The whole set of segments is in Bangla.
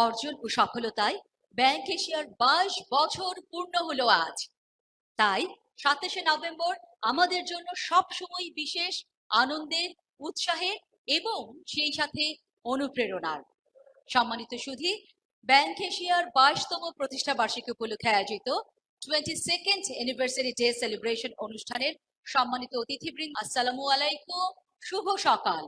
অর্জন ও সফলতায় ব্যাংক এশিয়ার 22 বছর পূর্ণ হলো আজ। তাই 27শে নভেম্বর আমাদের জন্য সবসময় বিশেষ আনন্দের, উৎসাহের এবং সেই সাথে অনুপ্রেরণার। সম্মানিত সুধী, ব্যাংক এশিয়ার 22তম প্রতিষ্ঠা বার্ষিকী উপলক্ষে আয়োজিত 22nd অ্যানিভার্সারি ডে সেলিব্রেশন অনুষ্ঠানের সম্মানিত অতিথিবৃন্দ, আসসালামু আলাইকুম, শুভ সকাল।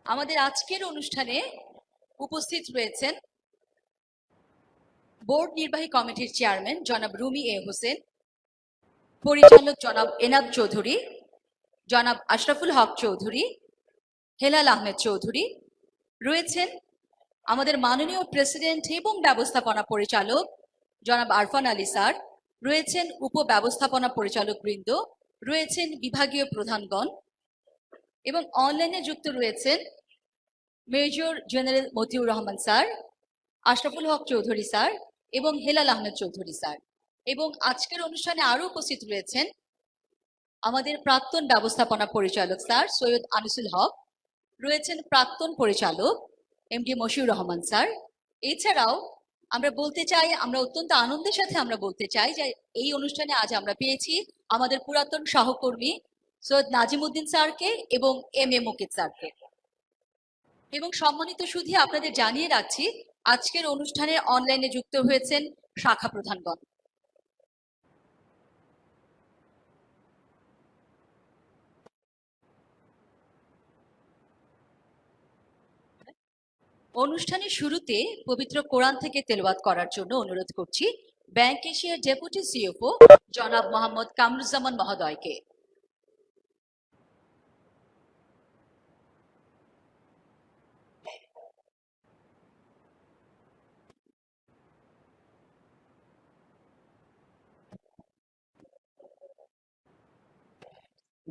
আমাদের আজকের অনুষ্ঠানে উপস্থিত রয়েছেন বোর্ড নির্বাহী কমিটির চেয়ারম্যান জনাব রুমি এ হোসেন, পরিচালক জনাব এনাদ চৌধুরী, জনাব আশরাফুল হক চৌধুরী, হেলাল আহমেদ চৌধুরী। রয়েছেন আমাদের মাননীয় প্রেসিডেন্ট এবং ব্যবস্থাপনা পরিচালক জনাব আরফান আলী স্যার, রয়েছেন উপ ব্যবস্থাপনা পরিচালক বৃন্দ, রয়েছেন বিভাগীয় প্রধানগণ এবং অনলাইনে যুক্ত রয়েছেন major general Motiur Rahman sir, Ashraful Haque Chowdhury sir এবং হেলাল আহমেদ চৌধুরী স্যার। এবং আজকের অনুষ্ঠানে আরো উপস্থিত রয়েছেন আমাদের প্রাক্তন ব্যবস্থাপনা পরিচালক স্যার সৈয়দ আনিসুল হক, রয়েছেন প্রাক্তন পরিচালক এমডি মশিউর রহমান স্যার। এছাড়াও আমরা অত্যন্ত আনন্দের সাথে বলতে চাই যে এই অনুষ্ঠানে আজ আমরা পেয়েছি আমাদের পুরাতন সহকর্মী সৈয়দ নাজিমউদ্দিন স্যারকে এবং এম এ মুকিত স্যারকে। এবং সম্মানিত সুধী, আপনাদের জানিয়ে রাখছি আজকের অনুষ্ঠানে অনলাইনে যুক্ত হয়েছেন শাখা প্রধানগণ। অনুষ্ঠানের শুরুতে পবিত্র কোরআন থেকে তেলাওয়াত করার জন্য অনুরোধ করছি ব্যাংক এশিয়ার ডেপুটি সিএফও জনাব মোহাম্মদ কামরুজ্জামান মহোদয়কে।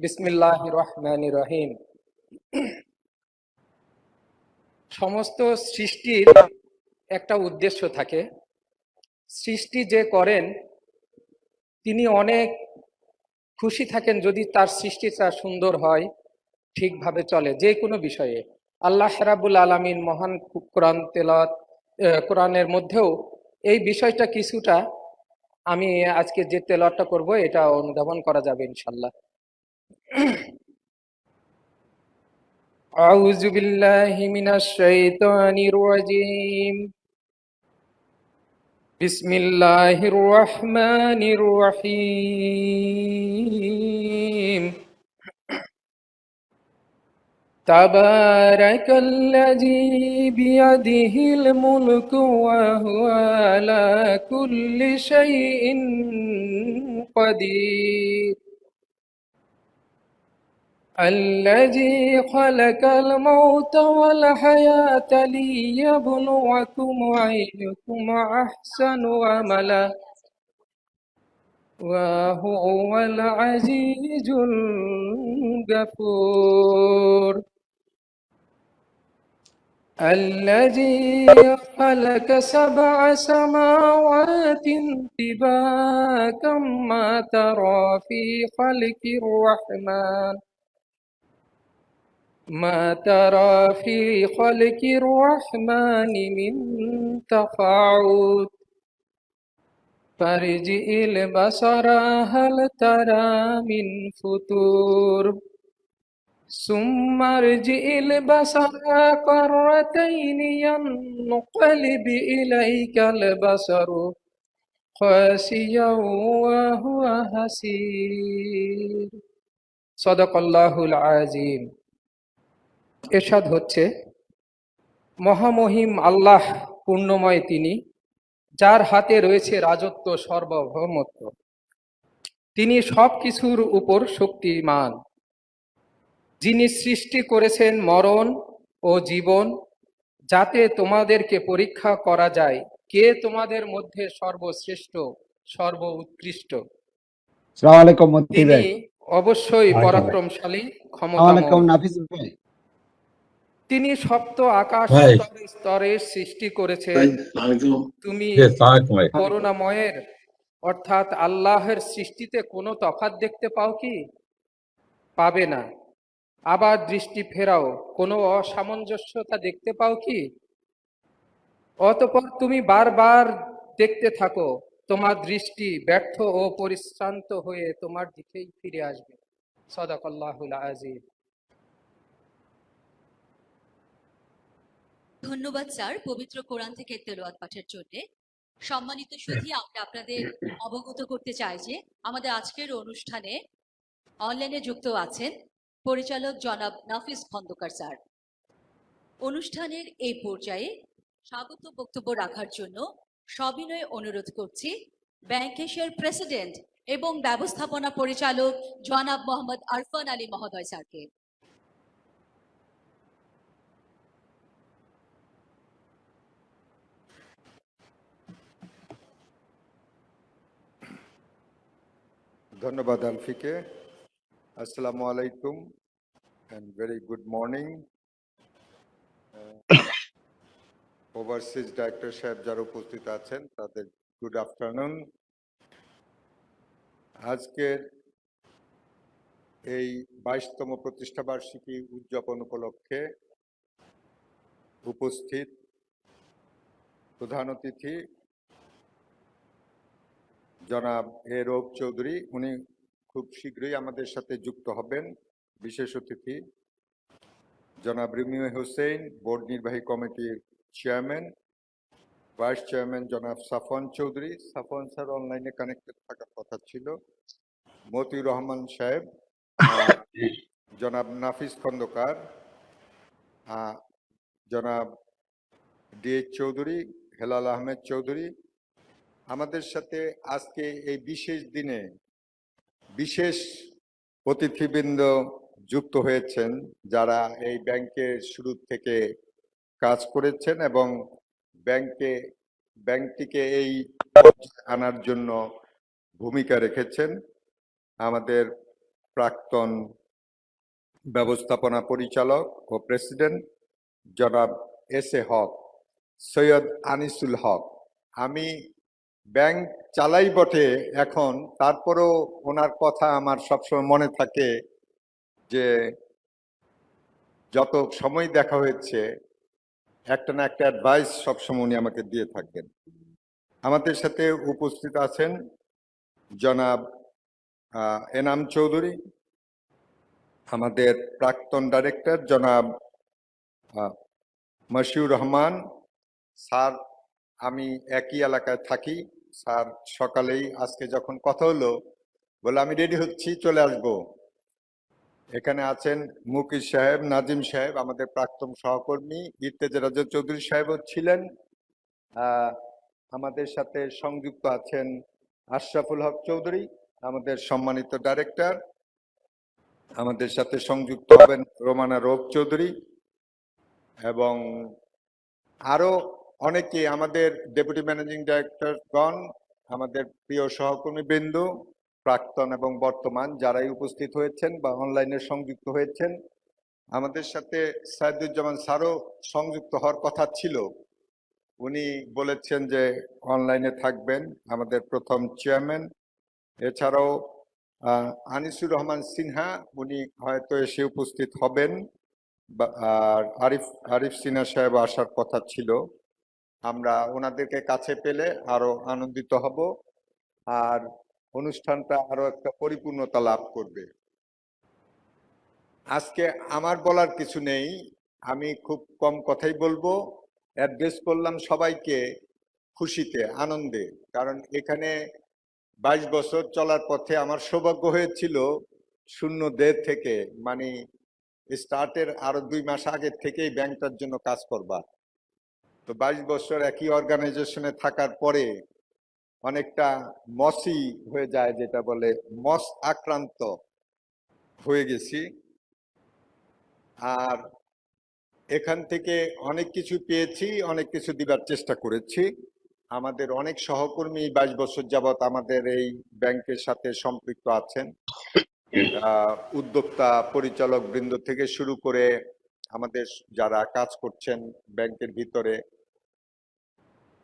বিসমিল্লাহির রহমানির রহিম। সমস্ত সৃষ্টির একটা উদ্দেশ্য থাকে। সৃষ্টি যে করেন তিনি অনেক খুশি থাকেন যদি তার সৃষ্টিটা সুন্দর হয়, ঠিকভাবে চলে যে কোনো বিষয়ে। আল্লাহ রাব্বুল আলামিন মহান কোরআনের মধ্যেও এই বিষয়টা কিছুটা আমি আজকে যে তেলাওয়াতটা করব এটা অনুধাবন করা যাবে ইনশাআল্লাহ। أعوذ بالله من الشيطان الرجيم. بسم الله الرحمن الرحيم. تبارك الذي بيده الملك وهو على كل شيء قدير. الذي خلق الموت والحياة ليبلوكم أيكم أحسن عملا وهو العزيز الغفور. الذي خلق 7 سماوات طباقا ما ترى في خلق الرحمن من تفاوت فارجع البصر هل ترى من فطور ثم ارجع البصر كرتين ينقلب إليك البصر خاسئا وهو حسير. সদাকাল্লাহুল আযীম। এরশাদ হচ্ছে, মহামহিম আল্লাহ পূর্ণময় তিনি, যার হাতে রয়েছে রাজত্ব, সার্বভৌমত্ব। তিনি সব কিছুর উপর শক্তিমান। যিনি সৃষ্টি করেছেন মরণ ও জীবন, যাতে তোমাদেরকে পরীক্ষা করা যায় কে তোমাদের মধ্যে সর্বশ্রেষ্ঠ, সর্বোৎকৃষ্ট। আসসালামু আলাইকুম। তিনি অবশ্যই পরাক্রমশালী, ক্ষমতাময়। তিনি সপ্ত আকাশ স্তরে সৃষ্টি করেছেন। তুমি করুণাময়ের অর্থাৎ আল্লাহের সৃষ্টিতে কোনো তফাৎ দেখতে পাও কি? পাবে না। আবার দৃষ্টি ফেরাও, কোনো অসামঞ্জস্যতা দেখতে পাও কি? অতঃপর তুমি বারবার দেখতে থাকো, তোমার দৃষ্টি ব্যর্থ ও পরিশ্রান্ত হয়ে তোমার দিকেই ফিরে আসবে। সাদাকাল্লাহুল আজিম। ধন্যবাদ স্যার পবিত্র কোরআন থেকে তেলাওয়াত পাঠের জন্য। সম্মানিত সুধী, আমরা আপনাদের অবগত করতে চাই যে আমাদের আজকের অনুষ্ঠানে অনলাইনে যুক্ত আছেন পরিচালক জনাব নাফিস খন্দকার স্যার। অনুষ্ঠানের এই পর্যায়ে স্বাগত বক্তব্য রাখার জন্য সবিনয়ে অনুরোধ করছি ব্যাংক এশিয়ার প্রেসিডেন্ট এবং ব্যবস্থাপনা পরিচালক জনাব মোহাম্মদ আরফান আলী মহোদয় স্যারকে। ধন্যবাদ আলফিকে। আসসালামু আলাইকুম and very good morning. Overseas director সাহেব যারা উপস্থিত আছেন তাদের গুড আফটারনুন। আজকের এই 22তম প্রতিষ্ঠা বার্ষিকী উদযাপন উপলক্ষে উপস্থিত প্রধান অতিথি জনাব এ রৌফ চৌধুরী, উনি খুব শীঘ্রই আমাদের সাথে যুক্ত হবেন। বিশেষ অতিথি জনাব রুমি হোসেন, বোর্ড নির্বাহী কমিটির চেয়ারম্যান, ভাইস চেয়ারম্যান জনাব সাফওয়ান চৌধুরী, সাফওয়ান স্যার অনলাইনে কানেক্টেড থাকার কথা ছিল, মতিউর রহমান সাহেব, জনাব নাফিস খন্দকার, জনাব ডিএইচ চৌধুরী, হেলাল আহমেদ চৌধুরী। আমাদের সাথে আজকে এই বিশেষ দিনে বিশেষ অতিথিবৃন্দ যুক্ত হয়েছেন যারা এই ব্যাংকের শুরু থেকে কাজ করেছেন এবং ব্যাংকটিকে এই আনার জন্য ভূমিকা রেখেছেন। আমাদের প্রাক্তন ব্যবস্থাপনা পরিচালক ও প্রেসিডেন্ট জনাব এস এ হক, সৈয়দ আনিসুল হক। আমি ব্যাংক চালাই বটে এখন, তারপরেও ওনার কথা আমার সবসময় মনে থাকে যে যত সময় দেখা হয়েছে একটা না একটা অ্যাডভাইস সবসময় উনি আমাকে দিয়ে থাকবেন। আমাদের সাথে উপস্থিত আছেন জনাব এনাম চৌধুরী, আমাদের প্রাক্তন ডাইরেক্টর জনাব মশিউর রহমান স্যার। আমি একই এলাকায় থাকি স্যার। সকালেই আজকে যখন কথা হলো, বলে আমি রেডি হচ্ছি, চলে আসব। এখানে আছেন মুকির সাহেব, নাজিম সাহেব, আমাদের প্রাক্তন সহকর্মী, ইর্তেজ রাজা চৌধুরী সাহেবও ছিলেন। আমাদের সাথে সংযুক্ত আছেন আশরাফুল হক চৌধুরী, আমাদের সম্মানিত ডাইরেক্টর। আমাদের সাথে সংযুক্ত হবেন রোমানা রৌফ চৌধুরী এবং আরো অনেকে, আমাদের ডেপুটি ম্যানেজিং ডাইরেক্টরগণ, আমাদের প্রিয় সহকর্মী বৃন্দ, প্রাক্তন এবং বর্তমান যারাই উপস্থিত হয়েছেন বা অনলাইনে সংযুক্ত হয়েছেন। আমাদের সাথে সাইদুজ্জামান স্যারও সংযুক্ত হওয়ার কথা ছিল, উনি বলেছেন যে অনলাইনে থাকবেন, আমাদের প্রথম চেয়ারম্যান। এছাড়াও আনিসুর রহমান সিনহা, উনি হয়তো এসে উপস্থিত হবেন, আর আরিফ সিনহা সাহেব আসার কথা ছিল। আমরা ওনাদেরকে কাছে পেলে আরো আনন্দিত হব আর অনুষ্ঠানটা আরো একটা পরিপূর্ণতা লাভ করবে। আজকে আমার বলার কিছু নেই, আমি খুব কম কথাই বলবো। অ্যাড্রেস করলাম সবাইকে খুশিতে, আনন্দে, কারণ এখানে 22 বছর চলার পথে আমার সৌভাগ্য হয়েছিল শূন্য দেড় থেকে, মানে স্টার্টের আরো 2 মাস আগে থেকেই ব্যাংকটার জন্য কাজ করবা। তো 22 বছর একই অর্গানাইজেশনে থাকার পরে অনেকটা মসি হয়ে যায়, যেটা বলে মস আক্রান্ত হয়ে গেছি। আর এখান থেকে অনেক কিছু পেয়েছি, অনেক কিছু দিবার চেষ্টা করেছি। আমাদের অনেক সহকর্মী 22 বছর যাবত আমাদের এই ব্যাংকের সাথে সম্পৃক্ত আছেন, উদ্যোক্তা পরিচালক বৃন্দ থেকে শুরু করে আমাদের যারা কাজ করছেন ব্যাংকের ভিতরে।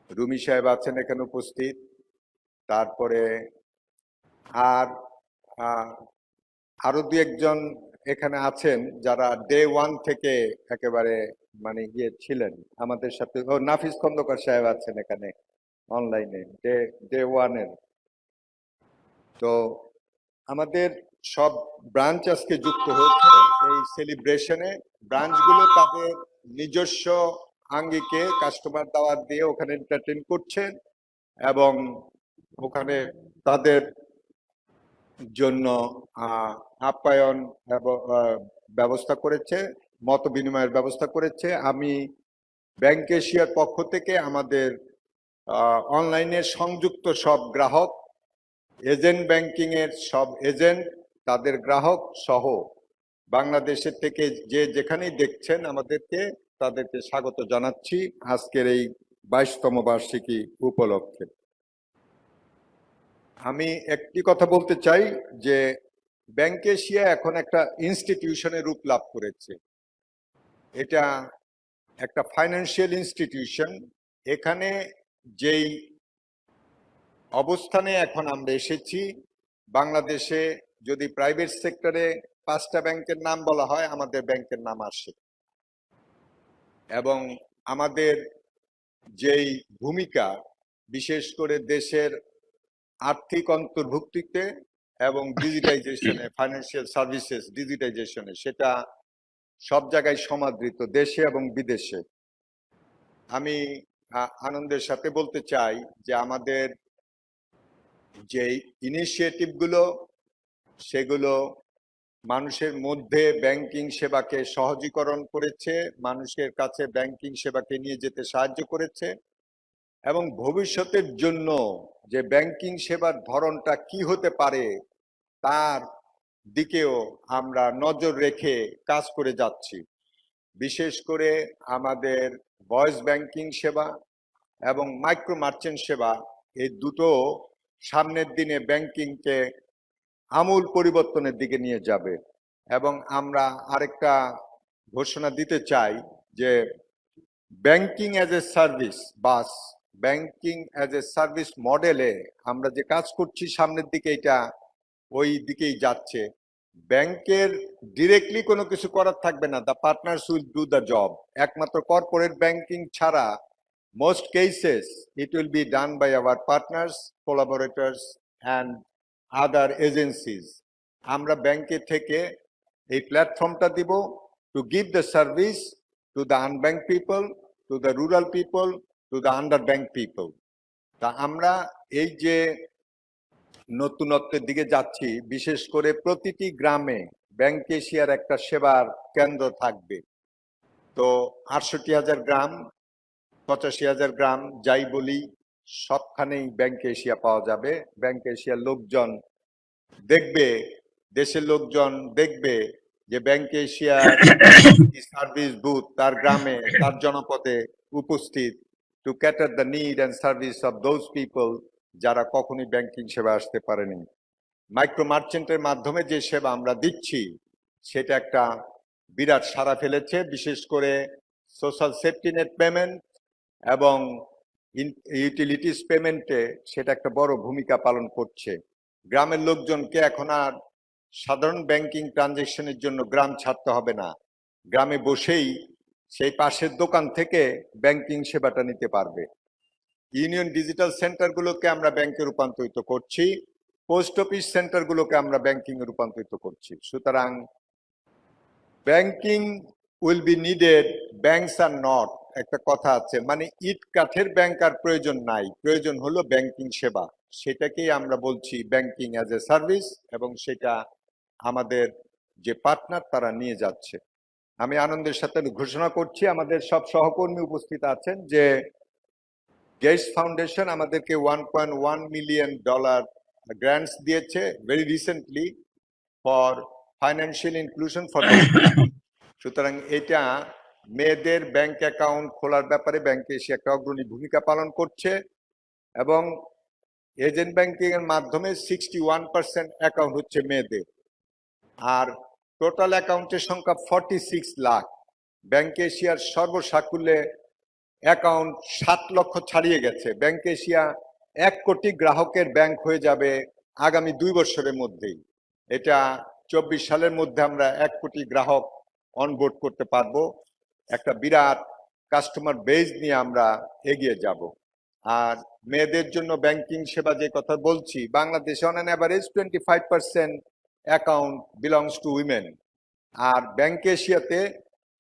রুমি সাহেব আছেন এখানে উপস্থিত, তারপরে আর আরো 2-1 জন এখানে আছেন যারা ডে ওয়ান থেকে একেবারে মানে গিয়ে ছিলেন আমাদের সাথে। ও নাফিস খন্দকার সাহেব আছেন এখানে অনলাইনে ডে ওয়ানের। তো আমাদের সব ব্রাঞ্চ আজকে যুক্ত হয়েছে এই সেলিব্রেশনে। ব্রাঞ্চগুলো তাদের নিজস্ব আঙ্গিকে কাস্টমার দাওয়াত দিয়ে ওখানে এন্টারটেইন করছেন এবং ওখানে তাদের জন্য আপ্যায়ন ব্যবস্থা করেছে, মত বিনিময়ের ব্যবস্থা করেছে। আমি ব্যাংক এশিয়ার পক্ষ থেকে আমাদের অনলাইনে সংযুক্ত সব গ্রাহক, এজেন্ট ব্যাংকিং এর সব এজেন্ট, তাদের গ্রাহক সহ বাংলাদেশের থেকে যে যেখানেই দেখছেন আমাদেরকে, তাদেরকে স্বাগত জানাচ্ছি আজকের এই 22তম বার্ষিকী উপলক্ষে। আমি একটি কথা বলতে চাই যে ব্যাংক এশিয়া এখন একটা ইনস্টিটিউশনের রূপ লাভ করেছে। এটা একটা ফাইন্যান্সিয়াল ইনস্টিটিউশন। এখানে যেই অবস্থানে এখন আমরা এসেছি, বাংলাদেশে যদি প্রাইভেট সেক্টরে 5টা ব্যাংকের নাম বলা হয়, আমাদের ব্যাংকের নাম আসে। এবং আমাদের যেই ভূমিকা, বিশেষ করে দেশের আর্থিক অন্তর্ভুক্তিতে এবং ডিজিটাইজেশনে, ফাইন্যান্সিয়াল সার্ভিসেস ডিজিটাইজেশনে, সেটা সব জায়গায় সমাদৃত, দেশে এবং বিদেশে। আমি আনন্দের সাথে বলতে চাই যে আমাদের যে ইনিশিয়েটিভগুলো, সেগুলো মানুষের মধ্যে ব্যাংকিং সেবাকে সহজীকরণ করেছে, মানুষের কাছে ব্যাংকিং সেবাকে নিয়ে যেতে সাহায্য করেছে এবং ভবিষ্যতের জন্য যে ব্যাংকিং সেবার ধরনটা কি হতে পারে তার দিকেও আমরা নজর রেখে কাজ করে যাচ্ছি। বিশেষ করে আমাদের ভয়েস ব্যাংকিং সেবা এবং মাইক্রো মার্চেন্ট সেবা, এই দুটো সামনের দিনে ব্যাংকিংকে আমূল পরিবর্তনের দিকে নিয়ে যাবে। এবং আমরা আরেকটা ঘোষণা দিতে চাই যে banking as a service bus, banking as a service মডেলে আমরা যে কাজ করছি সামনের দিকে, এটা ওই দিকেই যাচ্ছে। ব্যাংকের ডিরেক্টলি কোনো কিছু করার থাকবে না, the partners will do the job. একমাত্র কর্পোরেট ব্যাংকিং ছাড়া most cases it will be done by our partners, collaborators and other agencies. আমরা ব্যাংকে থেকে এই প্ল্যাটফর্মটা দিব to give the service to the unbanked people, to the rural people, to the underbanked people. তা আমরা এই যে নতুনত্বের দিকে যাচ্ছি, বিশেষ করে প্রতিটি গ্রামে ব্যাংক এশিয়ার একটা সেবার কেন্দ্র থাকবে। তো 68,000 গ্রাম, 85,000 গ্রাম যাই বলি, সবখানেই ব্যাংক এশিয়া পাওয়া যাবে। ব্যাংক এশিয়ার লোকজন দেখবে, দেশের লোকজন দেখবে যে ব্যাংক এশিয়ার সার্ভিস বুথ তার গ্রামে, তার জনপদে উপস্থিত, to cater the need and service of those people যারা কখনোই ব্যাংকিং সেবা আসতে পারেনি। মাইক্রো মার্চেন্টের মাধ্যমে যে সেবা আমরা দিচ্ছি সেটা একটা বিরাট সাড়া ফেলেছে। বিশেষ করে সোশ্যাল সেফটি নেট পেমেন্ট এবং ইউটিলিটিস পেমেন্টে সেটা একটা বড় ভূমিকা পালন করছে। গ্রামের লোকজনকে এখন আর সাধারণ ব্যাংকিং ট্রানজেকশনের জন্য গ্রাম ছাড়তে হবে না, গ্রামে বসেই সেই পাশের দোকান থেকে ব্যাংকিং সেবাটা নিতে পারবে। ইউনিয়ন ডিজিটাল সেন্টারগুলোকে আমরা ব্যাংকে রূপান্তরিত করছি, পোস্ট অফিস সেন্টারগুলোকে আমরা ব্যাংকিং এ রূপান্তরিত করছি। সুতরাং banking will be needed, banks are not, একটা কথা আছে, মানে ইট কাঠের ব্যাংক আর প্রয়োজন নাই, প্রয়োজন হলো ব্যাংকিং সেবা। সেটাকেই আমরা বলছি ব্যাংকিং অ্যাজ এ সার্ভিস, এবং সেটা আমাদের যে পার্টনার তারা নিয়ে যাচ্ছে। আমি আনন্দের সাথে ঘোষণা করছি, আমাদের সব সহকর্মী উপস্থিত আছেন, যে গেটস ফাউন্ডেশন আমাদেরকে $1.1 মিলিয়ন গ্র্যান্টস দিয়েছে very recently for financial inclusion for. সুতরাং এটা মেয়েদের ব্যাংক অ্যাকাউন্ট খোলার ব্যাপারে ব্যাংকে এসে একটা অগ্রণী ভূমিকা পালন করছে, এবং এজেন্ট ব্যাংকিং এর মাধ্যমে 61% অ্যাকাউন্ট হচ্ছে মেয়েদের, আর টোটাল অ্যাকাউন্টের সংখ্যা 46 লাখ। ব্যাংক এশিয়ার সর্বসাকুল্যে অ্যাকাউন্ট 7 লক্ষ ছাড়িয়ে গেছে। ব্যাংক এশিয়া 1 কোটি গ্রাহকের ব্যাংক হয়ে যাবে আগামী 2 বছরের মধ্যেই। এটা 2024 সালের মধ্যে আমরা 1 কোটি গ্রাহক অনবোর্ড করতে পারবো। একটা বিরাট কাস্টমার বেজ নিয়ে আমরা এগিয়ে যাব। আর মেয়েদের জন্য ব্যাংকিং সেবা যে কথা বলছি, বাংলাদেশে on an average 25% account belongs to women, আর ব্যাংক এশিয়াতে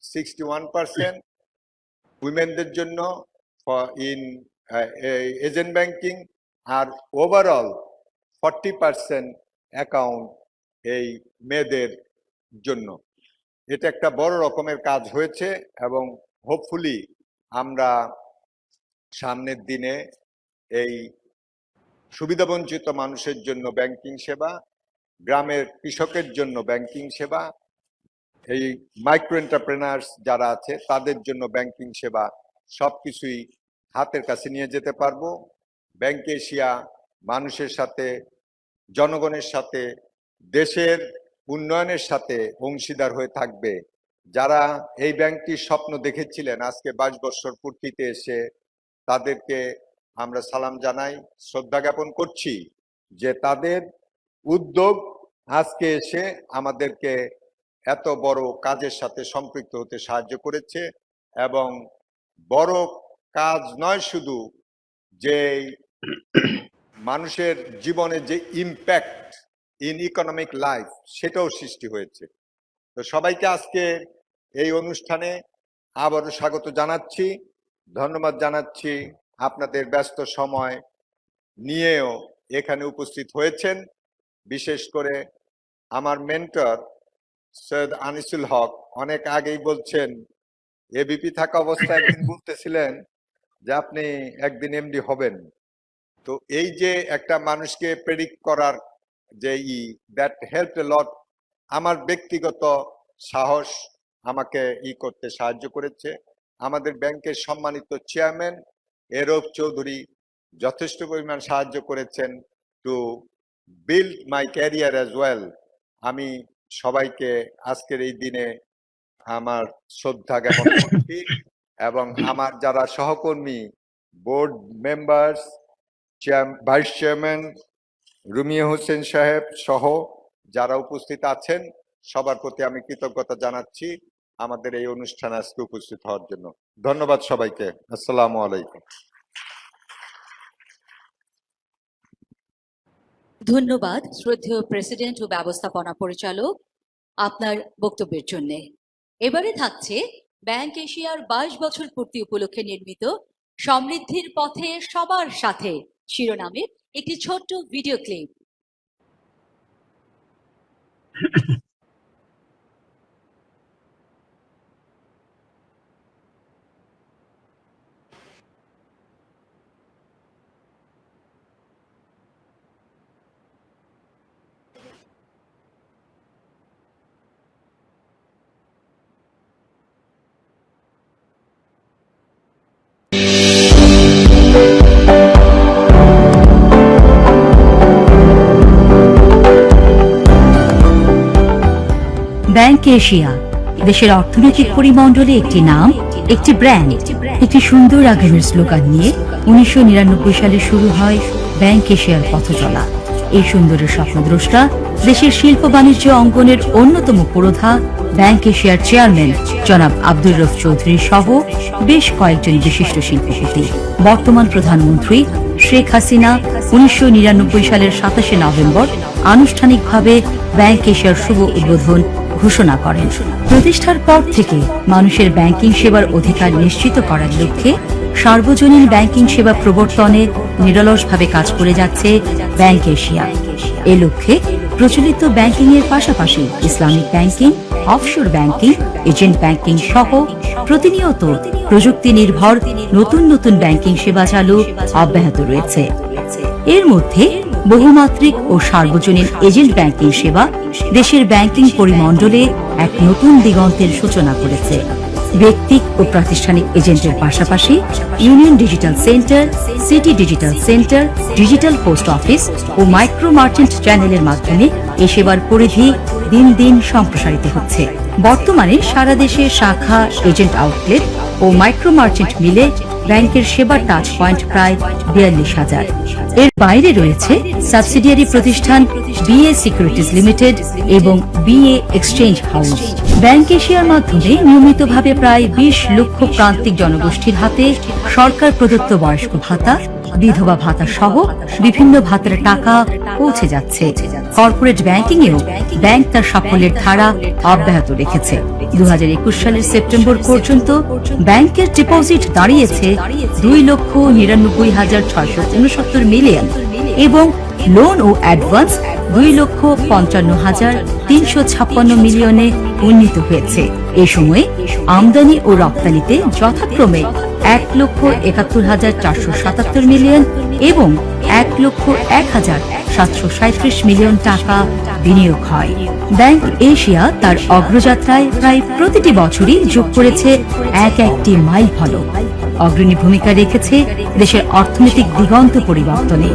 61% উইমেনদের জন্য ইন এজেন্ট ব্যাংকিং, আর ওভারঅল 40% অ্যাকাউন্ট এই মেয়েদের জন্য। এটা একটা বড় রকমের কাজ হয়েছে এবং হোপফুলি আমরা সামনের দিনে এই সুবিধাবঞ্চিত মানুষের জন্য ব্যাংকিং সেবা, গ্রামের কৃষকের জন্য ব্যাংকিং সেবা, এই মাইক্রো এন্টারপ্রেনার্স যারা আছে তাদের জন্য ব্যাংকিং সেবা সবকিছুই হাতের কাছে নিয়ে যেতে পারবো। ব্যাংক এশিয়া মানুষের সাথে, জনগণের সাথে, দেশের উন্নয়নের সাথে অংশীদার হয়ে থাকবে। যারা এই ব্যাংকটির স্বপ্ন দেখেছিলেন, আজকে 22 বছর পূর্তিতে এসে তাদেরকে আমরা সালাম জানাই, শ্রদ্ধা জ্ঞাপন করছি যে তাদের উদ্যোগ আজকে এসে আমাদেরকে এত বড় কাজের সাথে সম্পৃক্ত হতে সাহায্য করেছে। এবং বড় কাজ নয় শুধু, যে মানুষের জীবনে যে ইম্প্যাক্ট ইন ইকোনমিক লাইফ সেটাও সৃষ্টি হয়েছে। তো সবাইকে আজকে এই অনুষ্ঠানে আবারও স্বাগত জানাচ্ছি, ধন্যবাদ জানাচ্ছি। আপনাদের ব্যস্ত সময় নিয়েও এখানে উপস্থিত হয়েছেন। বিশেষ করে আমার মেন্টর সৈয়দ আনিসুল হক অনেক আগেই বলছেন, এবিপি থাকা অবস্থায় একদিন বলতেছিলেন যে আপনি একদিন এমডি হবেন। তো এই যে একটা মানুষকে প্রেডিক্ট করার যে দ্যাট হেল্প এ লট, আমার ব্যক্তিগত সাহস আমাকে করতে সাহায্য করেছে। আমাদের ব্যাংকের সম্মানিত চেয়ারম্যান এরব চৌধুরী যথেষ্ট পরিমাণ সাহায্য করেছেন to build my career as well. আমি সবাইকে আজকের এই দিনে আমার শ্রদ্ধা জ্ঞাপন করছি এবং আমার যারা সহকর্মী, board members, vice chairman Rumiya Hossain সাহেব সহ যারা উপস্থিত আছেন সবার প্রতি আমি কৃতজ্ঞতা জানাচ্ছি আমাদের এই অনুষ্ঠানে আজকে উপস্থিত হওয়ার জন্য। ধন্যবাদ সবাইকে। আসসালামু আলাইকুম। ধন্যবাদ শ্রদ্ধেয় প্রেসিডেন্ট ও ব্যবস্থাপনা পরিচালক আপনার বক্তব্যের জন্য। এবারে থাকছে ব্যাংক এশিয়ার 22 বছর পূর্তি উপলক্ষে নির্মিত সমৃদ্ধির পথে সবার সাথে শিরোনামে একটি ছোট্ট ভিডিও ক্লিপ। ব্যাংক এশিয়া দেশের অর্থনৈতিক পরিমণ্ডলে একটি নাম, একটি ব্র্যান্ড, একটি সুন্দর আগামীর স্লোগান নিয়ে 1999 সালে শুরু হয় ব্যাংক এশিয়ার পথচলা। এই সুন্দরের স্বপ্নদ্রষ্টা দেশের শিল্প বাণিজ্য অঙ্গনের অন্যতম পুরোধা ব্যাংক এশিয়ার চেয়ারম্যান জনাব আব্দুর রউফ চৌধুরী সহ বেশ কয়েকজন বিশিষ্ট শিল্পপতি। বর্তমান প্রধানমন্ত্রী শেখ হাসিনা 1999 সালের 27 নভেম্বর আনুষ্ঠানিকভাবে ব্যাংক এশিয়ার শুভ উদ্বোধন ঘোষণা করেন। প্রতিষ্ঠার পর থেকে মানুষের ব্যাংকিং সেবার অধিকার নিশ্চিত করার লক্ষ্যে সার্বজনীন ব্যাংকিং সেবা প্রবর্তনে নিরলসভাবে কাজ করে যাচ্ছে ব্যাংক এশিয়া। এ লক্ষ্যে প্রচলিত ব্যাংকিং এর পাশাপাশি Islamic banking, offshore banking, agent banking সহ প্রতিনিয়ত প্রযুক্তি নির্ভর নতুন নতুন ব্যাংকিং সেবা চালু অব্যাহত রয়েছে। এর মধ্যে বহুমাত্রিক ও সার্বজনীন এজেন্ট ব্যাংকিং সেবা দেশের ব্যাংকিং পরিমণ্ডলে এক নতুন দিগন্তের সূচনা করেছে। ব্যক্তিক ও প্রাতিষ্ঠানিক এজেন্টের পাশাপাশি union digital centre, city digital centre, digital post office ও মাইক্রো মার্চেন্ট চ্যানেলের মাধ্যমে এ সেবার পরিধি দিন দিন সম্প্রসারিত হচ্ছে। বর্তমানে সারা দেশে শাখা, এজেন্ট আউটলেট ও মাইক্রো মার্চেন্ট মিলে ব্যাংকের সেবার টাচ পয়েন্ট প্রায় 42,000। এর বাইরে রয়েছে সাবসিডিয়ারি প্রতিষ্ঠান বিএ সিকিউরিটিজ লিমিটেড এবং বিএ এক্সচেঞ্জ হাউস। ব্যাংক এশিয়ার মাধ্যমে নিয়মিতভাবে প্রায় 20 লক্ষ প্রান্তিক জনগোষ্ঠীর হাতে সরকার প্রদত্ত বয়স্ক ভাতা, বিধবা ভাতা সহ বিভিন্ন ভাতার টাকা পৌঁছে যাচ্ছে। কর্পোরেট ব্যাংকিং এও ব্যাংক তার সাফল্যের ধারা অব্যাহত রেখেছে। 2021 সালের সেপ্টেম্বর পর্যন্ত ব্যাংকের ডিপোজিট দাঁড়িয়েছে 2,99,669 মিলিয়ন এবং লোন ও অ্যাডভান্স 2,55,356 মিলিয়নে উন্নীত হয়েছে। এ সময়ে আমদানি ও রপ্তানিতে যথাক্রমে 1,71,477 মিলিয়ন এবং 1,01,737 মিলিয়ন টাকা বিনিয়োগ হয়। ব্যাংক এশিয়া তার অগ্রযাত্রায় প্রায় প্রতিটি বছরই যোগ করেছে একটি মাইল ফলক, অগ্রণী ভূমিকা রেখেছে দেশের অর্থনৈতিক দিগন্ত পরিবর্তনে।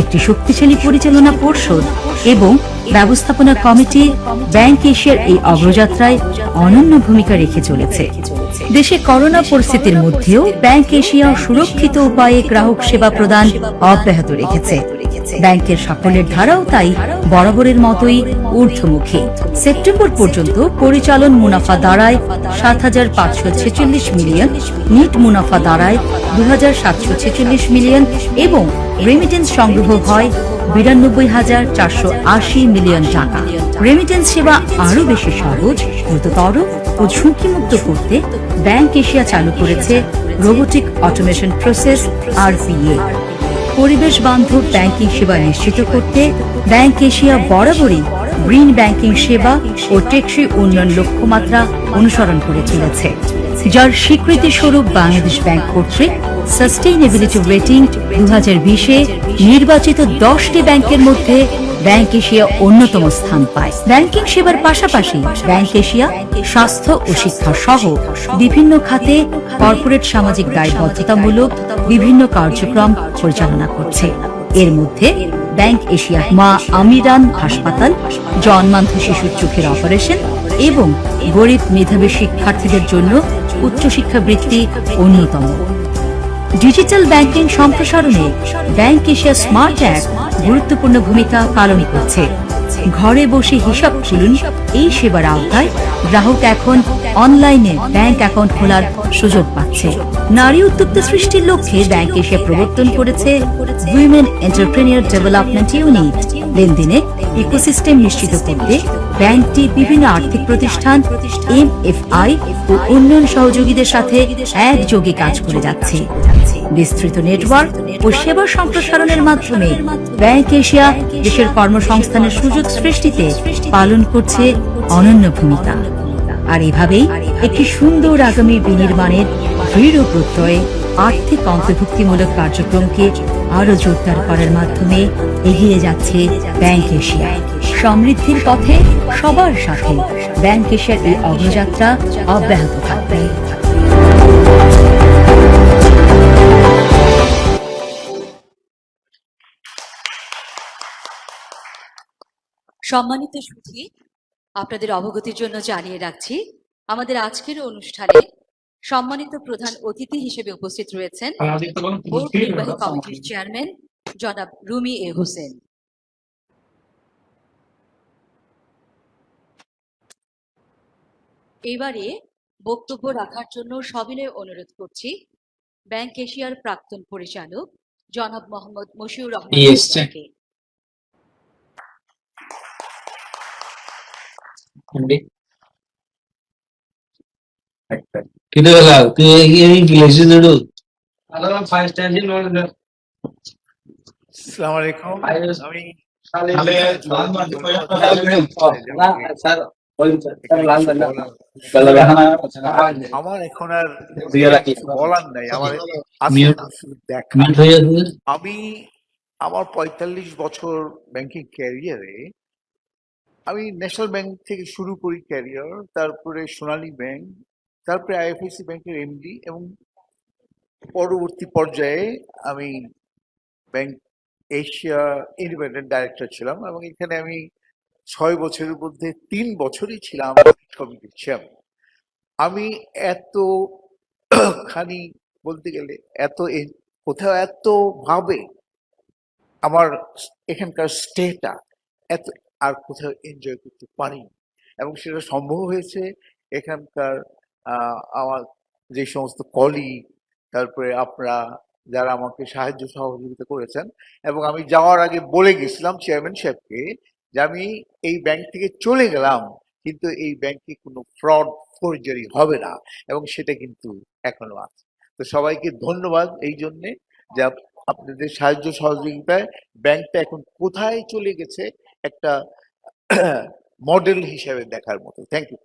একটি শক্তিশালী পরিচালনা পর্ষদ এবং ব্যবস্থাপনা কমিটি ব্যাংক এশিয়ার এই অগ্রযাত্রায় অনন্য ভূমিকা রেখে চলেছে। দেশে করোনা পরিস্থিতির মধ্যেও ব্যাংক এশিয়া সুরক্ষিত উপায়ে গ্রাহক সেবা প্রদান অব্যাহত রেখেছে। ব্যাংকের সাফল্যের ধারাও তাই বরাবরের মতোই ঊর্ধ্বমুখী। সেপ্টেম্বর পর্যন্ত পরিচালন মুনাফা দাঁড়ায় 7,546 মিলিয়ন, নিট মুনাফা দাঁড়ায় 2,746 মিলিয়ন এবং রেমিটেন্স সংগ্রহ হয় 92,480 মিলিয়ন টাকা। রেমিটেন্স সেবা আরও বেশি সহজ, দ্রুততর ও ঝুঁকিমুক্ত করতে ব্যাংক এশিয়া চালু করেছে রোবোটিক অটোমেশন প্রসেস RPA। পরিবেশ বান্ধব ব্যাংকিং সেবা নিশ্চিত করতে ব্যাংক এশিয়া বরাবরই গ্রিন ব্যাংকিং সেবা ও টেকসই উন্নয়ন লক্ষ্যমাত্রা অনুসরণ করে চলেছে, যার স্বীকৃতি স্বরূপ বাংলাদেশ ব্যাংক কর্তৃক সাস্টেইনেবিলিটি রেটিং 2020-এ নির্বাচিত 10টি ব্যাংকের মধ্যে ব্যাংক এশিয়া অন্যতম স্থান পায়। ব্যাংকিং সেবার পাশাপাশি ব্যাংক এশিয়া স্বাস্থ্য ও শিক্ষা সহ বিভিন্ন খাতে কর্পোরেট সামাজিক দায়বদ্ধতামূলক বিভিন্ন কার্যক্রম পরিচালনা করছে। এর মধ্যে ব্যাংক এশিয়া মা আমিরান হাসপাতাল, জন্মান্ধ শিশুর চোখের অপারেশন এবং গরিব মেধাবী শিক্ষার্থীদের জন্য উচ্চশিক্ষা বৃত্তি অন্যতম। ডিজিটাল ব্যাংকিং সম্প্রসারণে ব্যাংক এশিয়া স্মার্ট অ্যাপ গুরুত্বপূর্ণ ভূমিকা পালন করছে। ঘরে বসে হিসাব খুলুন এই সেবার আওতায় গ্রাহক এখন অনলাইনে ব্যাংক অ্যাকাউন্ট খোলার সুযোগ পাচ্ছে। নারী উদ্যোক্তা সৃষ্টির লক্ষ্যে ব্যাংক এশিয়া প্রবর্তন করেছে উইমেন এন্টারপ্রেনিয়র ডেভেলপমেন্ট ইউনিট। লেনদেনে ইকোসিস্টেম নিশ্চিত করতে ব্যাংকটি বিভিন্ন আর্থিক প্রতিষ্ঠান, MFI ও উন্নয়ন সহযোগীদের সাথে একযোগে কাজ করে যাচ্ছে। বিস্তৃত নেটওয়ার্ক ও সেবা সম্প্রসারণের মাধ্যমে ব্যাংক এশিয়া দেশের কর্মসংস্থানের সুযোগ সৃষ্টিতে পালন করছে অনন্য ভূমিকা। আর এভাবেই একটি সুন্দর আগামী বিনির্মাণের দৃঢ় প্রত্যয়ে আর্থিক অন্তর্ভুক্তিমূলক কার্যক্রমকে আরো জোরদার করার মাধ্যমে এগিয়ে যাচ্ছে ব্যাংক এশিয়া। সমৃদ্ধির পথে সবার সাথে ব্যাংক এশিয়ার এই অগ্রযাত্রা অব্যাহত থাকবে। সম্মানিত সুধী, আপনাদের অবগতির জন্য জানিয়ে রাখছি আমাদের আজকের অনুষ্ঠানে সম্মানিত প্রধান অতিথি হিসেবে উপস্থিত রয়েছেন বোর্ড নির্বাহী কমিটির চেয়ারম্যান জনাব রুমি এ হোসেন। এবারে বক্তব্য রাখার জন্য সবিনয় অনুরোধ করছি ব্যাংক এশিয়ার প্রাক্তন পরিচালক জনাব মোহাম্মদ মশিউর রহমানকে। আমার এখন আর কিছু বলার নাই, আমার আছে শুধু দেখা। আমি আমার ৪৫ বছর ব্যাংকিং ক্যারিয়ারে আমি ন্যাশনাল ব্যাংক থেকে শুরু করি ক্যারিয়ার, তারপরে সোনালী ব্যাংক, তারপরে আইএফআইসি ব্যাংকের এমডি, এবং পরবর্তী পর্যায়ে আমি ব্যাংক এশিয়া ইন্ডিপেন্ডেন্ট ডাইরেক্টর ছিলাম, এবং এখানে আমি ৬ বছরের মধ্যে ৩ বছরই ছিলাম কমিটির চেয়ারম্যান। আমি এত খানি বলতে গেলে কোথাও এত ভাবে আমার এখানকার স্টেটা এত আর কোথাও এনজয় করতে পারিনি, এবং সেটা সম্ভব হয়েছে এখানকার আমার যে সমস্ত কলিগ, তারপরে আপনারা যারা আমাকে সাহায্য সহযোগিতা করেছেন। এবং আমি যাওয়ার আগে বলে গেছিলাম চেয়ারম্যান সাহেবকে যে আমি এই ব্যাংক থেকে চলে গেলাম, কিন্তু এই ব্যাংকে কোনো ফ্রড ফোরজারি হবে না, এবং সেটা কিন্তু এখনো আছে। তো সবাইকে ধন্যবাদ এই জন্যে যে আপনাদের সাহায্য সহযোগিতায় ব্যাংকটা এখন কোথায় চলে গেছে একটা মডেল হিসেবে দেখার মতো। Thank you.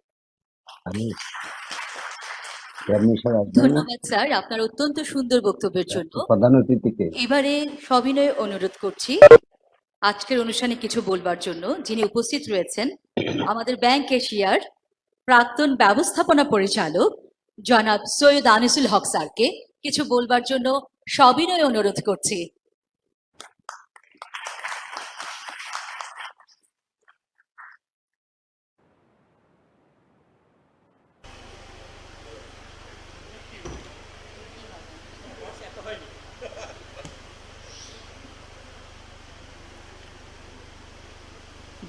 ধন্যবাদ স্যার আপনার অত্যন্ত সুন্দর বক্তব্যের জন্য। প্রধান অতিথিকে এবারে সবিনয়ে অনুরোধ করছি আজকের অনুষ্ঠানে কিছু বলবার জন্য যিনি উপস্থিত রয়েছেন আমাদের ব্যাংক এশিয়ার প্রাক্তন ব্যবস্থাপনা পরিচালক জনাব সৈয়দ আনিসুল হক স্যারকে কিছু বলবার জন্য সবিনয়ে অনুরোধ করছি।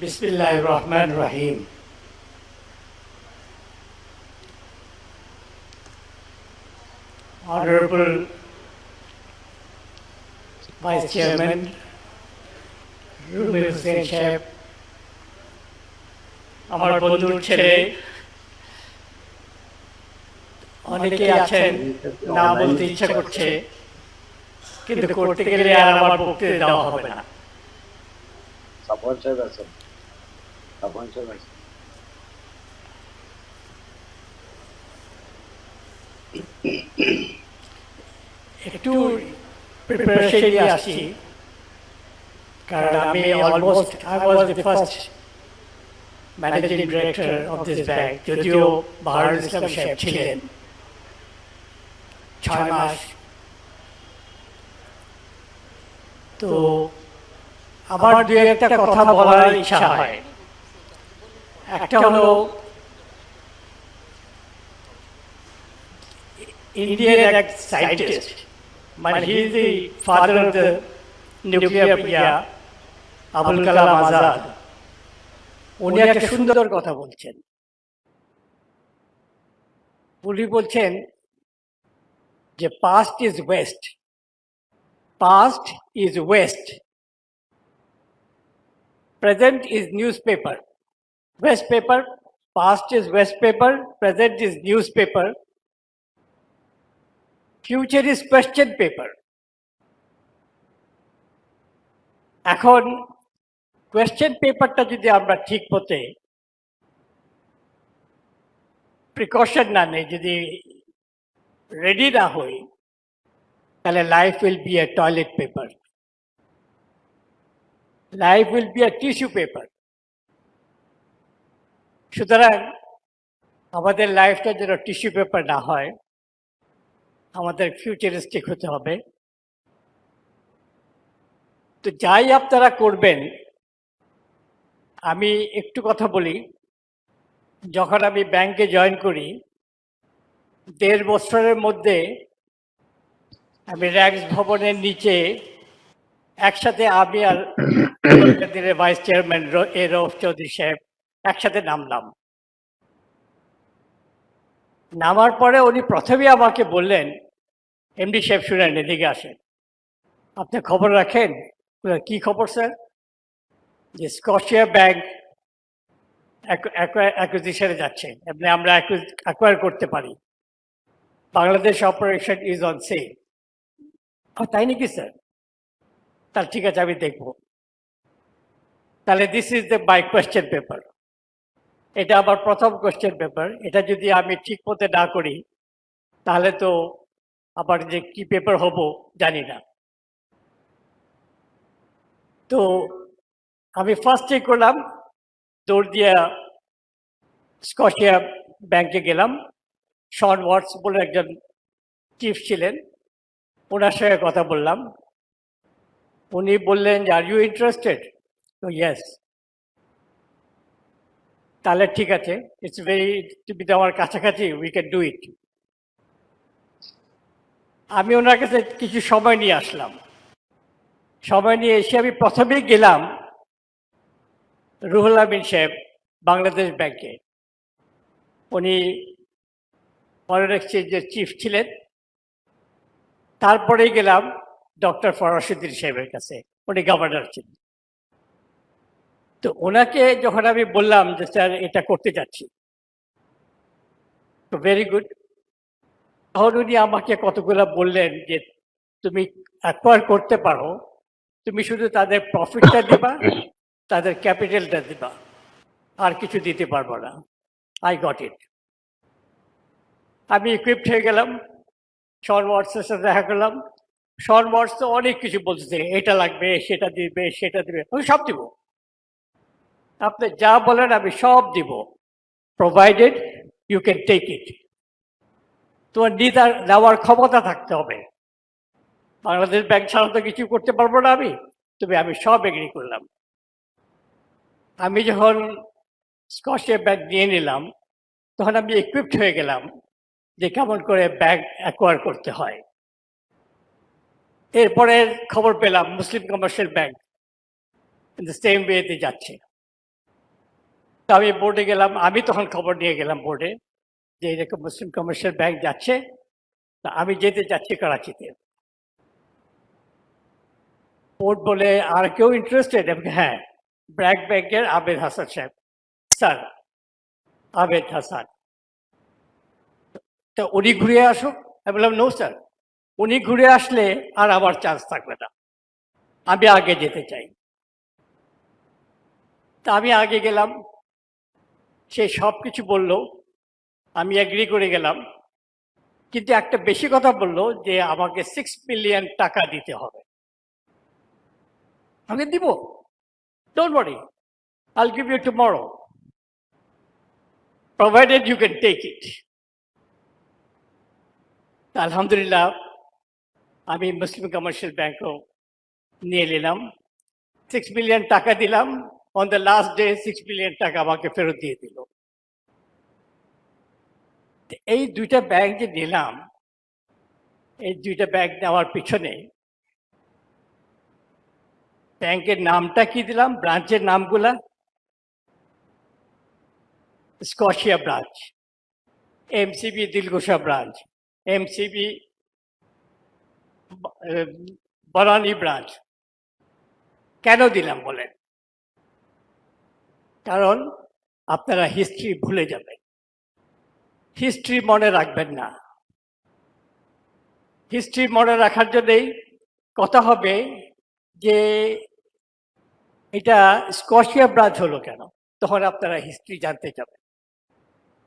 Bismillahir Rahmanir Rahim. Honorable Vice Chairman Rumi Hussain Shahab, আমার বন্ধুর ছেলে, অনেকে আছেন না বলতে ইচ্ছা করছে, কিন্তু করতে গেলে আর আমার বক্তৃতা দেওয়া হবে না। একটু প্রিপারেশন নিয়ে আসছি, কারণ আমি almost I was the first managing director of this bank, যদিও বাহারুল ইসলাম সাহেব ছিলেন ৬ মাস। তো আমার দু একটা কথা বলার ইচ্ছা হয়। একটা হলো Indian scientist, but he is the father of the nuclear Abul Kalam Azad. উনি একটা সুন্দর কথা বলছেন। উনি বলছেন যে past is west, past is west, present is newspaper, west paper, past is west paper, present is newspaper, future is question paper. এখন কোয়েশ্চেন পেপারটা যদি আমরা ঠিক মতে প্রিকশন না নেই, যদি রেডি না হই, তাহলে life will B A toilet paper, life will B A tissue paper. সুতরাং আমাদের লাইফটা যেন টিস্যু পেপার না হয়, আমাদের ফিউচারিস্টিক হতে হবে। তো যাই আপনারা করবেন, আমি একটু কথা বলি। যখন আমি ব্যাংকে জয়েন করি, ১.৫ বছরের মধ্যে আমি র্যাক্স ভবনের নিচে একসাথে আমি আর ভাইস চেয়ারম্যান রউফ চৌধুরী সাহেব একসাথে নামলাম। নামার পরে উনি প্রথমেই আমাকে বললেন, এমডি সাহেব শুনেন, এদিকে আসেন, আপনি খবর রাখেন। কি খবর স্যার? যে স্কটিয়া ব্যাংক অ্যাকুইজিশনে যাচ্ছে, এমনি আমরা অ্যাকোয়ার করতে পারি, Bangladesh operation is on sell. তাই নাকি স্যার? তাহলে ঠিক আছে, আমি দেখব। তাহলে this is the my question paper. এটা আমার প্রথম কোশ্চেন পেপার। এটা যদি আমি ঠিক মতো না করি তাহলে তো আবার যে কি পেপার হব জানি না। তো আমি ফার্স্টে করলাম, দৌড় দিয়া স্কটিয়া ব্যাংকে গেলাম। শন ওয়াটস বলে একজন চিফ ছিলেন, ওনার সঙ্গে কথা বললাম। উনি বললেন যে আর ইউ ইন্টারেস্টেড? তো ইয়েস। তাহলে ঠিক আছে, ইটস ভেরি, তুমি তো আমার কাছাকাছি, উই ক্যান ডু ইট। আমি ওনার কাছে কিছু সময় নিয়ে আসলাম। সময় নিয়ে এসে আমি প্রথমেই গেলাম রুহুল আমিন সাহেব বাংলাদেশ ব্যাংকে। উনি ফরেন এক্সচেঞ্জের চিফ ছিলেন। তারপরেই গেলাম ডক্টর ফরাসুদ্দিন সাহেবের কাছে, উনি গভর্নর ছিলেন। তো ওনাকে যখন আমি বললাম যে স্যার এটা করতে যাচ্ছি, তো ভেরি গুড, তখন উনি আমাকে কতগুলো বললেন যে তুমি অ্যাকোয়ার করতে পারো, তুমি শুধু তাদের প্রফিটটা দিবা, তাদের ক্যাপিটালটা দিবা, আর কিছু দিতে পারবো না। I got it. আমি ইকুইপড হয়ে গেলাম, শন ওয়াটসের সাথে দেখা করলাম। শন ওয়াটস তো অনেক কিছু বলতেছে, এটা লাগবে, সেটা দিবে, সেটা দিবে, আমি সব দিব। আপনি যা বলেন আমি সব দিব, provided you can take it. তোমার নেওয়ার ক্ষমতা থাকতে হবে। বাংলাদেশ ব্যাংক ছাড়া তো কিছু করতে পারবো না আমি, তবে আমি সব এগ্রি করলাম। আমি যখন স্কটিয়া ব্যাংক নিয়ে নিলাম, তখন আমি ইকুইপড হয়ে গেলাম যে কেমন করে ব্যাংক অ্যাকোয়ার করতে হয়। এরপরে খবর পেলাম মুসলিম কমার্শিয়াল ব্যাংক সেম ওয়েতে যাচ্ছে। তো আমি বোর্ডে গেলাম, আমি তখন খবর নিয়ে গেলাম বোর্ডে যে এরকম মুসলিম কমার্শিয়াল ব্যাংক যাচ্ছে, তা আমি যেতে চাচ্ছি করাচিতে। বোর্ড বলে আর কেউ ইন্টারেস্টেড? হ্যাঁ, ব্র্যাক ব্যাংকের আবেদ হাসান সাহেব। স্যার আবেদ হাসান, তা উনি ঘুরে আসুক। আমি বললাম নো স্যার, উনি ঘুরে আসলে আর আমার চান্স থাকবে না, আমি আগে যেতে চাই। তা আমি আগে গেলাম, সে সব কিছু বললো, আমি এগ্রি করে গেলাম। কিন্তু একটা বেশি কথা বললো যে আমাকে 6 মিলিয়ন টাকা দিতে হবে। আমি দিব, don't worry, I'll give you tomorrow, provided you can take it. আলহামদুলিল্লাহ আমি মুসলিম কমার্শিয়াল ব্যাংকও নিয়ে নিলাম, 6 মিলিয়ন টাকা দিলাম। On the last day 6 million টাকা আমাকে ফেরত দিয়ে দিল। এই দুইটা ব্যাংক যে নিলাম, এই দুইটা ব্যাংক নেওয়ার পিছনে ব্যাংকের নামটা কি দিলাম, ব্রাঞ্চের নামগুলা, Scotia branch, MCB Dilkusha branch, MCB Banani branch. কেন দিলাম বলেন? কারণ আপনারা হিস্ট্রি ভুলে যাবেন, হিস্ট্রি মনে রাখবেন না। হিস্ট্রি মনে রাখার জন্যই কথা হবে যে এটা স্কটিয়া ব্রাঞ্চ হলো কেন, তখন আপনারা হিস্ট্রি জানতে যাবেন।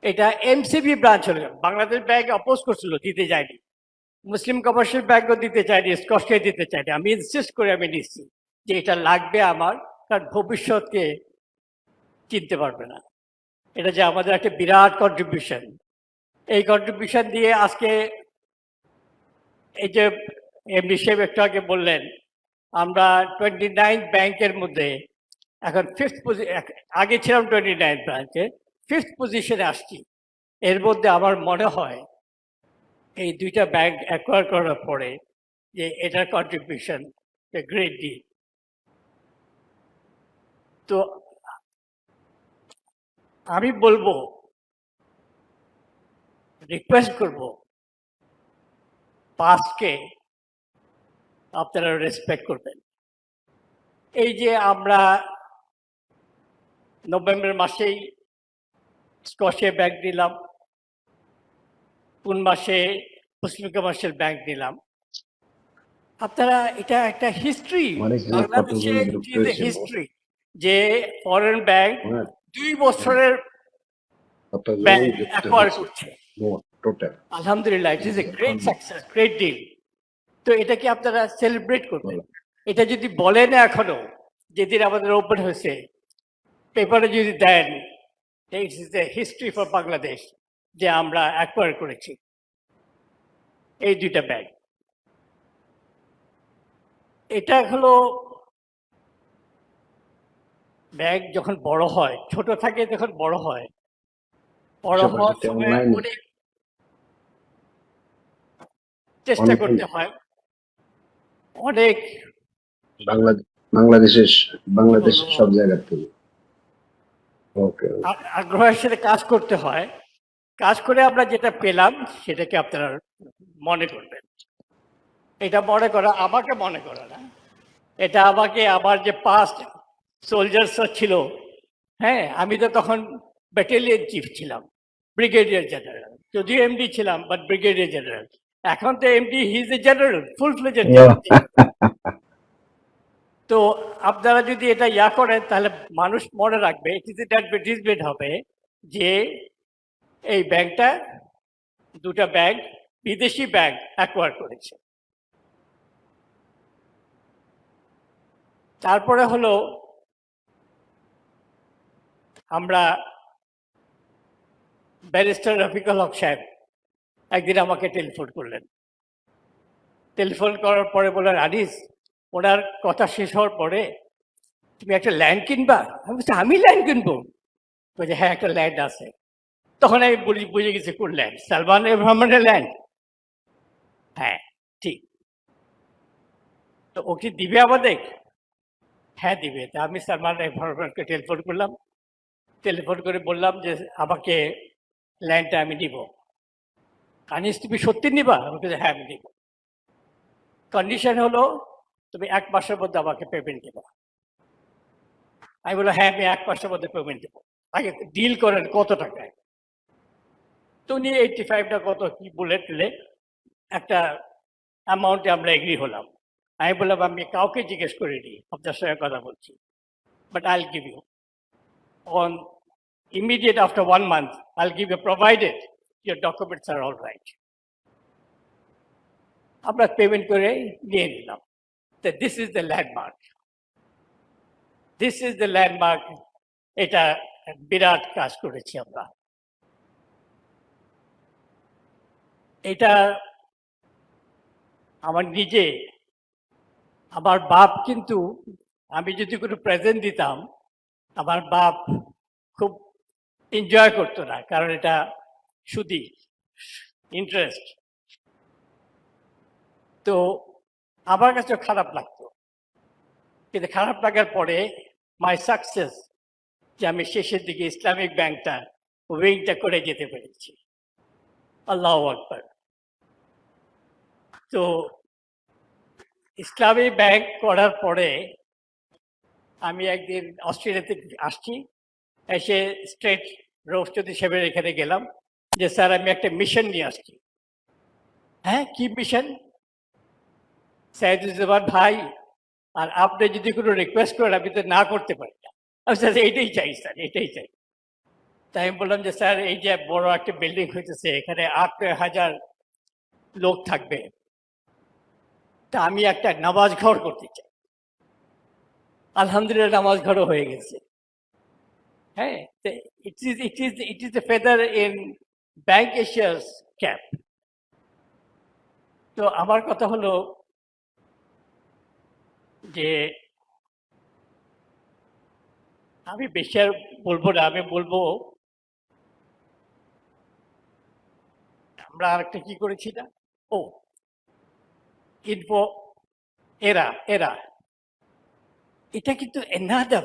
এটা এমসিবি ব্রাঞ্চ হলো কেন, বাংলাদেশ ব্যাংক অপোজ করছিল, দিতে যায়নি। মুসলিম কমার্শিয়াল ব্যাংকও দিতে চায়নি, স্কটিয়া দিতে চায়নি। আমি ইনসিস্ট করে আমি নিচ্ছি যে এটা লাগবে আমার, কারণ ভবিষ্যৎকে চিনতে পারবে না। এটা যে আমাদের একটা বিরাট কন্ট্রিবিউশন, এই কন্ট্রিবিউশন দিয়ে আজকে এই যে এমডি সাহেব একটু আগে বললেন, আমরা 29 ব্যাংকের মধ্যে এখন আগে ছিলাম 29 ব্রাঞ্চে, 5th পজিশনে আসছি। এর মধ্যে আমার মনে হয় এই দুইটা ব্যাংক অ্যাকোয়ার করার পরে যে এটার কন্ট্রিবিউশন গ্রেট ডিল। তো আমি বলবো, রিকোয়েস্ট করব, পাস্টকে আপনারা রেসপেক্ট করবেন। এই যে আমরা নভেম্বর মাসেই স্কটিয়া ব্যাংক নিলাম, কোন মাসে মুসলিম কমার্শিয়াল ব্যাংক নিলাম, আপনারা এটা একটা হিস্ট্রি, বাংলাদেশের হিস্ট্রি যে ফরেন ব্যাংক 2 বছরের ব্যাংক অ্যাকোয়ার করছে। টোটাল আলহামদুলিল্লাহ, it is a great success, great deal. তো এটাকে আপনারা সেলিব্রেট করবেন। এটা যদি বলেন এখনো, যেদিন আমাদের ওপেন হয়েছে, পেপারে যদি দেন, it is the history for Bangladesh, যে আমরা অ্যাকোয়ার করেছি এই দুইটা ব্যাংক। এটা হলো ব্যাংক যখন বড় হয়, ছোট থাকে যখন বড় হয়, বড় হওয়ার সময় অনেক চেষ্টা করতে হয়, অনেক বাংলাদেশের সব জায়গা থেকে ওকে আগ্রহের সাথে কাজ করতে হয়। কাজ করে আমরা যেটা পেলাম সেটাকে আপনারা মনে করবেন। এটা মনে করা আমাকে মনে করা না, এটা আমাকে আমার যে পাস্ট সোলজার্স ছিল, হ্যাঁ, আমি তো তখন ব্যাটালিয়ন চিফ ছিলাম, ব্রিগেডিয়ার জেনারেল, যদিও এমডি ছিলাম, বাট ব্রিগেডিয়ার জেনারেল। এখন তো MD, he is a general, full fledged general. তো আপনারা যদি এটা ইয়া করেন, তাহলে মানুষ মনে রাখবে, অ্যাডভার্টিজমেন্ট হবে যে এই ব্যাংকটা, দুটা ব্যাংক, বিদেশি ব্যাংক অ্যাকোয়ার করেছে। তারপরে হলো আমরা ব্যারিস্টার রফিকুল হক সাহেব একদিন আমাকে টেলিফোন করলেন। টেলিফোন করার পরে বললেন, আনিস, ওনার কথা শেষ হওয়ার পরে, তুমি একটা ল্যান্ড কিনবা? আমি বলছি, আমি ল্যান্ড কিনবো? বলছে, হ্যাঁ, একটা ল্যান্ড আছে। তখন আমি বুঝে গেছি কোন ল্যান্ড, সালমান রহমানের ল্যান্ড। হ্যাঁ, ঠিক। তো ও কি দিবে আমাদের? হ্যাঁ, দিবে। তা আমি সালমান রহমানকে টেলিফোন করলাম, টেলিফোন করে বললাম যে আমাকে ল্যান্ডটা আমি নিব। আনিস, তুমি সত্যি নিবা? আমি বলছি, হ্যাঁ, আমি নিব। কন্ডিশন হলো তুমি 1 মাসের মধ্যে আমাকে পেমেন্ট দেবা। আমি বললাম, হ্যাঁ, আমি 1 মাসের মধ্যে পেমেন্ট দেবো। আগে ডিল করেন কত টাকায়। তো উনি 85 না কত কি বলে টুলে একটা অ্যামাউন্টে আমরা এগ্রি হলাম। আমি বললাম, আমি কাউকে জিজ্ঞেস করিনি, আপনার সঙ্গে কথা বলছি, but I will give you on immediate after 1 month, I'll give you, provided your documents are all right. আমরা পেমেন্ট করে নিয়ে নিলাম। This is the landmark, this is the landmark. এটা বিরাট কাজ করেছি আমরা। এটা আমার নিজে, আমার বাপ কিন্তু, আমি যদি কোনো প্রেজেন্ট দিতাম, আমার বাপ খুব এনজয় করতো না, কারণ এটা সুদি, ইন্টারেস্ট। তো আমার কাছে খারাপ লাগতো, কিন্তু খারাপ লাগার পরে মাই সাকসেস, যে আমি শেষের দিকে ইসলামিক ব্যাংকটা উইংটা করে যেতে পেরেছি। আল্লাহু আকবার। তো ইসলামী ব্যাংক করার পরে আমি একদিন অস্ট্রেলিয়াতে আসছি, এসে স্ট্রেট রৌফচৌধুরী সাহেবের এখানে গেলাম, যে স্যার আমি একটা মিশন নিয়ে আসছি। হ্যাঁ, কি মিশন? সাইদুজ্জামান ভাই, আর আপনি যদি কোনো রিকোয়েস্ট করেন আমি তো না করতে পারি না। আমি স্যার এইটাই চাই, স্যার এটাই চাই। তাই আমি বললাম যে স্যার, এই যে বড় একটা বিল্ডিং হইতেছে, এখানে 8,000 লোক থাকবে, তা আমি একটা নামাজ ঘর করতে চাই। আলহামদুলিল্লাহ, নামাজ ঘরও হয়ে গেছে। হ্যাঁ, ইট is the feather in bank Asia's cap. তো আমার কথা হলো যে আমি বেশি আর বলবো না, আমি বলবো আমরা আরেকটা কি করেছি না, ও ইনফো এরা এরা এটা কিন্তু another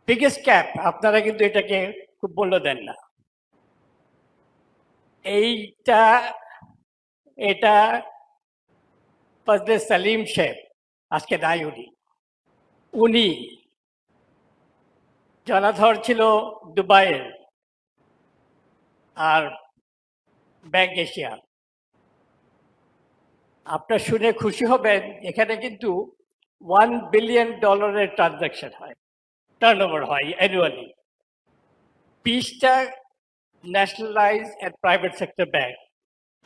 biggest ক্যাপ। আপনারা কিন্তু এটাকে খুব মূল্য দেন না। এটা ফজলে সালিম সাহেব, আজকে নাই উনি জনাধর ছিল দুবাইয়ের আর ব্যাংক এশিয়া। আপনার শুনে খুশি হবেন, এখানে কিন্তু $1 বিলিয়ন ট্রানজাকশন হয়, টার্নওভার হয় অ্যানুয়ালি। 20টা nationalise and private sector bank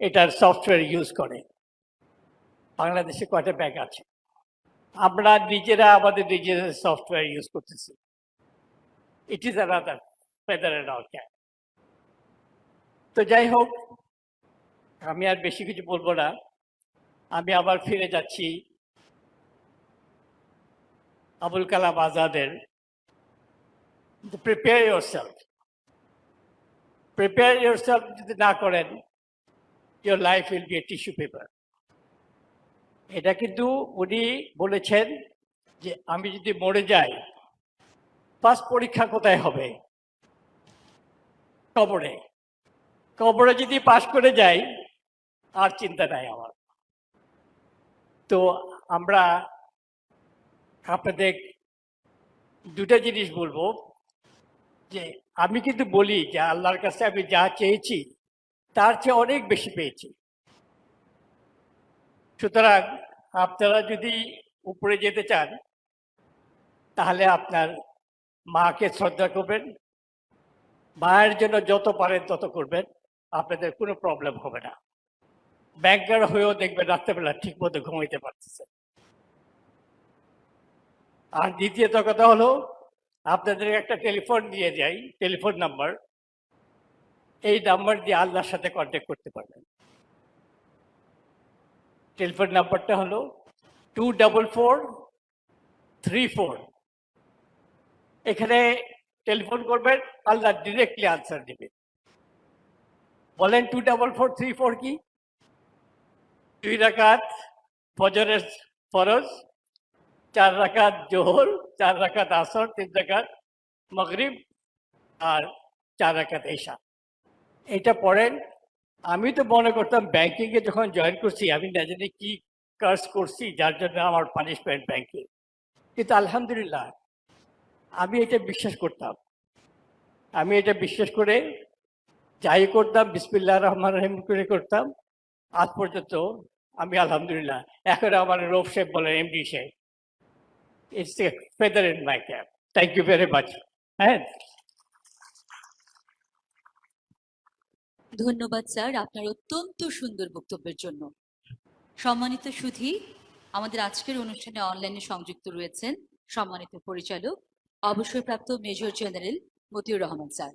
এটার সফটওয়্যার ইউজ করে। বাংলাদেশে কয়টা ব্যাংক আছে? আমরা নিজেরা আমাদের নিজেদের সফটওয়্যার ইউজ করতেছি। It is another feather and all cap. তো যাই হোক, আমি আর বেশি কিছু বলবো না। আমি আবার ফিরে যাচ্ছি আবুল কালাম আজাদের প্রিপেয়ার ইয়োরসেলফ। প্রিপেয়ার ইয়োরসেলফ যদি না করেন, your life will B A tissue paper. এটা কিন্তু উনি বলেছেন যে আমি যদি মরে যাই, ফার্স্ট পরীক্ষা কোথায় হবে? কবরে। কবরে যদি পাশ করে যাই, আর চিন্তা নাই আমার। তো আমরা আপনাদের দুটা জিনিস বলবো, যে আমি কিন্তু বলি যে আল্লাহর কাছে আমি যা চেয়েছি তার চেয়ে অনেক বেশি পেয়েছি। সুতরাং আপনারা যদি উপরে যেতে চান, তাহলে আপনার মাকে শ্রদ্ধা করবেন, মায়ের জন্য যত পারেন তত করবেন, আপনাদের কোনো প্রবলেম হবে না। ব্যাংকার হয়েও দেখবেন রাত্রেবেলা ঠিক মতো ঘুমাইতে পারতেছে। আর দ্বিতীয়ত কথা হলো, আপনাদের একটা টেলিফোন দিয়ে যাই, টেলিফোন নাম্বার। এই নাম্বার দিয়ে আল্লাহর সাথে কন্ট্যাক্ট করতে পারবেন। টেলিফোন নাম্বারটা হলো 24434। এখানে টেলিফোন করবেন, আল্লাহ ডিরেক্টলি আনসার দেবে। বলেন 24434 কি? 2 রাকাত ফজরের ফরজ, 4 রাকাত জোহর, 4 রাকাত আসর, 3 রাকাত মাগরিব, আর 4 রাকাত এশা। এটা পড়েন। আমি তো মনে করতাম ব্যাংকিংয়ে যখন জয়েন করছি আমি না জানি কি কাজ করছি যার জন্য আমার পানিশমেন্ট ব্যাংকে, কিন্তু আলহামদুলিল্লাহ আমি এটা বিশ্বাস করতাম। আমি এটা বিশ্বাস করে যাই করতাম বিসমিল্লাহির রহমানির রহিম করে করতাম। আজ পর্যন্ত আমি আলহামদুলিল্লাহ, এখন আমার রৌফ সাহেব বলেন, এমডি সাহেব, it's a feather in my cap. Thank you very much. হ্যাঁ, ধন্যবাদ স্যার আপনার অত্যন্ত সুন্দর বক্তব্যের জন্য। সম্মানিত সুধী, আমাদের আজকের অনুষ্ঠানে অনলাইনে সংযুক্ত রয়েছেন সম্মানিত পরিচালক অবসরপ্রাপ্ত major general Motiur Rahman sir.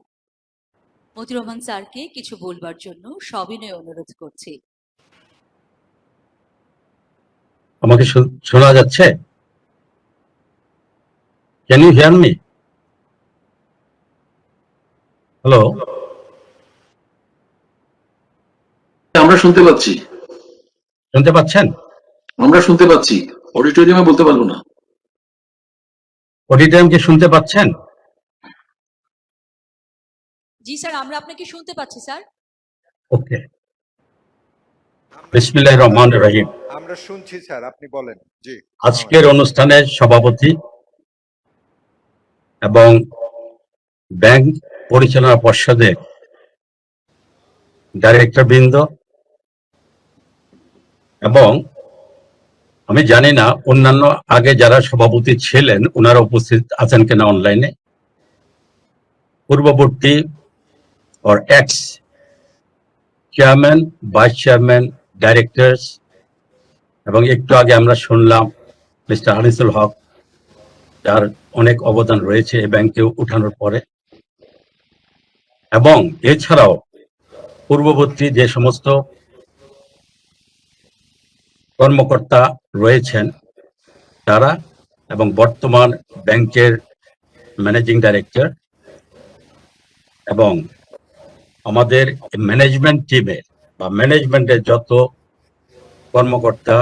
Motiur Rahman স্যারকে কিছু বলবার জন্য সবিনয় অনুরোধ করছি। আমাকে শোনা যাচ্ছে? Can you hear me? Hello, আমরা শুনতে পাচ্ছি। শুনতে পাচ্ছেন? আমরা শুনতে পাচ্ছি, অডিটোরিয়ামে বলতে পারবো না। অডিটোরিয়ামকে শুনতে পাচ্ছেন? জি স্যার, আমরা আপনাকে শুনতে পাচ্ছি স্যার। ওকে। বিসমিল্লাহির রহমানির রহিম। আমরা শুনছি স্যার, আপনি বলেন। জি। আজকের অনুষ্ঠানের সভাপতি এবং ব্যাংক পরিচালনা পর্ষদের ডাইরেক্টর বৃন্দ, এবং আমি জানি না অন্যান্য আগে যারা সভাপতি ছিলেন ওনারা উপস্থিত আছেন কিনা অনলাইনে, পূর্ববর্তী or ex-chairman, vice chairman, directors, এবং একটু আগে আমরা শুনলাম মিস্টার আনিসুল হক, যার অনেক অবদান রয়েছে এই ব্যাংকে উঠানোর পরে, এবং এছাড়াও পূর্ববর্তী যে সমস্ত কর্মকর্তা রয়েছেন তারা, এবং বর্তমান ব্যাংকের ম্যানেজিং ডাইরেক্টর, এবং আমাদের ম্যানেজমেন্ট টিমের বা ম্যানেজমেন্টের যত কর্মকর্তা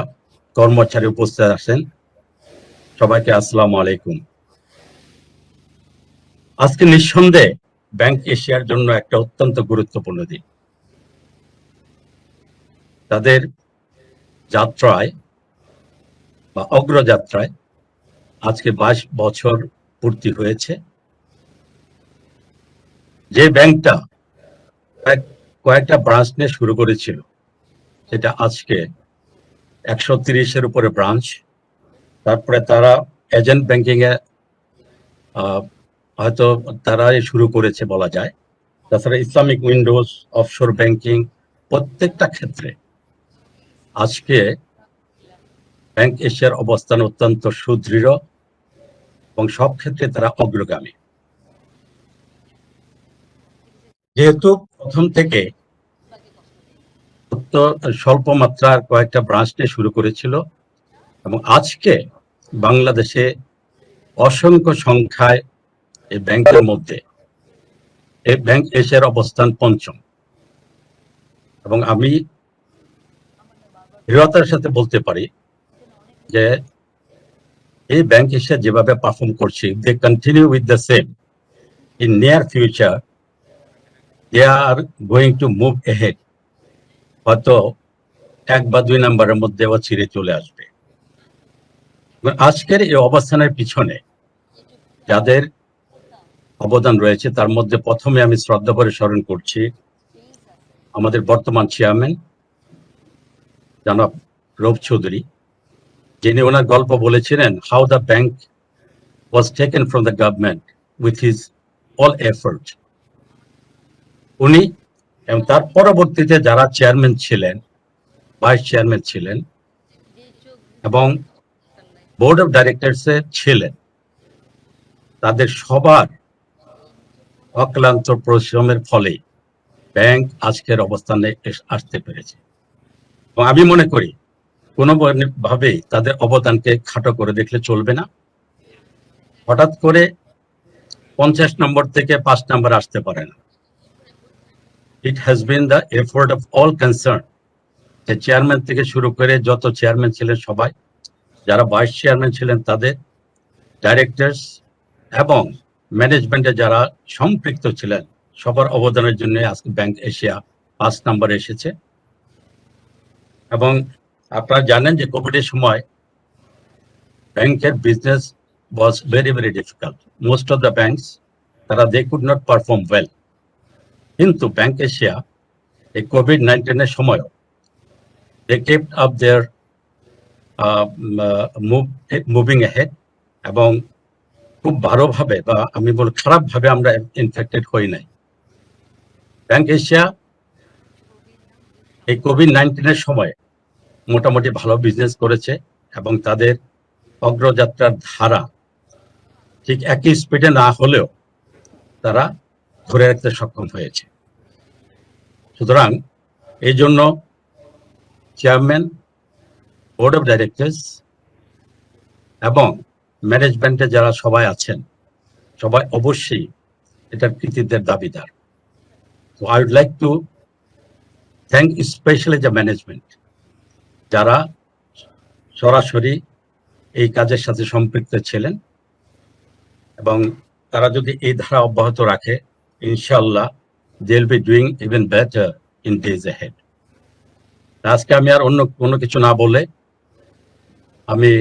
কর্মচারী উপস্থিত আছেন, সবাইকে আসসালামু আলাইকুম। আজকে নিঃসন্দেহে ব্যাংক এশিয়ার জন্য একটা অত্যন্ত গুরুত্বপূর্ণ দিন। তাদের যাত্রায় বা অগ্রযাত্রায় আজকে 22 বছর পূর্তি হয়েছে। যে ব্যাংকটা কয়েকটা ব্রাঞ্চ নিয়ে শুরু করেছিল, সেটা আজকে 130-এর উপরে ব্রাঞ্চ। তারপরে তারা এজেন্ট ব্যাংকিং এ হয়তো তারাই শুরু করেছে বলা যায়। তাছাড়া ইসলামিক উইন্ডোজ, অফশোর ব্যাংকিং, প্রত্যেকটা ক্ষেত্রে আজকে ব্যাংক এশিয়ার অবস্থান অত্যন্ত সুদৃঢ় এবং সব ক্ষেত্রে তারা অগ্রগামী। যেহেতু প্রথম থেকে স্বল্প মাত্রার কয়েকটা ব্রাঞ্চ নিয়ে শুরু করেছিল এবং আজকে বাংলাদেশে অসংখ্য সংখ্যায় এই ব্যাংকের মধ্যে এই ব্যাংক এশিয়ার অবস্থান পঞ্চম। এবং আমি দৃঢ়তার সাথে বলতে পারি যে এই ব্যাংক এশিয়া যেভাবে পারফর্ম করছে, they continue with the same, in near future they are going to move ahead. হয়তো 1 বা 2 নম্বরের মধ্যে ও ছিঁড়ে চলে আসবে। আজকের এই অবস্থানের পিছনে যাদের অবদান রয়েছে তার মধ্যে প্রথমে আমি শ্রদ্ধা করে স্মরণ করছি আমাদের বর্তমান চেয়ারম্যান জনাব রৌফ চৌধুরী, যিনি ওনার গল্প বলেছিলেন how the bank was taken from the government with his all effort. উনি এবং তার পরবর্তীতে যারা চেয়ারম্যান ছিলেন, ভাইস চেয়ারম্যান ছিলেন এবং বোর্ড অফ ডাইরেক্টরসে ছিলেন, তাদের সবার অক্লান্ত পরিশ্রমের ফলে ব্যাংক আজকের অবস্থানে আসতে পেরেছে। এবং আমি মনে করি কোনোভাবেই তাদের অবদানকে খাটো করে দেখলে চলবে না। হঠাৎ করে 50 নম্বর থেকে 5 নম্বর আসতে পারে না। It has been the effort of all concern, যে চেয়ারম্যান থেকে শুরু করে যত চেয়ারম্যান ছিলেন সবাই, যারা ভাইস চেয়ারম্যান ছিলেন তাদের, ডাইরেক্টরস এবং ম্যানেজমেন্টে যারা সম্পৃক্ত ছিলেন, সবার অবদানের জন্য আজকে ব্যাংক এশিয়া 5 নম্বরে এসেছে। এবং আপনারা জানেন যে কোভিডের সময় ব্যাংকের business was very very difficult. Most of the banks তারা they could not perform well, কিন্তু ব্যাংক এশিয়া এই কোভিড-19 সময়ও they kept up their moving ahead এবং খুব ভালোভাবে, বা আমি বল খারাপভাবে আমরা ইনফেক্টেড হই নাই। ব্যাংক এশিয়া এই কোভিড-19 সময় মোটামুটি ভালো বিজনেস করেছে এবং তাদের অগ্রযাত্রার ধারা ঠিক একই স্পিডে না হলেও তারা ধরে রাখতে সক্ষম হয়েছে। সুতরাং এই জন্য চেয়ারম্যান, বোর্ড অফ ডাইরেক্টরস এবং ম্যানেজমেন্টে যারা সবাই আছেন, সবাই অবশ্যই এটার কৃতিত্বের দাবিদার। তো I would like to thank specially the management, যারা সরাসরি এই কাজের সাথে সম্পৃক্ত ছিলেন এবং তারা যদি এই ধারা অব্যাহত রাখে, ইনশাআল্লাহ they will be doing even better in days ahead. আজকে আমি আর অন্য কোনো কিছু না বলে আমি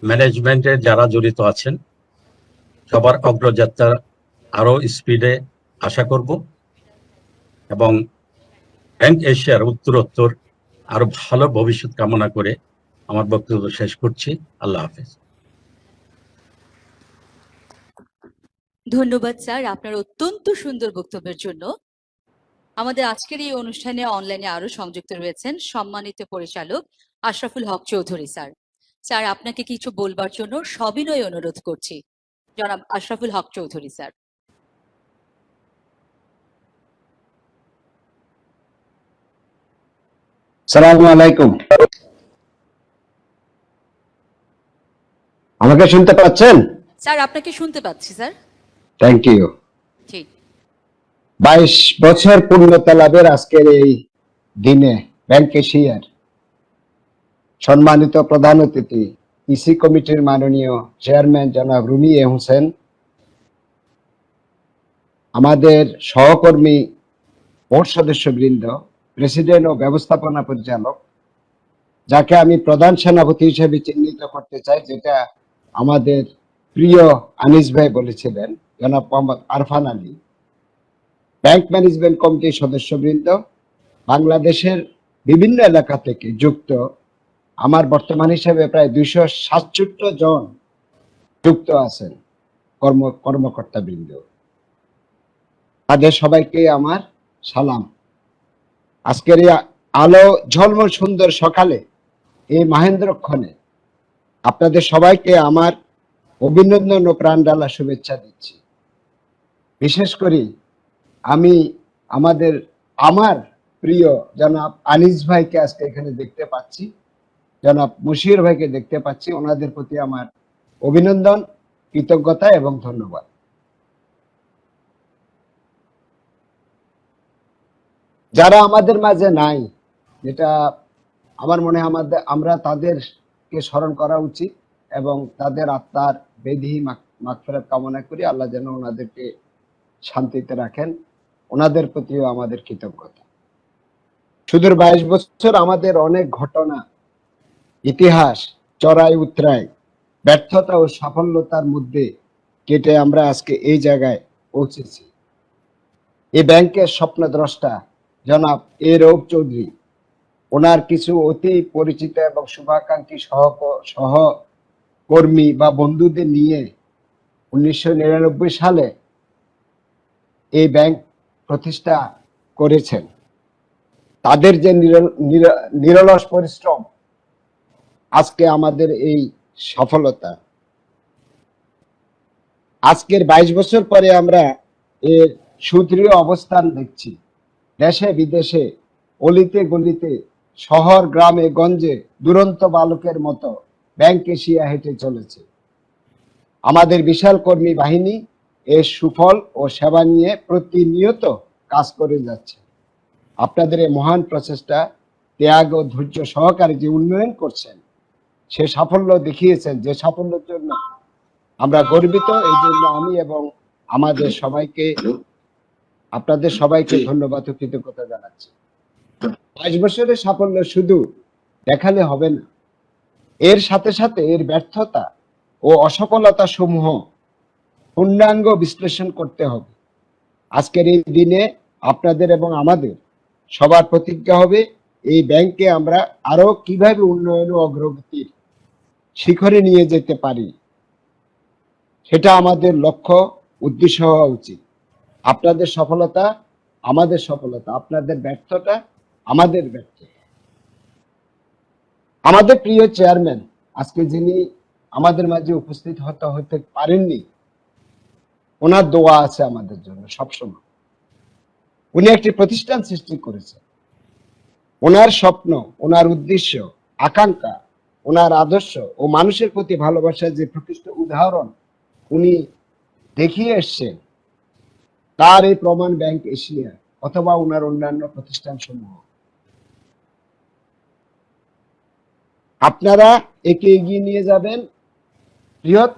ম্যানেজমেন্টে যারা জড়িত আছেন সবার অগ্রযাত্রা আরো স্পিডে আশা করব এবং ব্যাংক এশিয়ার উত্তরোত্তর আরো ভালো ভবিষ্যৎ কামনা করে আমার বক্তব্য শেষ করছি। আল্লাহ হাফেজ। ধন্যবাদ স্যার আপনার অত্যন্ত সুন্দর বক্তব্যের জন্য। আমাদের আজকের এই অনুষ্ঠানে অনলাইনে আরো সংযুক্ত রয়েছেন সম্মানিত পরিচালক আশরাফুল হক চৌধুরী স্যার। স্যার আপনাকে কিছু বলবার জন্য সবিনয় অনুরোধ করছি। জনাব আশরাফুল হক চৌধুরী স্যার। সালামু আলাইকুম। আমাকে শুনতে পাচ্ছেন? স্যার আপনাকে শুনতে পাচ্ছি স্যার। Thank you. ঠিক 22 বছর পূর্ণতা লাভের আজকের এই দিনে ব্যাংক এশিয়ার সম্মানিত প্রধান অতিথি ইসি কমিটির মাননীয় চেয়ারম্যান জনাব রুমি এ হোসেন, আমাদের সহকর্মী বোর্ড সদস্যবৃন্দ, প্রেসিডেন্ট ও ব্যবস্থাপনা পরিচালক, যাকে আমি প্রধান সেনাপতি হিসেবে চিহ্নিত করতে চাই, যেটা আমাদের প্রিয় আনিস ভাই বলেছিলেন, জনাব মোহাম্মদ আরফান আলী, ব্যাংক ম্যানেজমেন্ট কমিটির সদস্যবৃন্দ, বাংলাদেশের বিভিন্ন এলাকা থেকে যুক্ত আমার বর্তমান হিসেবে প্রায় 267 জন যুক্ত আছেন কর্মকর্তা বৃন্দ। তাদের সবাইকে আমার সালাম। আজকের এই আলো ঝলমল সুন্দর সকালে, এই মহেন্দ্রক্ষণে আপনাদের সবাইকে আমার অভিনন্দন ও প্রাণঢালা শুভেচ্ছা দিচ্ছি। বিশেষ করে আমি আমার প্রিয় জনাব আনিস ভাইকে আজকে এখানে দেখতে পাচ্ছি, জনাব মুশির ভাইকে দেখতে পাচ্ছি। ওনাদের প্রতি আমার অভিনন্দন, কৃতজ্ঞতা এবং ধন্যবাদ। যারা আমাদের মাঝে নাই, যেটা আমার মনে হয় আমরা তাদেরকে স্মরণ করা উচিত এবং তাদের আত্মার বেদি মাগফিরাত কামনা করি। আল্লাহ যেন ওনাদেরকে শান্তিতে রাখেন, ওনাদের প্রতিও আমাদের কৃতজ্ঞতা। সুদূর 22 বছর আমাদের অনেক ঘটনা, ইতিহাস, চড়াই উতরাই, ব্যর্থতা ও সাফল্যতার মধ্যে কেটে আমরা আজকে এই জায়গায় পৌঁছেছি। এই ব্যাংকের স্বপ্নদ্রষ্টা জনাব রৌফ চৌধুরী, ওনার কিছু অতি পরিচিত এবং শুভাকাঙ্ক্ষী সহকর্মী বা বন্ধুদের নিয়ে 1999 সালে এই ব্যাংক প্রতিষ্ঠা করেছেন। তাদের যে নিরলস পরিশ্রম আজকে আমাদের এই সফলতা। আজকের 22 বছর পরে আমরা এর সুদৃঢ় অবস্থান দেখছি। দেশে বিদেশে, অলিতে গলিতে, শহর গ্রামে গঞ্জে দুরন্ত বালকের মতো ব্যাংক এশিয়া হেঁটে চলেছে। আমাদের বিশাল কর্মী বাহিনী এর সুফল ও সেবা নিয়ে প্রতিনিয়ত কাজ করে যাচ্ছে। আপনাদের এই মহান প্রচেষ্টা, ত্যাগ ও ধৈর্য সহকারে যে উন্নয়ন করছেন, সে সাফল্য দেখিয়েছেন, যে সাফল্যের জন্য আমরা গর্বিত। এই জন্য আমি এবং আপনাদের সবাইকে ধন্যবাদ ও কৃতজ্ঞতা জানাচ্ছি। 22 বছরের সাফল্য শুধু দেখালে হবে না, এর সাথে সাথে এর ব্যর্থতা ও অসফলতা সমূহ পূর্ণাঙ্গ বিশ্লেষণ করতে হবে। আজকের এই দিনে আপনাদের এবং আমাদের সবার প্রতিজ্ঞা হবে, এই ব্যাংকে আমরা আরো কিভাবে উন্নয়ন ও অগ্রগতির শিখরে নিয়ে যেতে পারি, সেটা আমাদের লক্ষ্য উদ্দেশ্য হওয়া উচিত। আপনাদের সফলতা আমাদের সফলতা, আপনাদের ব্যর্থতা আমাদের ব্যর্থতা। আমাদের প্রিয় চেয়ারম্যান আজকে যিনি আমাদের মাঝে উপস্থিত হতে পারেননি, ওনার দোয়া আছে আমাদের জন্য সবসময়। উনি একটি প্রতিষ্ঠান সৃষ্টি করেছেন। ওনার স্বপ্ন, ওনার উদ্দেশ্য, আকাঙ্ক্ষা, ওনার আদর্শ ও মানুষের প্রতি ভালোবাসার যে প্রকৃষ্ট উদাহরণ উনি দেখিয়ে এসছেন, তার এই প্রমাণ ব্যাংক এশিয়া অথবা ওনার অন্যান্য প্রতিষ্ঠান সমূহ। আপনারা একে এগিয়ে নিয়ে যাবেন। বৃহৎ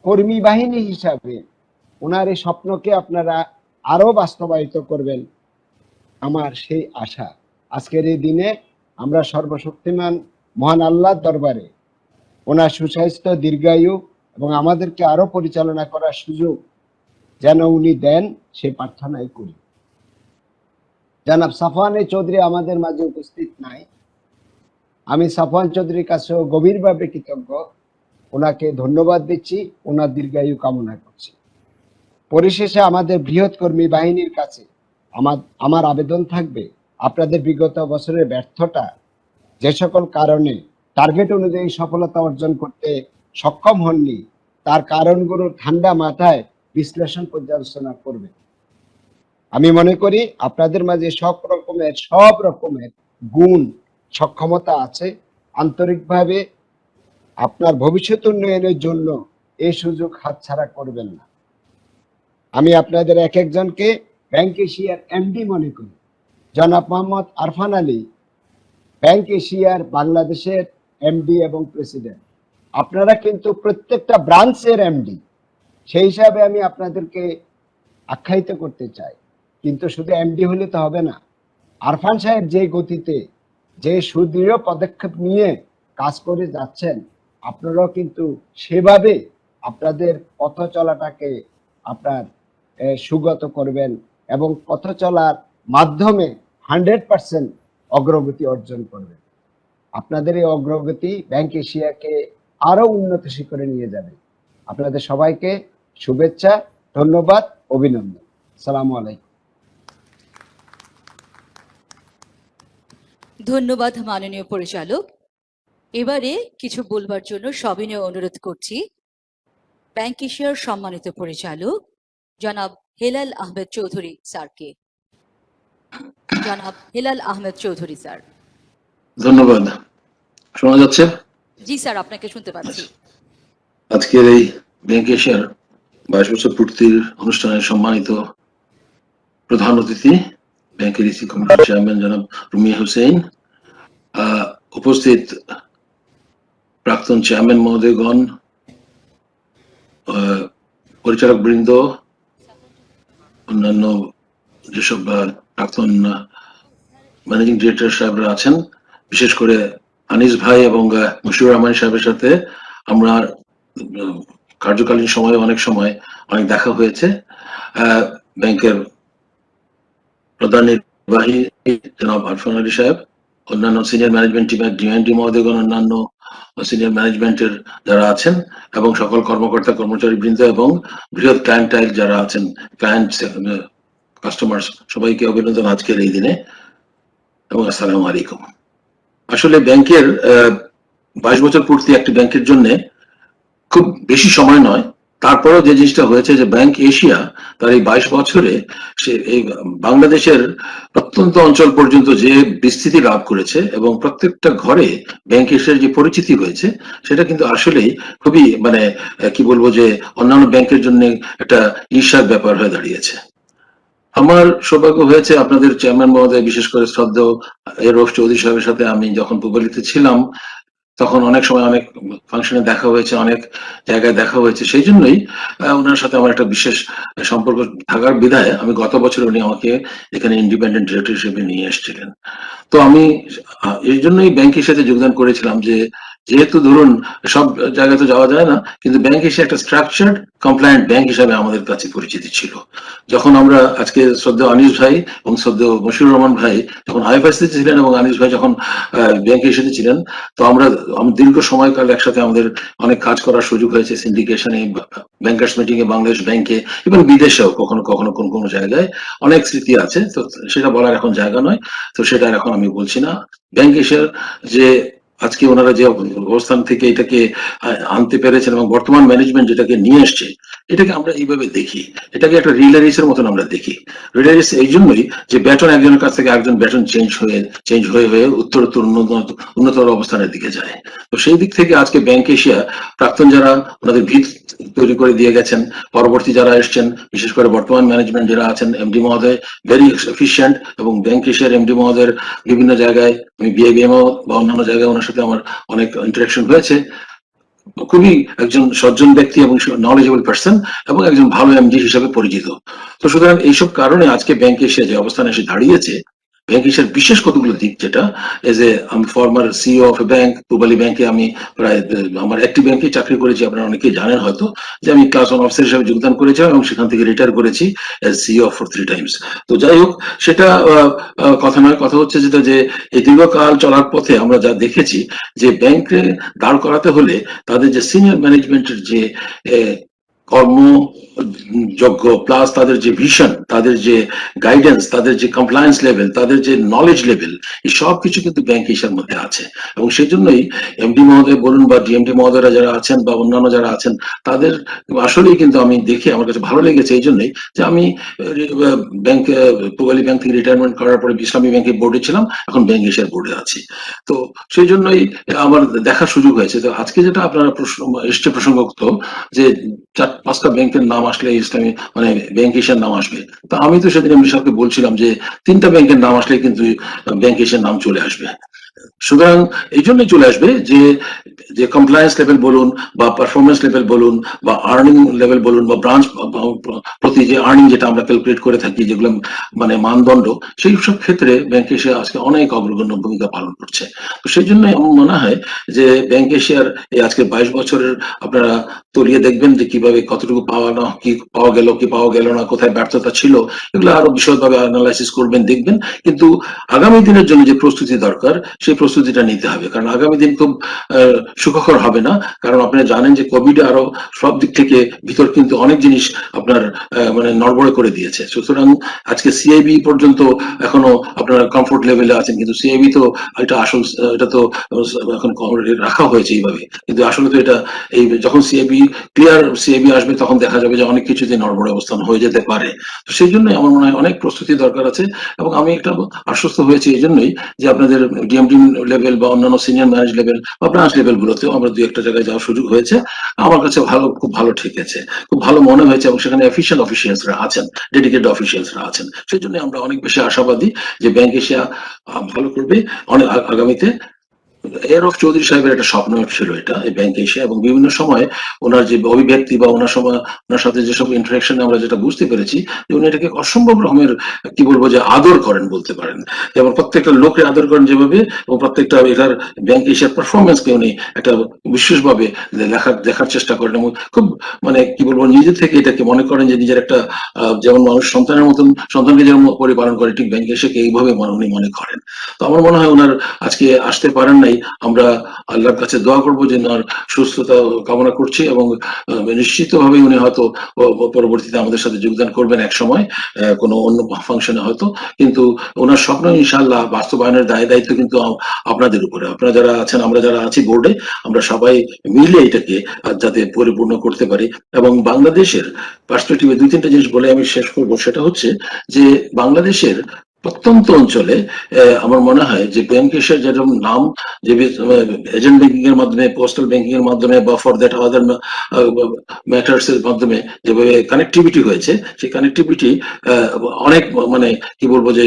কর্মী বাহিনী হিসাবে ওনার এই স্বপ্নকে আপনারা আরো বাস্তবায়িত করবেন, আমার সেই আশা। আজকের এই দিনে আমরা সর্বশক্তিমান মহান আল্লাহর দরবারে ওনার সুস্বাস্থ্য, দীর্ঘায়ু এবং আমাদেরকে আরো পরিচালনা করার সুযোগ যেন উনি দেন, সে প্রার্থনাই করি। জনাব সাফওয়ান চৌধুরী আমাদের মাঝে উপস্থিত নাই। আমি সাফওয়ান চৌধুরীর কাছেও গভীরভাবে কৃতজ্ঞ, ওনাকে ধন্যবাদ দিচ্ছি, ওনার দীর্ঘায়ু কামনা করছি। পরিশেষে আমাদের বৃহৎ কর্মী বাহিনীর কাছে আমার আবেদন থাকবে, আপনাদের বিগত বছরের ব্যর্থতা যে সকল কারণে টার্গেট অনুযায়ী সফলতা অর্জন করতে সক্ষম হননি, তার কারণগুলো ঠান্ডা মাথায় বিশ্লেষণ পর্যালোচনা করবে। আমি মনে করি আপনাদের মাঝে সব রকমের গুণ, সক্ষমতা আছে। আন্তরিকভাবে আপনার ভবিষ্যৎ উন্নয়নের জন্য এই সুযোগ হাতছাড়া করবেন না। আমি আপনাদের এক একজনকে ব্যাংক এশিয়ার এমডি মনে করি। জনাব মোহাম্মদ আরফান আলী ব্যাংক এশিয়ার বাংলাদেশের এমডি এবং প্রেসিডেন্ট। আপনারা কিন্তু প্রত্যেকটা ব্রাঞ্চের এমডি, সেই হিসাবে আমি আপনাদেরকে আখ্যায়িত করতে চাই। কিন্তু শুধু এমডি হলে তো হবে না। আরফান সাহেব যে গতিতে, যে সুদৃঢ় পদক্ষেপ নিয়ে কাজ করে যাচ্ছেন, আপনারাও কিন্তু সেভাবে আপনাদের পথ চলাটাকে আপনার সুগত করবেন এবং পথ চলার মাধ্যমে 100% অগ্রগতি অর্জন করবেন। আপনাদের এই অগ্রগতি ব্যাংক এশিয়াকে আরো উন্নত শিখরে নিয়ে যাবে। আপনাদের সবাইকে শুভেচ্ছা, ধন্যবাদ, অভিনন্দন। আসসালামু আলাইকুম। ধন্যবাদ মাননীয় পরিচালক। এবারে কিছু বলবার জন্য সবিনয় অনুরোধ করছি ব্যাংক এশিয়ার সম্মানিত পরিচালক জনাব হেলাল আহমেদ চৌধুরী স্যারকে। জনাব হেলাল আহমেদ চৌধুরী স্যার। ধন্যবাদ। শোনা যাচ্ছে? জি স্যার, আপনাকে শুনতে পাচ্ছি। আজকের এই ব্যাংক এশিয়ার 22 বছর পূর্তির অনুষ্ঠানে সম্মানিত প্রধান অতিথি ব্যাংকের ইসি কমিটির চেয়ারম্যান জনাব রুমিয়া হোসেন, উপস্থিত প্রাক্তন চেয়ারম্যান মহোদয়গণ, পরিচালক বৃন্দ, অন্যান্য যেসব প্রাক্তন ম্যানেজিং ডিরেক্টর সাহেবরা আছেন, বিশেষ করে আনিস ভাই এবং মুশিউর রহমান সাহেবের সাথে আমরা কার্যকালীন সময়ে অনেক দেখা হয়েছে। ব্যাংকের প্রধান নির্বাহী জনাব আরফান আলী সাহেব, অন্যান্য সিনিয়র ম্যানেজমেন্ট টিমের ডিএনডি মহোদয়গণ, অন্যান্য সিনিয়র ম্যানেজমেন্টের যারা আছেন এবং সকল কর্মকর্তা কর্মচারী বৃন্দ এবং বৃহৎ ক্লায়েন্টাইল যারা আছেন, ক্লায়েন্ট কাস্টমার্স, সবাইকে অভিনন্দন আজকের এই দিনে এবং আসসালামু আলাইকুম। আসলে ব্যাংকের 22 বছর পূর্তি একটি ব্যাংকের জন্য খুব বেশি সময় নয়, তারপরেও যে জিনিসটা হয়েছে যে ব্যাংক এশিয়া তার এই 22 বছরে সে এই বাংলাদেশের প্রত্যন্ত অঞ্চল পর্যন্ত যে বিস্তৃতি লাভ করেছে এবং প্রত্যেকটা ঘরে ব্যাংক এশিয়ার যে পরিচিতি হয়েছে সেটা কিন্তু আসলেই খুবই কি বলবো যে অন্যান্য ব্যাংকের জন্য একটা ঈর্ষার ব্যাপার হয়ে দাঁড়িয়েছে। আমার সৌভাগ্য হয়েছে আপনাদের চেয়ারম্যান মহোদয়, বিশেষ করে শ্রদ্ধেয় রফ চৌধুরী সাহেবের সাথে আমি যখন পূবালিতে ছিলাম তখন অনেক সময় অনেক ফাংশনে দেখা হয়েছে, অনেক জায়গায় দেখা হয়েছে। সেই জন্যই ওনার সাথে আমার একটা বিশেষ সম্পর্ক থাকার বিধায় আমি গত বছর উনি আমাকে এখানে ইন্ডিপেন্ডেন্ট ডিরেক্টর হিসেবে নিয়ে এসেছিলেন। তো আমি এই জন্যই ব্যাংকের সাথে যোগদান করেছিলাম যে যেহেতু ধরুন সব জায়গায় তো যাওয়া যায় না, কিন্তু ব্যাংক এসে একটা স্ট্রাকচার্ড কমপ্লায়েন্ট ব্যাংক হিসাবে আমাদের কাছে পরিচিতি ছিল। যখন আমরা আজকে শ্রদ্ধেয় আনিস ভাই এবং শ্রদ্ধেয় মশিউর রহমান ভাই যখন আইএফএসসি ছিলেন এবং আনিস ভাই যখন ব্যাংকে এসেছিলেন ছিলেন, তো আমরা দীর্ঘ সময়কাল একসাথে আমাদের অনেক কাজ করার সুযোগ হয়েছে, সিন্ডিকেশনে, ব্যাংকার্স মিটিং এ, বাংলাদেশ ব্যাংকে এবং বিদেশেও কখনো কখনো কোন কোন জায়গায় অনেক স্মৃতি আছে। তো সেটা বলার এখন জায়গা নয়, তো সেটা এখন আমি বলছি না। ব্যাংক এশিয়ার যে আজকে ওনারা যে অবস্থান থেকে এটাকে আনতে পেরেছেন এবং বর্তমান ম্যানেজমেন্ট যেটাকে নিয়ে এসছে, এটাকে আমরা এইভাবে দেখি, এটাকে একটা রিলে রেসের মতন আমরা দেখি। রিলে রেস এই জন্যই যে বেতন একজনের কাছ থেকে একজন বেতন চেঞ্জ হয়ে উত্তরোত্তর উন্নতর অবস্থানের দিকে যায়। তো সেই দিক থেকে আজকে ব্যাংক এশিয়া প্রাক্তন যারা ওনাদের ভিত তৈরি করে দিয়ে গেছেন, পরবর্তী যারা এসছেন, বিশেষ করে বর্তমান ম্যানেজমেন্ট যারা আছেন, এমডি মহোদয় ভেরি এফিশিয়েন্ট, এবং ব্যাংক এশিয়ার এমডি মহোদয়ের বিভিন্ন জায়গায় আমি বিআইবিএমও বা অন্যান্য জায়গায় ওনার সাথে আমার অনেক ইন্টারাকশন হয়েছে। খুবই একজন সজ্জন ব্যক্তি এবং নলেজেবল পার্সন এবং একজন ভালো এমডি হিসেবে পরিচিত। তো সুতরাং এইসব কারণে আজকে ব্যাংক এশিয়া যে অবস্থানে এসে দাঁড়িয়েছে, ব্যাংক এশিয়ার বিশেষ কতগুলো দিক, যেটা এজ এ আমি former CEO of A bank, Pubali ব্যাংকে আমি প্রায় আমার একটি ব্যাংকে চাকরি করেছি, আপনারা অনেকেই জানেন হয়তো যে আমি ক্লাস 1 অফিসার হিসেবে যোগদান করেছিলাম এবং সেখান থেকে রিটায়ার করেছি এজ সিইও ফর 3 টাইমস। তো যাই হোক, সেটা কথা নয়, কথা হচ্ছে যেটা যে এই দীর্ঘকাল চলার পথে আমরা যা দেখেছি যে ব্যাংকে দাঁড় করাতে হলে তাদের যে সিনিয়র ম্যানেজমেন্টের যে কর্মযোগ্য প্লাস তাদের যে ভিশন, তাদের যে গাইডেন্স, তাদের যে কমপ্লায়েন্স লেভেল, তাদের যে নলেজ লেভেল, এই সব কিছু কিন্তু ব্যাংক এশিয়ার মধ্যে আছে। এবং সেই জন্যই এমডি মহোদয় বলুন বা ডিএমডি মহোদয়রা যারা আছেন বা অন্যান্য যারা আছেন, তাদের আসলেই কিন্তু আমি দেখে আমার কাছে ভালো লেগেছে। এই জন্যই যে আমি ব্যাংক পূবালী ব্যাংক থেকে রিটায়ারমেন্ট করার পরে ইসলামী ব্যাংকের বোর্ডে ছিলাম, এখন ব্যাংক এশিয়ার বোর্ডে আছি। তো সেই জন্যই আমার দেখার সুযোগ হয়েছে। তো আজকে যেটা আপনারা এসছে প্রসঙ্গত যে 4-5টা ব্যাংকের নাম আসলে ইসলামী ব্যাংক এশিয়ার নাম আসবে, তো আমি তো সেদিন এমডি সাহেবকে বলছিলাম যে 3টা ব্যাংকের নাম আসলে কিন্তু ব্যাংক এশিয়ার নাম চলে আসবে। সুতরাং এই জন্যই চলে আসবে যে কমপ্লায়েন্স লেভেল বলুন বা পারফরমেন্স লেভেল বলুন বা আর্নিং লেভেল বলুন বা ব্রাঞ্চ প্রতি যে আর্নিং যেটা আমরা ক্যালকুলেট করে থাকি, যেগুলো মানদণ্ড, সেই সব ক্ষেত্রে ব্যাংক এশিয়া আজকে অনেক অগ্রগণ্য ভূমিকা পালন করছে। তো সেই জন্যই আমার মনে হয় যে ব্যাংক এশিয়ার এই আজকে 22 বছরের আপনারা তলিয়ে দেখবেন যে কিভাবে কতটুকু কি পাওয়া গেল না, কোথায় ব্যর্থতা ছিল, এগুলো আরো বিশদভাবে অ্যানালাইসিস করবেন, দেখবেন। কিন্তু আগামী দিনের জন্য যে প্রস্তুতি দরকার সেই প্রস্তুতিটা নিতে হবে, কারণ আগামী দিন খুব সুখকর হবে না। কারণ আপনারা জানেন যে কোভিড আরো সব দিক থেকে ভিতর কিন্তু অনেক জিনিস আপনার মানে নড়বড়ে করে দিয়েছে। সুতরাং আজকে সিআইবি পর্যন্ত এখনো আপনারা কমফোর্ট লেভেলে আছেন, কিন্তু সিআইবি তো এটা আসল, এটা তো এখন রাখা হয়েছে এইভাবে, কিন্তু আসলে তো এটা এই যখন ক্লিয়ার সিআইবি আসবে তখন দেখা যাবে যে অনেক কিছুতে নড়বড়ে অবস্থান হয়ে যেতে পারে। তো সেই জন্যই আমার মনে হয় অনেক প্রস্তুতি দরকার আছে। এবং আমি একটা আশ্বস্ত হয়েছি এই জন্যই যে আপনাদের ডিএমডি লেভেল বা অন্যান্য সিনিয়র ম্যানেজ লেভেল বা ব্রাঞ্চ লেভেল গুলোতেও আমরা দুই একটা জায়গায় যাওয়ার সুযোগ হয়েছে। আমার কাছে খুব ভালো ঠেকেছে, খুব ভালো মনে হয়েছে, এবং সেখানে এফিশিয়েন্ট অফিসিয়ালসরা আছেন, ডেডিকেটেড অফিসিয়ালসরা আছেন। সেই জন্য আমরা অনেক বেশি আশাবাদী যে ব্যাংক এশিয়া ভালো করবে অনেক আগামীতে। এয়ারফ চৌধুরী সাহেবের একটা স্বপ্ন ছিল এটা, এই ব্যাংকে এসে, এবং বিভিন্ন সময় ওনার যে অভিব্যক্তি বা ওনার সাথে যেসব ইন্টারাকশনে আমরা যেটা বুঝতে পেরেছি যে উনি এটাকে অসম্ভব রকমের কি বলবো যে আদর করেন বলতে পারেন, যেমন প্রত্যেকটা লোককে আদর করেন যেভাবে, এবং প্রত্যেকটা এটার ব্যাংক এশিয়ার পারফরমেন্সকে উনি একটা বিশেষভাবে দেখার চেষ্টা করেন, এবং খুব মানে কি বলবো নিজে থেকে এটাকে মনে করেন যে নিজের একটা যেমন মানুষ সন্তানের মতন, সন্তানকে যেমন পরিপালন করে, ঠিক ব্যাংক এশিয়াকে এইভাবে উনি মনে করেন। তো আমার মনে হয় ওনার আজকে আসতে পারেন নাই, আমরা আল্লাহর কাছে দোয়া করবো যে ওনার সুস্থতা কামনা করছি, এবং নিশ্চিতভাবে উনি হয়তো পরবর্তীতে আমাদের সাথে যোগদান করবেন এক সময় কোনো অন্য ফাংশনে হয়তো, কিন্তু ওনার স্বপ্ন ইনশাআল্লাহ বাস্তবায়নের দায়িত্ব কিন্তু আপনাদের উপরে, আপনারা যারা আছেন, আমরা যারা আছি বোর্ডে, আমরা সবাই মিলে এটাকে যাতে পরিপূর্ণ করতে পারি। এবং বাংলাদেশের পার্সপেক্টিভে দুই তিনটা জিনিস বলে আমি শেষ করবো, সেটা হচ্ছে যে বাংলাদেশের প্রত্যন্ত অঞ্চলে আমার মনে হয় যে ব্যাংক এশিয়ার যেরকম নাম, যে এজেন্ট ব্যাংকিং এর মাধ্যমে, পোস্টাল ব্যাংকিং এর মাধ্যমে বা ফর দ্যাট আদার ম্যাটার্স এর মাধ্যমে যেভাবে কানেক্টিভিটি হয়েছে, সেই কানেক্টিভিটি অনেক মানে কি বলবো যে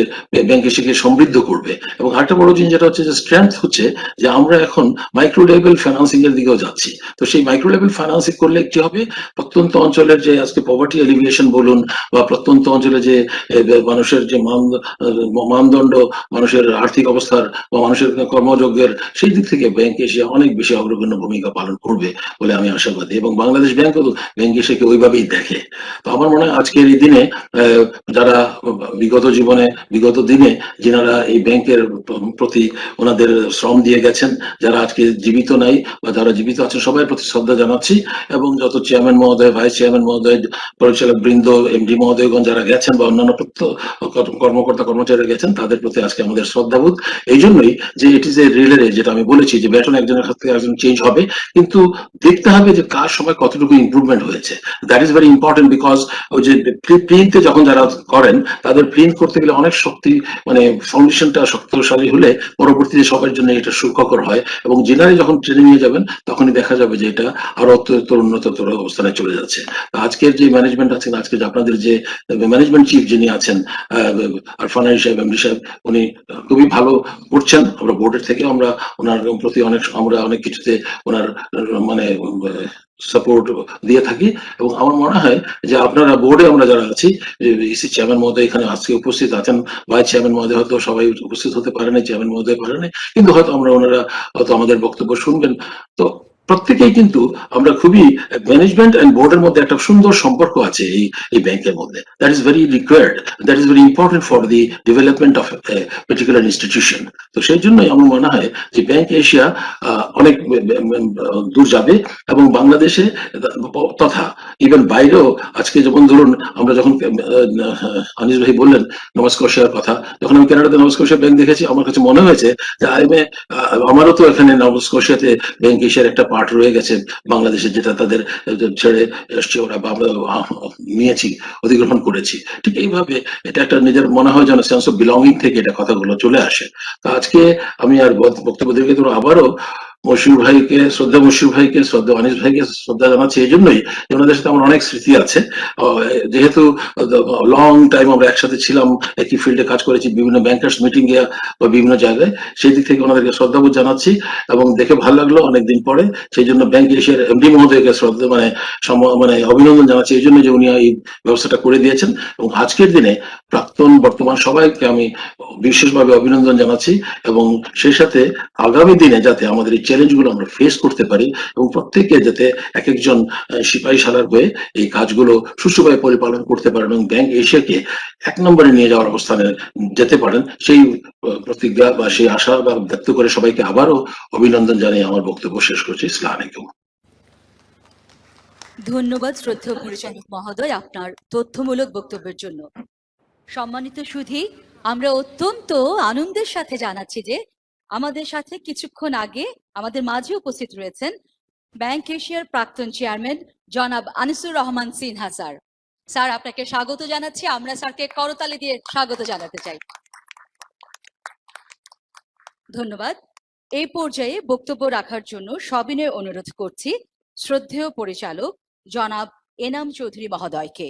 ব্যাংক এশিয়াকে সমৃদ্ধ করবে। এবং আরেকটা বড় জিনিস যেটা হচ্ছে যে স্ট্রেংথ হচ্ছে যে আমরা এখন মাইক্রো লেভেল ফাইন্যান্সিং এর দিকেও যাচ্ছি। তো সেই মাইক্রো লেভেল ফাইন্যান্সিং করলে কি হবে, প্রত্যন্ত অঞ্চলের যে আজকে পভার্টি এলিভিয়েশন বলুন, বা প্রত্যন্ত অঞ্চলে যে মানুষের যে মানদণ্ড, মানুষের আর্থিক অবস্থার বা মানুষের কর্মযোগ্যের, সেই দিক থেকে ব্যাংক এশিয়া অনেক বেশি অগ্রগণ্য ভূমিকা পালন করবে বলে আমি আশাবাদী, এবং বাংলাদেশ ব্যাংকও ব্যাংক এশিয়াকে ওইভাবেই দেখে। তো আমার মনে হয় আজকের এই দিনে যারা বিগত দিনে যিনারা এই ব্যাংকের প্রতি ওনাদের শ্রম দিয়ে গেছেন, যারা আজকে জীবিত নাই বা যারা জীবিত আছেন, সবাই প্রতি শ্রদ্ধা জানাচ্ছি। এবং যত চেয়ারম্যান মহোদয়, ভাইস চেয়ারম্যান মহোদয়, পরিচালক বৃন্দ, এমডি মহোদয়গণ যারা গেছেন, বা অন্যান্য কর্মকর্তা কর্মচারীরা গেছেন, তাদের প্রতি আজকে আমাদের শ্রদ্ধাবোধ। এই জন্যই যে ইট ইজ এ রিলে, যেটা আমি বলেছি যে বেতন একজনের কাছ থেকে একজন চেঞ্জ হবে, কিন্তু দেখতে হবে যে কার সময় কতটুকু ইমপ্রুভমেন্ট হয়েছে। That is very important, because ওই যে প্রিন্টে যখন যারা করেন, তাদের প্রিন্ট করতে গেলে অনেক শক্তি, মানে ফাউন্ডেশনটা শক্তিশালী হলে পরবর্তীতে সবার জন্য এটা সুখকর হয়, এবং জেনারেল যখন ট্রেনিং নিয়ে যাবেন তখনই দেখা যাবে যে এটা আরো উন্নততর অবস্থানে চলে যাচ্ছে। আজকের যে ম্যানেজমেন্ট আছেন, আজকে যে আপনাদের যে ম্যানেজমেন্ট চিফ যিনি আছেন আরফান সাহেব, এমডি সাহেব, উনি খুবই ভালো করছেন। আমরা বোর্ডের থেকে আমরা ওনার প্রতি অনেক কিছুতে ওনার মানে সাপোর্ট দিয়ে থাকি। এবং আমার মনে হয় যে আপনারা বোর্ডে আমরা যারা আছি, ইসি চেয়ারম্যান মহোদয় এখানে আজকে উপস্থিত আছেন, ভাইস চেয়ারম্যান মহোদয় হয়তো সবাই উপস্থিত হতে পারেন, চেয়ারম্যান মহোদয় পারেন, কিন্তু হয়তো ওনারা হয়তো আমাদের বক্তব্য শুনবেন। তো প্রত্যেকেই কিন্তু আমরা খুবই ম্যানেজমেন্ট এন্ড বোর্ডের মধ্যে একটা সুন্দর সম্পর্ক আছে এই ব্যাংকের মধ্যে। That is very required, that is very important for the development of particular institution. তো সেই জন্যই আমার মনে হয় যে ব্যাংক এশিয়া অনেক দূর যাবে, এবং বাংলাদেশে তথা ইভেন বাইরেও। আজকে যেমন ধরুন আমরা যখন আনিস ভাই বললেন নোভা স্কটিয়ার কথা, যখন আমি কানাডাতে নোভা স্কটিয়া ব্যাংক দেখেছি, আমার কাছে মনে হয়েছে যে আমারও তো এখানে নোভা স্কটিয়াতে ব্যাংক এশিয়ার একটা পার্ট রয়ে গেছে বাংলাদেশে, যেটা তাদের ছেড়ে এসছে ওরা, বা আমরা নিয়েছি, অধিগ্রহণ করেছি। ঠিক এইভাবে এটা একটা নিজের মনে হয় যেন সেন্স অফ বিলঙ্গিং থেকে এটা কথাগুলো চলে আসে। তো আজকে আমি আর বক্তব্য দিকে তো আবারও মশিউর ভাইকে শ্রদ্ধা, আনিস ভাইকে শ্রদ্ধা জানাচ্ছি এই জন্যই যে ওনাদের সাথে আমার অনেক স্মৃতি আছে। যেহেতু লং টাইম আমরা একসাথে ছিলাম, একই ফিল্ডে কাজ করেছি, বিভিন্ন ব্যাংকার্স মিটিং এ বা বিভিন্ন জায়গায়, সেই দিক থেকে ওনাদেরকে শ্রদ্ধাবোধ জানাচ্ছি, এবং দেখে ভালো লাগলো অনেকদিন পরে। সেই জন্য ব্যাংক এশিয়ার এমডি মহোদয়কে শ্রদ্ধা মানে অভিনন্দন জানাচ্ছি এই জন্য যে উনি এই ব্যবস্থাটা করে দিয়েছেন। এবং আজকের দিনে প্রাক্তন বর্তমান সবাইকে আমি বিশেষভাবে অভিনন্দন জানাচ্ছি, এবং সেই সাথে আগামী দিনে যাতে আমাদের এই চ্যালেঞ্জগুলো আমরা ফেস করতে পারি এবং প্রত্যেকে যাতে এক একজন সিপাহী সালার হয়ে এই কাজগুলো সুষ্ঠুভাবে পরিপালন করতে পারেন এবং ব্যাংক এশিয়াকে 1 নম্বরে নিয়ে যাওয়ার অবস্থানে যেতে পারেন, সেই প্রতিজ্ঞা বা সেই আশা বা ব্যক্ত করে সবাইকে আবারও অভিনন্দন জানিয়ে আমার বক্তব্য শেষ করছি। আসসালামু আলাইকুম। ধন্যবাদ শ্রদ্ধেয় পরিচালক মহোদয় আপনার তথ্যমূলক বক্তব্যের জন্য। সম্মানিত সুধী, আমরা অত্যন্ত আনন্দের সাথে জানাচ্ছি যে আমাদের সাথে কিছুক্ষণ আগে আমাদের মাঝে উপস্থিত রয়েছেন ব্যাংক এশিয়ার প্রাক্তন চেয়ারম্যান জনাব আনিসুর রহমান সিনহা স্যার। স্যার, আপনাকে স্বাগত জানাচ্ছি। আমরা স্যারকে করতালি দিয়ে স্বাগত জানাতে চাই। ধন্যবাদ। এই পর্যায়ে বক্তব্য রাখার জন্য সবিনয় অনুরোধ করছি শ্রদ্ধেয় পরিচালক জনাব এনাম চৌধুরী মহোদয়কে।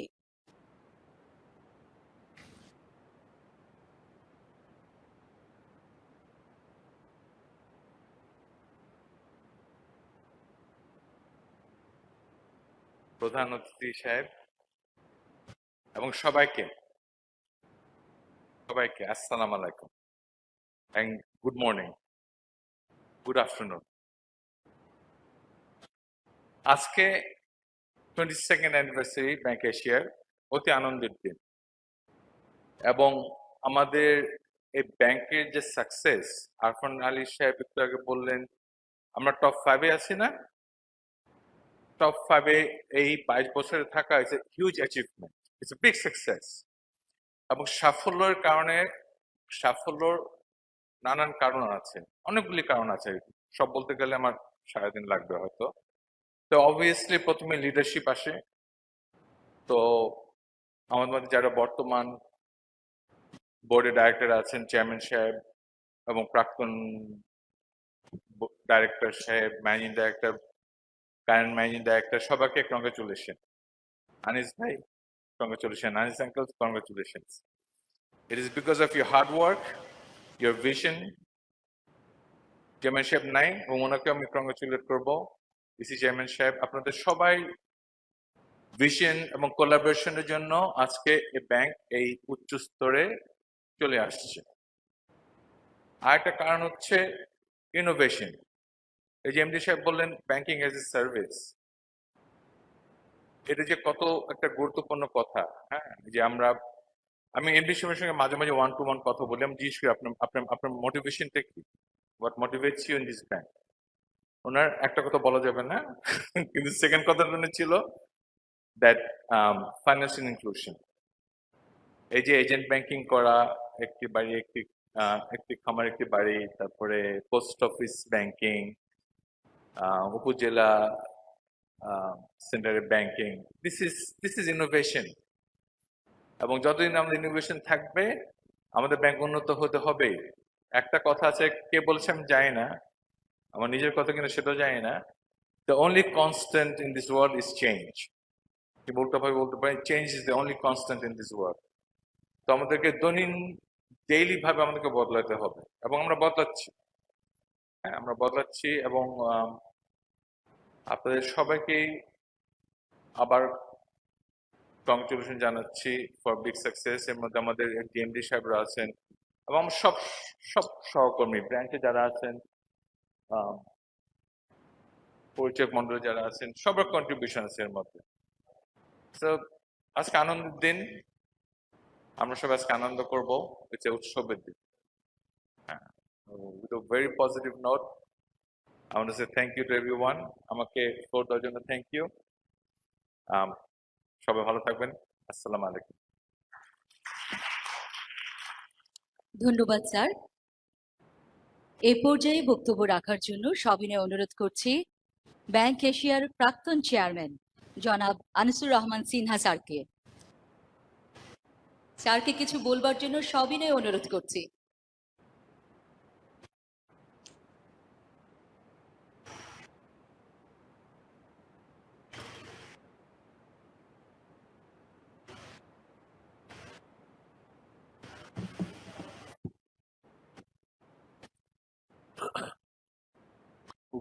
প্রধান অতিথি সাহেব এবং সবাইকে আসসালামু আলাইকুম and good morning, good afternoon. আজকে 22nd অ্যানিভার্সারি ব্যাংক এশিয়ার অতি আনন্দের দিন এবং আমাদের এই ব্যাংকের যে সাকসেস, আরফান আলী সাহেব একটু আগে বললেন আমরা টপ 5-এ আছি না? টপ 5-এ এই 22 বছরে থাকা is a huge achievement, it's a big success. এবং সাফল্যর নানান কারণ আছে, অনেকগুলি কারণ আছে, সব বলতে গেলে আমার সারাদিন লাগবে হয়তো। তো অবভিয়াসলি প্রথমে লিডারশিপ আসে। তো আমাদের মধ্যে যারা বর্তমান বোর্ডে ডাইরেক্টর আছেন, চেয়ারম্যান সাহেব এবং প্রাক্তন ডাইরেক্টর সাহেব, managing director, current managing director, সবাইকে কংগ্রেচুলেশন। আনিস ভাই, congratulations. Anis uncle, congratulations. It is because of your hard work, your vision. Chairman সাহেব নাই, ওনাকে আমি কংগ্রেচুলেট করবো। ইসি চেয়ারম্যান সাহেব, আপনাদের সবাই ভিশন এবং কোলাবোরেশনের জন্য আজকে এই ব্যাংক এই উচ্চ স্তরে চলে আসছে। আর একটা কারণ হচ্ছে ইনোভেশন। এই যে এমডি সাহেব বললেন ব্যাংকিং এজ এ সার্ভিস, এটা যে কত একটা গুরুত্বপূর্ণ কথা। হ্যাঁ, যে আমি এমডি সাহেবের সঙ্গে মাঝে মাঝে 1-to-1 কথা বলি, আমি জিজ্ঞেস করি আপনার মোটিভেশনটা কি, what motivates you in this bank. ওনার একটা কথা বলা যাবে না, কিন্তু সেকেন্ড কথাটা ছিল দ্যাট ফাইন্যান্সিয়াল ইনক্লুশন। এই যে এজেন্ট ব্যাংকিং করা, একটি বাড়ি একটি খামার একটি বাড়ি, তারপরে পোস্ট অফিস ব্যাংকিং, উপজেলা সেন্টারে ব্যাংকিং, দিস ইজ ইনোভেশন। এবং যতদিন আমাদের ইনোভেশন থাকবে আমাদের ব্যাংক উন্নত হতে হবে। একটা কথা আছে, কে বলছে আমি জানি না, আমার নিজের কথা কিন্তু সেটাও জানি না, the only constant in this world is change. কি উল্টোভাবে বলতে পারি, change is the only constant in this world. তো আমাদেরকে ডেইলি ভাবে আমাদেরকে বদলাতে হবে এবং আমরা বদলাচ্ছি। হ্যাঁ, আমরা বদলাচ্ছি এবং আপনাদের সবাইকেই আবার কংগ্রেচুলেশন জানাচ্ছি ফর বিগ সাকসেস। এর মধ্যে আমাদের ডিএমডি সাহেবরা আছেন এবং সব সহকর্মী ব্রাঞ্চে যারা আছেন, পরিচয় মন্ডলে যারা আছেন, সবার কন্ট্রিবিউশন আছে এর মধ্যে। তো আজকে আনন্দের দিন, আমরা সবাই আজকে আনন্দ করবো, ইটস এ উৎসবের দিন। হ্যাঁ, with a very positive note I want to say thank you to everyone. আমাকে ফ্লোর দেওয়ার জন্য থ্যাংক ইউ। সবাই ভালো থাকবেন। আসসালামু আলাইকুম। ধন্যবাদ স্যার। এ পর্যায়ে বক্তব্য রাখার জন্য সবিনয় অনুরোধ করছি ব্যাংক এশিয়ার প্রাক্তন চেয়ারম্যান জনাব আনিসুর রহমান সিনহা স্যারকে। স্যারকে কিছু বলবার জন্য সবিনয় অনুরোধ করছি।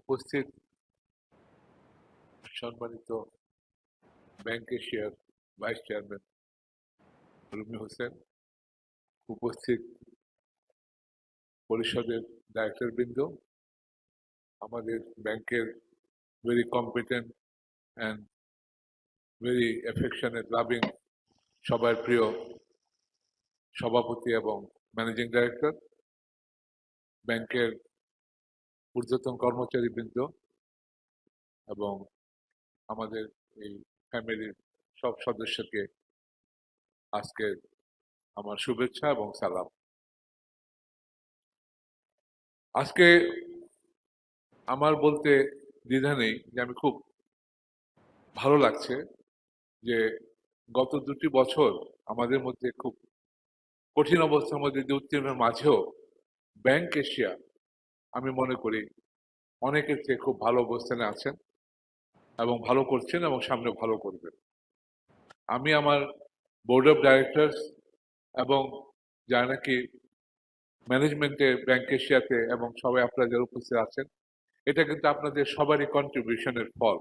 উপস্থিত সম্মানিত ব্যাংক এশিয়ার ভাইস চেয়ারম্যান রুমি হোসেন, উপস্থিত পরিষদের ডাইরেক্টর বৃন্দ, আমাদের ব্যাংকের very competent and very affectionate loving সবার প্রিয় সভাপতি এবং ম্যানেজিং ডাইরেক্টর, ব্যাংকের ঊর্ধ্বতন কর্মচারীবৃন্দ এবং আমাদের এই ফ্যামিলির সব সদস্যকে আজকে আমার শুভেচ্ছা এবং সালাম। আজকে আমার বলতে দ্বিধা নেই যে আমি খুব ভালো লাগছে যে গত 2টি বছর আমাদের মধ্যে খুব কঠিন অবস্থার মধ্যে দিয়ে উত্তীর্ণের মাঝেও ব্যাংক এশিয়া আমি মনে করি অনেকের চেয়ে খুব ভালো অবস্থানে আছেন এবং ভালো করছেন এবং সামনে ভালো করবেন। আমি আমার বোর্ড অফ ডাইরেক্টরস এবং যারা নাকি ম্যানেজমেন্টে ব্যাংক এশিয়াতে এবং সবাই আপনারা যারা উপস্থিত আছেন, এটা কিন্তু আপনাদের সবারই কন্ট্রিবিউশনের ফল।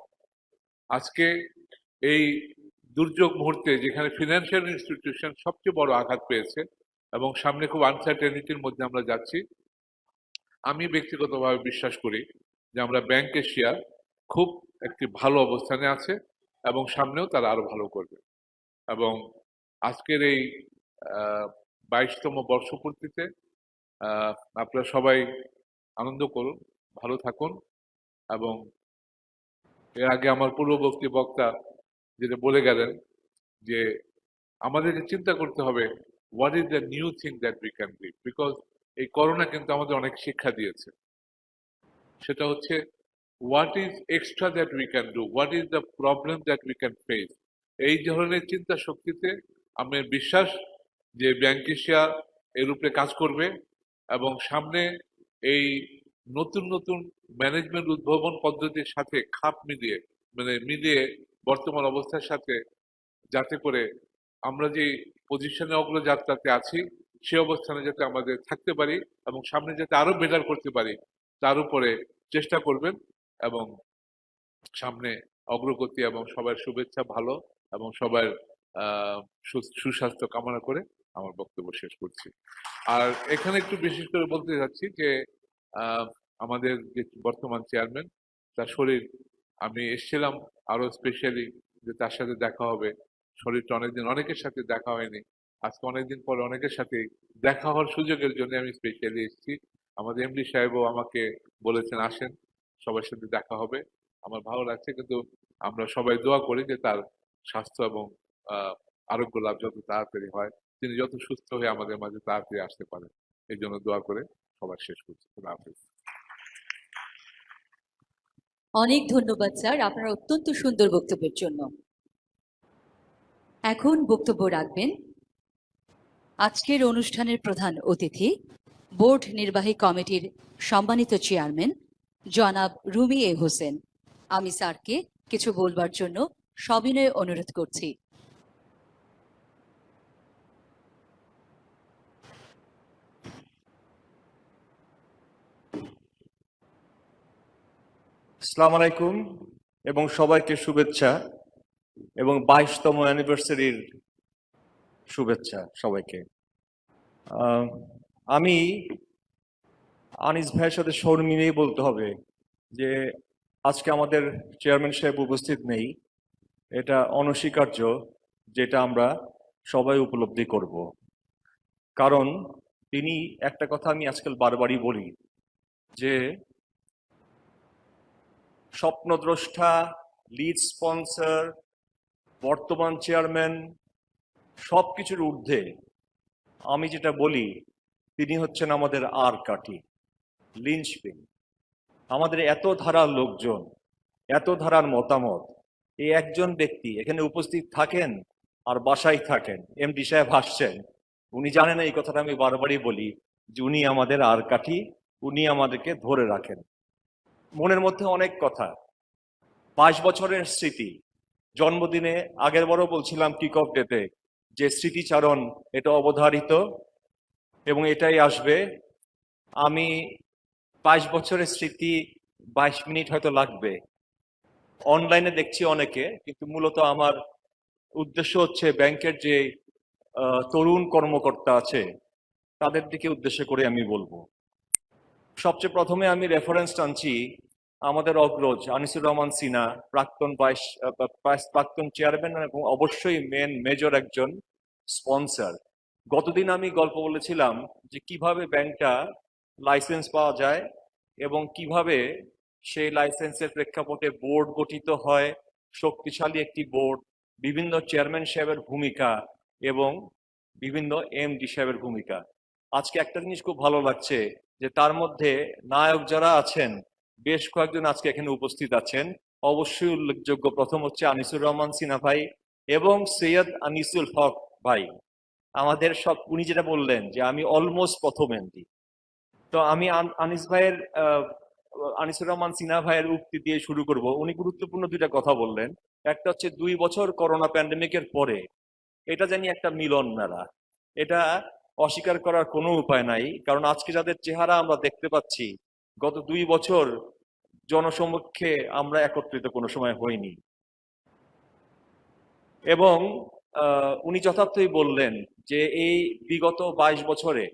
আজকে এই দুর্যোগ মুহূর্তে যেখানে ফিনান্সিয়াল ইনস্টিটিউশন সবচেয়ে বড় আঘাত পেয়েছে এবং সামনে খুব আনসার্টেনিটির মধ্যে আমরা যাচ্ছি, আমি ব্যক্তিগতভাবে বিশ্বাস করি যে আমরা ব্যাংক এশিয়া খুব একটি ভালো অবস্থানে আছে এবং সামনেও তারা আরো ভালো করবে। এবং আজকের এই 22তম বর্ষপূর্তিতে আপনারা সবাই আনন্দ করুন, ভালো থাকুন। এবং এর আগে আমার পূর্ববর্তী বক্তা যেটা বলে গেলেন যে আমাদেরকে চিন্তা করতে হবে what is the new thing that we can do, because এই করোনা কিন্তু আমাদের অনেক শিক্ষা দিয়েছে। সেটা হচ্ছে what is extra that we can do, what is the problem that we can face. এই ধরনের চিন্তা শক্তিতে আমার বিশ্বাস যে ব্যাংক এশিয়া এর উপরে কাজ করবে এবং সামনে এই নতুন নতুন ম্যানেজমেন্ট উদ্ভাবন পদ্ধতির সাথে খাপ মিলিয়ে বর্তমান অবস্থার সাথে, যাতে করে আমরা যে পজিশনে অগ্রযাত্রাতে আছি সে অবস্থানে যাতে আমাদের থাকতে পারি এবং সামনে যাতে আরো বেটার করতে পারি তার উপরে চেষ্টা করবেন। এবং সামনে অগ্রগতি এবং সবার শুভেচ্ছা ভালো এবং সবার সুস্বাস্থ্য কামনা করে আমার বক্তব্য শেষ করছি। আর এখানে একটু বিশেষ করে বলতে যাচ্ছি যে আমাদের যে বর্তমান চেয়ারম্যান, তার শরীর, আমি এসেছিলাম আরো স্পেশালি যে তার সাথে দেখা হবে, শরীরটা অনেকদিন অনেকের সাথে দেখা হয়নি, আজকে অনেকদিন পরে অনেকের সাথে দেখা হওয়ার সুযোগের জন্য আমি স্পেশালি এসেছি। আমাদের এমডি সাহেবও আমাকে বলেছেন আসেন, সবার সাথে দেখা হবে। আমার ভালো লাগছে, কিন্তু আমরা সবাই দোয়া করি যে তার স্বাস্থ্য এবং আরোগ্য লাভ যত তাড়াতাড়ি হয়, তিনি যত সুস্থ হয়ে আমাদের মাঝে তাড়াতাড়ি আসতে পারেন, এই জন্য দোয়া করে সবার শেষ করছি। খুদা হাফেজ। অনেক ধন্যবাদ স্যার আপনার অত্যন্ত সুন্দর বক্তব্যের জন্য। এখন বক্তব্য রাখবেন আজকের অনুষ্ঠানের প্রধান অতিথি, বোর্ড নির্বাহী কমিটির সম্মানিত চেয়ারম্যান জনাব রুমি এ হোসেন। আমি স্যারকে কিছু বলবার জন্য সবিনয়ে অনুরোধ করছি। আসসালামু আলাইকুম এবং সবাইকে শুভেচ্ছা এবং 22তম অ্যানিভার্সারির শুভেচ্ছা সবাইকে। আমি আনিস ভাইয়ের সাথে স্বর মিলিয়ে বলতে হবে যে আজকে আমাদের চেয়ারম্যান সাহেব উপস্থিত নেই, এটা অনস্বীকার্য, যেটা আমরা সবাই উপলব্ধি করব। কারণ তিনি একটা কথা আমি আজকাল বারবারই বলি যে স্বপ্নদ্রষ্টা, লিড স্পন্সর, বর্তমান চেয়ারম্যান, সবকিছুর ঊর্ধ্বে আমি যেটা বলি তিনি হচ্ছেন আমাদের আর কাঠি, লিঞ্চপিন। আমাদের এত ধারার লোকজন, এত ধারার মতামত, এই একজন ব্যক্তি এখানে উপস্থিত থাকেন আর বাসায় থাকেন। এমডি সাহেব হাসছেন, উনি জানেন এই কথাটা আমি বারবারই বলি যে উনি আমাদের আর কাঠি, উনি আমাদেরকে ধরে রাখেন। মনের মধ্যে অনেক কথা, 22 বছরের স্মৃতি, জন্মদিনে আগের বারও বলছিলাম কিক অফ ডেতে যে স্মৃতিচারণ এটা অবধারিত এবং এটাই আসবে। আমি 22 বছরের স্মৃতি 22 মিনিট হয়তো লাগবে, অনলাইনে দেখছি অনেকে, কিন্তু মূলত আমার উদ্দেশ্য হচ্ছে ব্যাংকের যে তরুণ কর্মকর্তা আছে তাদের দিকে উদ্দেশ্য করে আমি বলবো। সবচেয়ে প্রথমে আমি রেফারেন্স টানছি আমাদের অগ্রজ আনিসুর রহমান সিনহা, প্রাক্তন চেয়ারম্যান এবং অবশ্যই মেজর একজন স্পন্সর। গতদিন আমি গল্প বলেছিলাম যে কিভাবে ব্যাংকটা লাইসেন্স পাওয়া যায় এবং কিভাবে সেই লাইসেন্সের প্রেক্ষাপটে বোর্ড গঠিত হয়, শক্তিশালী একটি বোর্ড, বিভিন্ন চেয়ারম্যান সাহেবের ভূমিকা এবং বিভিন্ন এমডি সাহেবের ভূমিকা। আজকে একটা জিনিস খুব ভালো লাগছে যে তার মধ্যে নায়ক যারা আছেন বেশ কয়েকজন আজকে এখানে উপস্থিত আছেন। অবশ্যই উল্লেখযোগ্য প্রথম হচ্ছে আনিসুর রহমান সিনহা ভাই এবং সৈয়দ আনিসুল হক ভাই। আমাদের সব, উনি যেটা বললেন যে আমি অলমোস্ট প্রথম এমডি, তো আমি আনিসুর রহমান সিনহা ভাইয়ের উক্তি দিয়ে শুরু করব। উনি গুরুত্বপূর্ণ দুইটা কথা বললেন। একটা হচ্ছে 2 বছর করোনা প্যান্ডেমিকের পরে এটা জানি একটা মিলন মেলা, এটা অস্বীকার করার কোনো উপায় নাই। কারণ আজকে যাদের চেহারা আমরা দেখতে পাচ্ছি, গত 2 বছর জনসমক্ষে আমরা একত্রিত কোনো সময় হইনি। এবং উনি যথার্থই বললেন যে এই বিগত 22 বছরে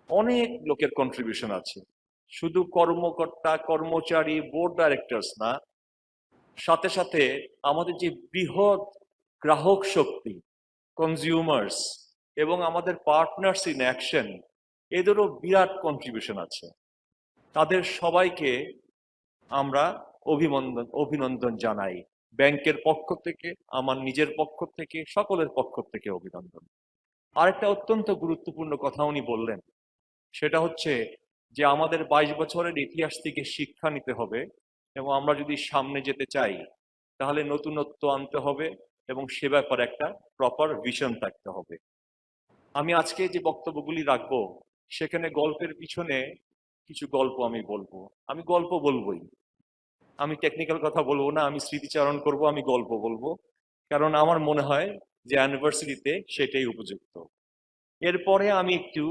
অনেক লোকের কন্ট্রিবিউশন আছে, শুধু কর্মকর্তা কর্মচারী বোর্ড ডাইরেক্টরস না, সাথে সাথে আমাদের যে বৃহৎ গ্রাহক শক্তি কনজিউমার্স এবং আমাদের পার্টনার্স ইন অ্যাকশন, এদেরও বিরাট কন্ট্রিবিউশন আছে। তাদের সবাইকে আমরা অভিনন্দন জানাই ব্যাংকের পক্ষ থেকে, আমার নিজের পক্ষ থেকে, সকলের পক্ষ থেকে অভিনন্দন। আরেকটা অত্যন্ত গুরুত্বপূর্ণ কথা উনি বললেন, সেটা হচ্ছে যে আমাদের 22 বছরের ইতিহাস থেকে শিক্ষা নিতে হবে এবং আমরা যদি সামনে যেতে চাই তাহলে নতুনত্ব আনতে হবে এবং সে ব্যাপারে একটা প্রপার ভিশন থাকতে হবে। আমি আজকে যে বক্তব্যগুলি রাখবো সেখানে গল্পের পিছনে কিছু গল্প আমি বলবো। আমি গল্প বলবোই, আমি টেকনিক্যাল কথা বলবো না, আমি স্মৃতিচারণ করব, আমি গল্প বলবো, কারণ আমার মনে হয় যে অ্যানিভার্সারিতে সেটাই উপযুক্ত। এরপরে আমি একটু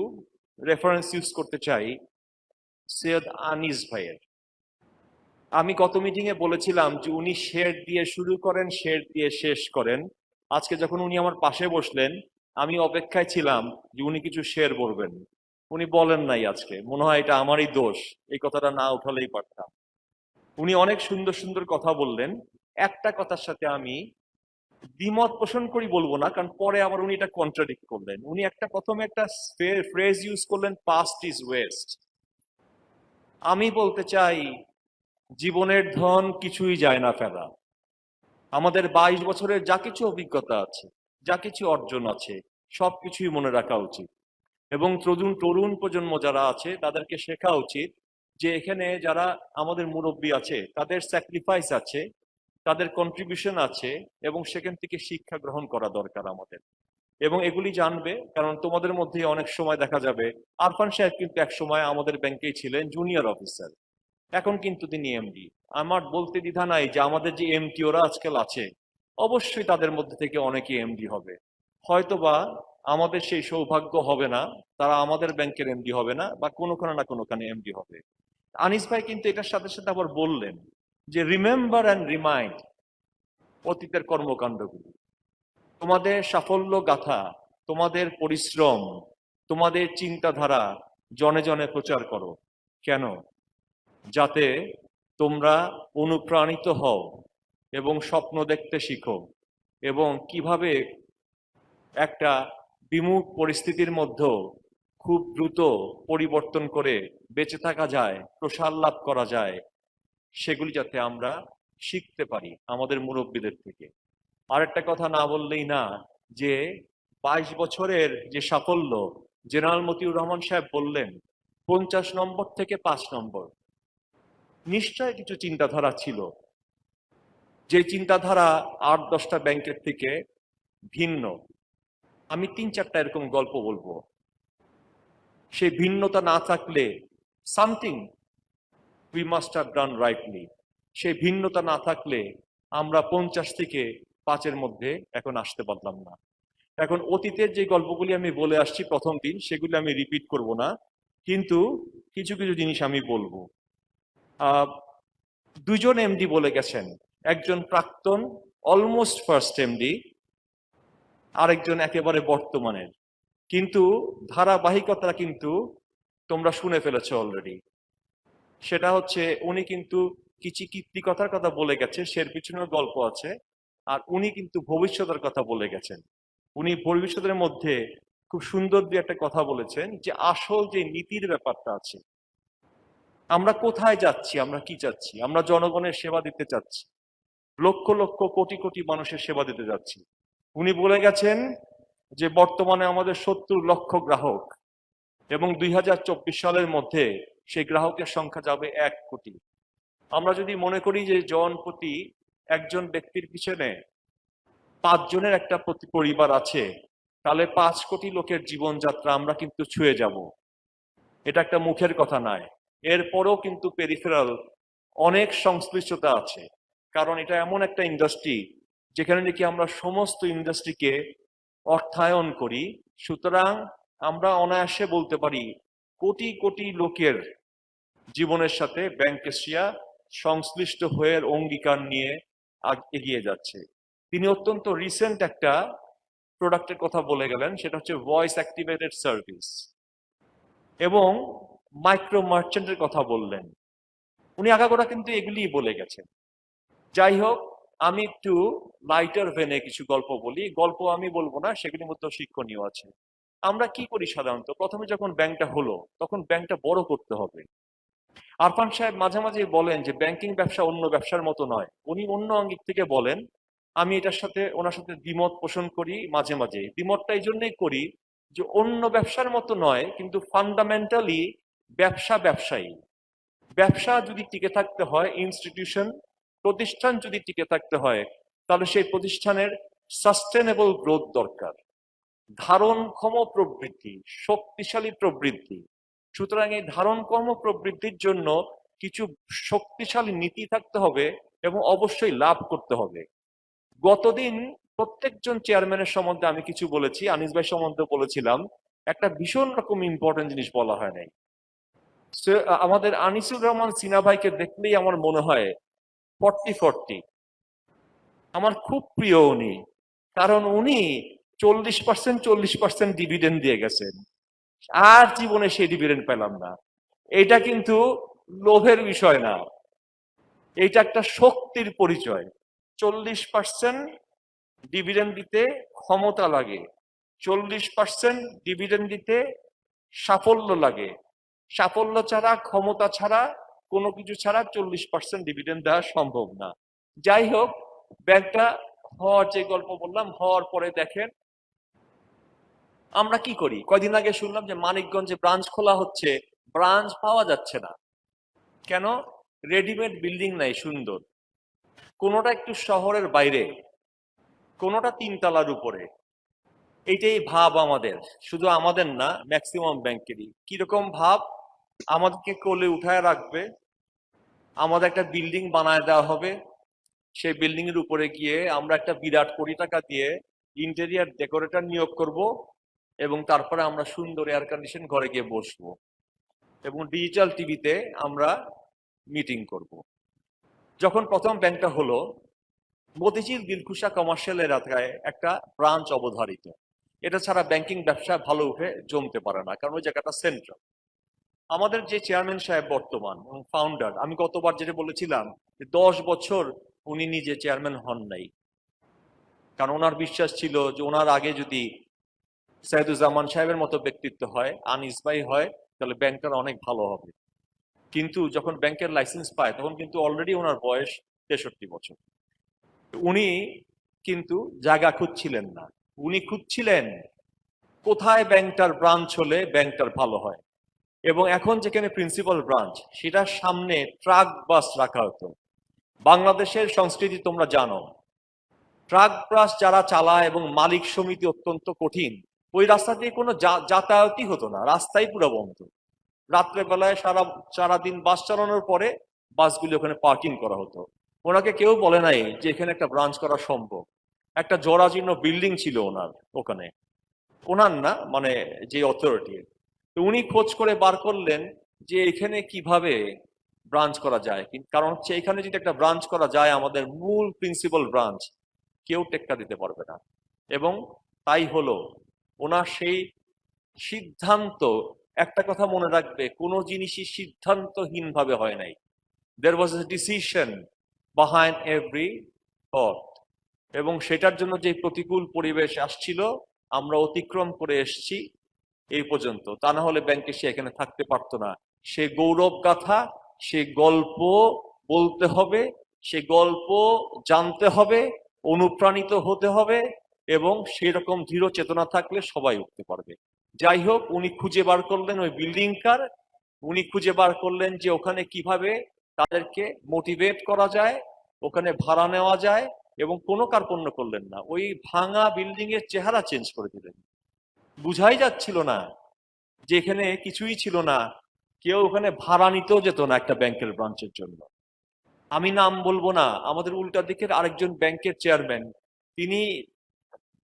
রেফারেন্স ইউজ করতে চাই সৈয়দ আনিস ভাইয়ের। আমি গত মিটিংয়ে বলেছিলাম যে উনি শের দিয়ে শুরু করেন, শের দিয়ে শেষ করেন। আজকে যখন উনি আমার পাশে বসলেন আমি অপেক্ষায় ছিলাম যে উনি কিছু শের বলবেন, উনি বলেন নাই। আজকে মনে হয় এটা আমারই দোষ, এই কথাটা না উঠালেই পারতাম। উনি অনেক সুন্দর সুন্দর কথা বললেন। একটা কথার সাথে আমি দ্বিমত পোষণ করি বলবো না, কারণ পরে আবার উনি এটা কন্ট্রাডিক্ট করলেন। উনি প্রথমে একটা ফ্রেজ ইউজ করলেন, পাস্ট ইজ ওয়েস্ট। আমি বলতে চাই জীবনের ধন কিছুই যায় না ফেলা। আমাদের 22 বছরের যা কিছু অভিজ্ঞতা আছে, যা কিছু অর্জন আছে, সবকিছুই মনে রাখা উচিত এবং তরুণ প্রজন্ম যারা আছে তাদেরকে শেখা উচিত যে এখানে যারা আমাদের মুরব্বী আছে তাদের স্যাক্রিফাইস আছে, তাদের কন্ট্রিবিউশন আছে এবং সেখান থেকে শিক্ষা গ্রহণ করা দরকার আমাদের, এবং এগুলি জানবে। কারণ তোমাদের মধ্যে অনেক সময় দেখা যাবে আরফান সাহেব কিন্তু এক সময় আমাদের ব্যাংকেই ছিলেন জুনিয়র অফিসার, এখন কিন্তু তিনি এমডি। আমার বলতে দ্বিধা নাই যে আমাদের যে এমটি ওরা আজকাল আছে অবশ্যই তাদের মধ্যে থেকে অনেকে এমডি হবে, হয়তোবা আমাদের সেই সৌভাগ্য হবে না, তারা আমাদের ব্যাংকের এমডি হবে না বা কোনোখানে না কোনোখানে এমডি হবে। আনিস ভাই কিন্তু এটার সাথে সাথে আবার বললেন যে রিমেম্বার অ্যান্ড রিমাইন্ড অতীতের কর্মকাণ্ডগুলি, তোমাদের সাফল্য গাথা, তোমাদের পরিশ্রম, তোমাদের চিন্তাধারা জনে জনে প্রচার করো। কেন? যাতে তোমরা অনুপ্রাণিত হও এবং স্বপ্ন দেখতে শিখো এবং কিভাবে একটা বিমুখ পরিস্থিতির মধ্যেও খুব দ্রুত পরিবর্তন করে বেঁচে থাকা যায়, প্রসার লাভ করা যায়, সেগুলি যাতে আমরা শিখতে পারি আমাদের মুরব্বীদের থেকে। আরেকটা কথা না বললেই না, যে 22 বছরের যে সাফল্য জেনারেল মতিউর রহমান সাহেব বললেন 50 নম্বর থেকে 5 নম্বর, নিশ্চয় কিছু চিন্তাধারা ছিল, যে চিন্তাধারা 8-10টা ব্যাংকের থেকে ভিন্ন। আমি 3-4টা এরকম গল্প বলবো। সেই ভিন্নতা না থাকলে something we must have done rightly, সেই ভিন্নতা না থাকলে আমরা 50 থেকে 5-এর মধ্যে এখন আসতে পারলাম না। এখন অতীতের যে গল্পগুলি আমি বলে আসছি প্রথম দিন, সেগুলি আমি রিপিট করব না, কিন্তু কিছু কিছু জিনিস আমি বলবো। 2জন এমডি বলে গেছেন, একজন প্রাক্তন অলমোস্ট ফার্স্ট এমডি, আরেকজন একেবারে বর্তমানের, কিন্তু ধারাবাহিকতা কিন্তু তোমরা শুনে ফেলেছো অলরেডি। সেটা হচ্ছে উনি কিন্তু কিছু কীর্তিকথার কথা বলে গেছে, সের পিছনের গল্প আছে। আর উনি কিন্তু ভবিষ্যতের কথা বলে গেছেন। উনি ভবিষ্যতের মধ্যে খুব সুন্দর দিয়ে একটা কথা বলেছেন যে আসল যে নীতির ব্যাপারটা আছে, আমরা কোথায় যাচ্ছি, আমরা কি চাচ্ছি, আমরা জনগণের সেবা দিতে চাচ্ছি, লক্ষ লক্ষ কোটি কোটি মানুষের সেবা দিতে যাচ্ছি। উনি বলে গেছেন যে বর্তমানে আমাদের 70 লক্ষ গ্রাহক এবং 2024 সালের মধ্যে সেই গ্রাহকের সংখ্যা যাবে 1 কোটি। আমরা যদি মনে করি যে প্রতি একজন ব্যক্তির পিছনে 5 জনের একটা প্রতি পরিবার আছে, তাহলে 5 কোটি লোকের জীবনযাত্রা আমরা কিন্তু ছুঁয়ে যাব। এটা একটা মুখের কথা নয়। এরপরও কিন্তু পেরিফেরাল অনেক সংশ্লিষ্টতা আছে, কারণ এটা এমন একটা ইন্ডাস্ট্রি যেখানে নাকি আমরা সমস্ত ইন্ডাস্ট্রিকে অর্থায়ন করি। সুতরাং আমরা অনায়াসে বলতে পারি কোটি কোটি লোকের জীবনের সাথে ব্যাংক এশিয়া সংশ্লিষ্ট হয়ে অঙ্গীকার নিয়ে এগিয়ে যাচ্ছে। তিনি অত্যন্ত রিসেন্ট একটা প্রোডাক্টের কথা বলে গেলেন, সেটা হচ্ছে ভয়েস অ্যাক্টিভেটেড সার্ভিস, এবং মাইক্রো মার্চেন্টের কথা বললেন। উনি আগাগোড়া কিন্তু এগুলিই বলে গেছেন। যাই হোক, আমি একটু লাইটার ভেনে কিছু গল্প বলি। গল্প আমি বলবো না, সেগুলির মধ্যে শিক্ষণীয় আছে। আমরা কি করি সাধারণত, প্রথমে যখন ব্যাংকটা হলো তখন ব্যাংকটা বড় করতে হবে। আরফান সাহেব মাঝে মাঝে বলেন যে ব্যাংকিং ব্যবসা অন্য ব্যবসার মতো নয়। উনি অন্য আঙ্গিক থেকে বলেন, আমি এটার সাথে ওনার সাথে দ্বিমত পোষণ করি। মাঝে মাঝে দ্বিমতটা এই জন্যই করি যে অন্য ব্যবসার মতো নয়, কিন্তু ফান্ডামেন্টালি ব্যবসা ব্যবসায়ী। ব্যবসা যদি টিকে থাকতে হয়, ইনস্টিটিউশন প্রতিষ্ঠান যদি টিকে থাকতে হয়, তাহলে সেই প্রতিষ্ঠানের সাস্টেনেবল গ্রোথ দরকার, ধারণক্ষম প্রবৃদ্ধি, শক্তিশালী প্রবৃদ্ধি। সুতরাং এই ধারণক্ষম প্রবৃদ্ধির জন্য কিছু শক্তিশালী নীতি থাকতে হবে এবং অবশ্যই লাভ করতে হবে। গতদিন প্রত্যেকজন চেয়ারম্যানের সম্বন্ধে আমি কিছু বলেছি, আনিস ভাই সম্বন্ধে বলেছিলাম, একটা ভীষণ রকম ইম্পর্টেন্ট জিনিস বলা হয় নাই। আমাদের আনিসুর রহমান সিনা ভাইকে দেখলেই আমার মনে হয় 40-40। আমার খুব প্রিয় উনি, কারণ উনি 40% ডিভিডেন্ড দিয়ে গেছেন, আর জীবনে সেই ডিভিডেন্ড পেলাম না। এটা কিন্তু লোভের বিষয় না, এটা একটা শক্তির পরিচয়। 40% ডিভিডেন্ড দিতে ক্ষমতা লাগে, 40% ডিভিডেন্ড দিতে সাফল্য লাগে। সাফল্য ছাড়া, ক্ষমতা ছাড়া, কোনো কিছু ছাড়া 40% ডিভিডেন্ড দেওয়া সম্ভব না। যাই হোক, ব্যাংকটা হওয়ার যে গল্প বললাম, হওয়ার পরে দেখেন আমরা কি করি। কয়দিন আগে শুনলাম যে মানিকগঞ্জে ব্রাঞ্চ খোলা হচ্ছে, ব্রাঞ্চ পাওয়া যাচ্ছে না। কেন? রেডিমেড বিল্ডিং নাই সুন্দর, কোনোটা একটু শহরের বাইরে, কোনোটা 3 তলার উপরে। এইটাই ভাব আমাদের, শুধু আমাদের না, ম্যাক্সিমাম ব্যাংকেরই। কিরকম ভাব? আমাদেরকে কোলে উঠায় রাখবে, আমাদের একটা বিল্ডিং বানায় দেওয়া হবে, সেই বিল্ডিং এর উপরে গিয়ে আমরা একটা বিরাট কোটি টাকা দিয়ে ইন্টেরিয়ার ডেকোরেটর নিয়োগ করব, এবং তারপরে আমরা সুন্দর এয়ার কন্ডিশন ঘরে গিয়ে বসবো এবং ডিজিটাল টিভিতে আমরা মিটিং করব। যখন প্রথম ব্যাংকটা হলো, মতিঝিল দিলকুশা কমার্শিয়াল এলাকায় একটা ব্রাঞ্চ অবধারিত। এটা ছাড়া ব্যাংকিং ব্যবসা ভালো উঠে জমতে পারে না, কারণ ওই জায়গাটা সেন্ট্রাল। আমাদের যে চেয়ারম্যান সাহেব বর্তমান ফাউন্ডার, আমি গতবার যেটা বলেছিলাম যে 10 বছর উনি নিজে চেয়ারম্যান হন নাই, কারণ ওনার বিশ্বাস ছিল যে ওনার আগে যদি সাইদুজ্জামান সাহেবের মতো ব্যক্তিত্ব হয়, আনিস ভাই হয়, তাহলে ব্যাংকটা অনেক ভালো হবে। কিন্তু যখন ব্যাংকের লাইসেন্স পায় তখন কিন্তু অলরেডি ওনার বয়স 63 বছর। উনি কিন্তু জায়গা খুঁজছিলেন না, উনি খুঁজছিলেন কোথায় ব্যাংকটার ব্রাঞ্চ হলে ব্যাংকটার ভালো হয়। এবং এখন যেখানে প্রিন্সিপাল ব্রাঞ্চ, সেটার সামনে ট্রাক বাস রাখা হতো। বাংলাদেশের সংস্কৃতি তোমরা জানো, ট্রাক বাস যারা চালায় এবং মালিক সমিতি অত্যন্ত কঠিন, ওই রাস্তা দিয়ে কোনো যাতায়াতই হতো না, রাস্তাই পুরো বন্ধ। রাত্রেবেলায় সারাদিন বাস চালানোর পরে বাসগুলি ওখানে পার্কিং করা হতো। ওনাকে কেউ বলে নাই যে এখানে একটা ব্রাঞ্চ করা সম্ভব। একটা জরাজীর্ণ বিল্ডিং ছিল ওনার ওখানে, ওনার না, মানে যে অথরিটি। তো উনি খোঁজ করে বার করলেন যে এখানে কিভাবে ব্রাঞ্চ করা যায়, কারণ হচ্ছে এখানে যদি একটা ব্রাঞ্চ করা যায়, আমাদের মূল প্রিন্সিপাল ব্রাঞ্চ, কেউ টেক্কা দিতে পারবে না। এবং তাই হলো, ওনার সেই সিদ্ধান্ত একটা কথা মনে রাখবে, কোনো জিনিসই সিদ্ধান্তহীনভাবে হয় নাই। There was a decision behind every thought, এবং সেটার জন্য যে প্রতিকূল পরিবেশ আসছিল আমরা অতিক্রম করে এসেছি এই পর্যন্ত। তা না হলে ব্যাংকে সে এখানে থাকতে পারতো না। সে গৌরব গাথা, সে গল্প বলতে হবে, সে গল্প জানতে হবে, অনুপ্রাণিত হতে হবে, এবং সেরকম দৃঢ় চেতনা থাকলে সবাই উঠতে পারবে। যাই হোক, উনি খুঁজে বার করলেন ওই বিল্ডিংটার, উনি খুঁজে বার করলেন যে ওখানে কিভাবে তাদেরকে মোটিভেট করা যায়, ওখানে ভাড়া নেওয়া যায়, এবং কোনো কার্পণ্য করলেন না। ওই ভাঙা বিল্ডিং এর চেহারা চেঞ্জ করে দিলেন। বুঝাই যাচ্ছিল না যে এখানে কিছুই ছিল না, কেউ ওখানে ভাড়া নিতেও যেত না একটা ব্যাংকের ব্রাঞ্চের জন্য। আমি নাম বলবো না, আমাদের উল্টা দিকের আরেকজন ব্যাংকের চেয়ারম্যান, তিনি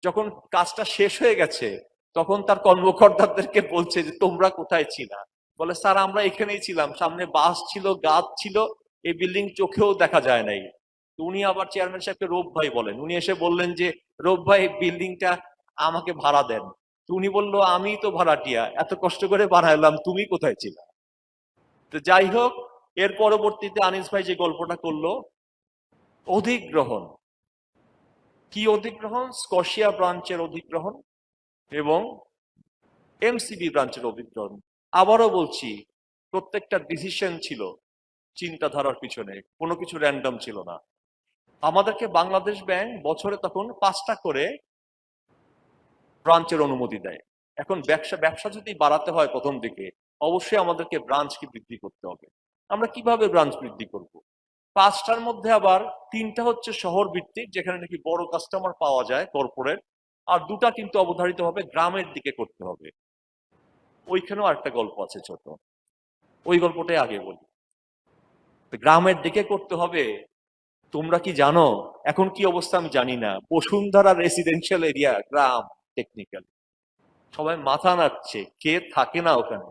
যখন কাজটা শেষ হয়ে গেছে তখন তার কর্মকর্তাদেরকে বলছে যে তোমরা কোথায় ছিলা? বলে স্যার আমরা এখানেই ছিলাম, সামনে বাস ছিল, গাছ ছিল, এই বিল্ডিং চোখেও দেখা যায় নাই। তো উনি আবার চেয়ারম্যান সাহেবকে রূপ ভাই বলেন, উনি এসে বললেন যে রূপ ভাই বিল্ডিংটা আমাকে ভাড়া দেন। তো উনি বললো আমি তো ভাড়াটিয়া, এত কষ্ট করে বানাইলাম, তুমি কোথায় ছিলা? তো যাই হোক, এর পরবর্তীতে আনিস ভাই যে গল্পটা করলো, অধিগ্রহণ কি অধিগ্রহণ, স্কশিয়া ব্রাঞ্চের অধিগ্রহণ এবং এমসিবি ব্রাঞ্চের অধিগ্রহণ। আবারও বলছি, প্রত্যেকটা ডিসিশন ছিল চিন্তাধারার পিছনে, কোনো কিছু র্যান্ডম ছিল না। আমাদেরকে বাংলাদেশ ব্যাংক বছরে তখন 5টা করে ব্রাঞ্চের অনুমতি দেয়। এখন ব্যবসা যদি বাড়াতে হয় প্রথম দিকে, অবশ্যই আমাদেরকে ব্রাঞ্চকে বৃদ্ধি করতে হবে। আমরা কিভাবে ব্রাঞ্চ বৃদ্ধি করব? 5টার মধ্যে আবার 3টা হচ্ছে শহর ভিত্তিক, যেখানে নাকি বড় কাস্টমার পাওয়া যায় কর্পোরেট, আর 2টা কিন্তু অবধারিতভাবে গ্রামের দিকে করতে হবে। ওইখানেও একটা গল্প আছে ছোট, ওই গল্পটাই আগে বলি। গ্রামের দিকে করতে হবে। তোমরা কি জানো এখন কি অবস্থা? আমি জানি না। বসুন্ধরা রেসিডেন্সিয়াল এরিয়া, গ্রাম টেকনিক্যাল, সবাই মাথা নাড়ছে, কে থাকে না ওখানে?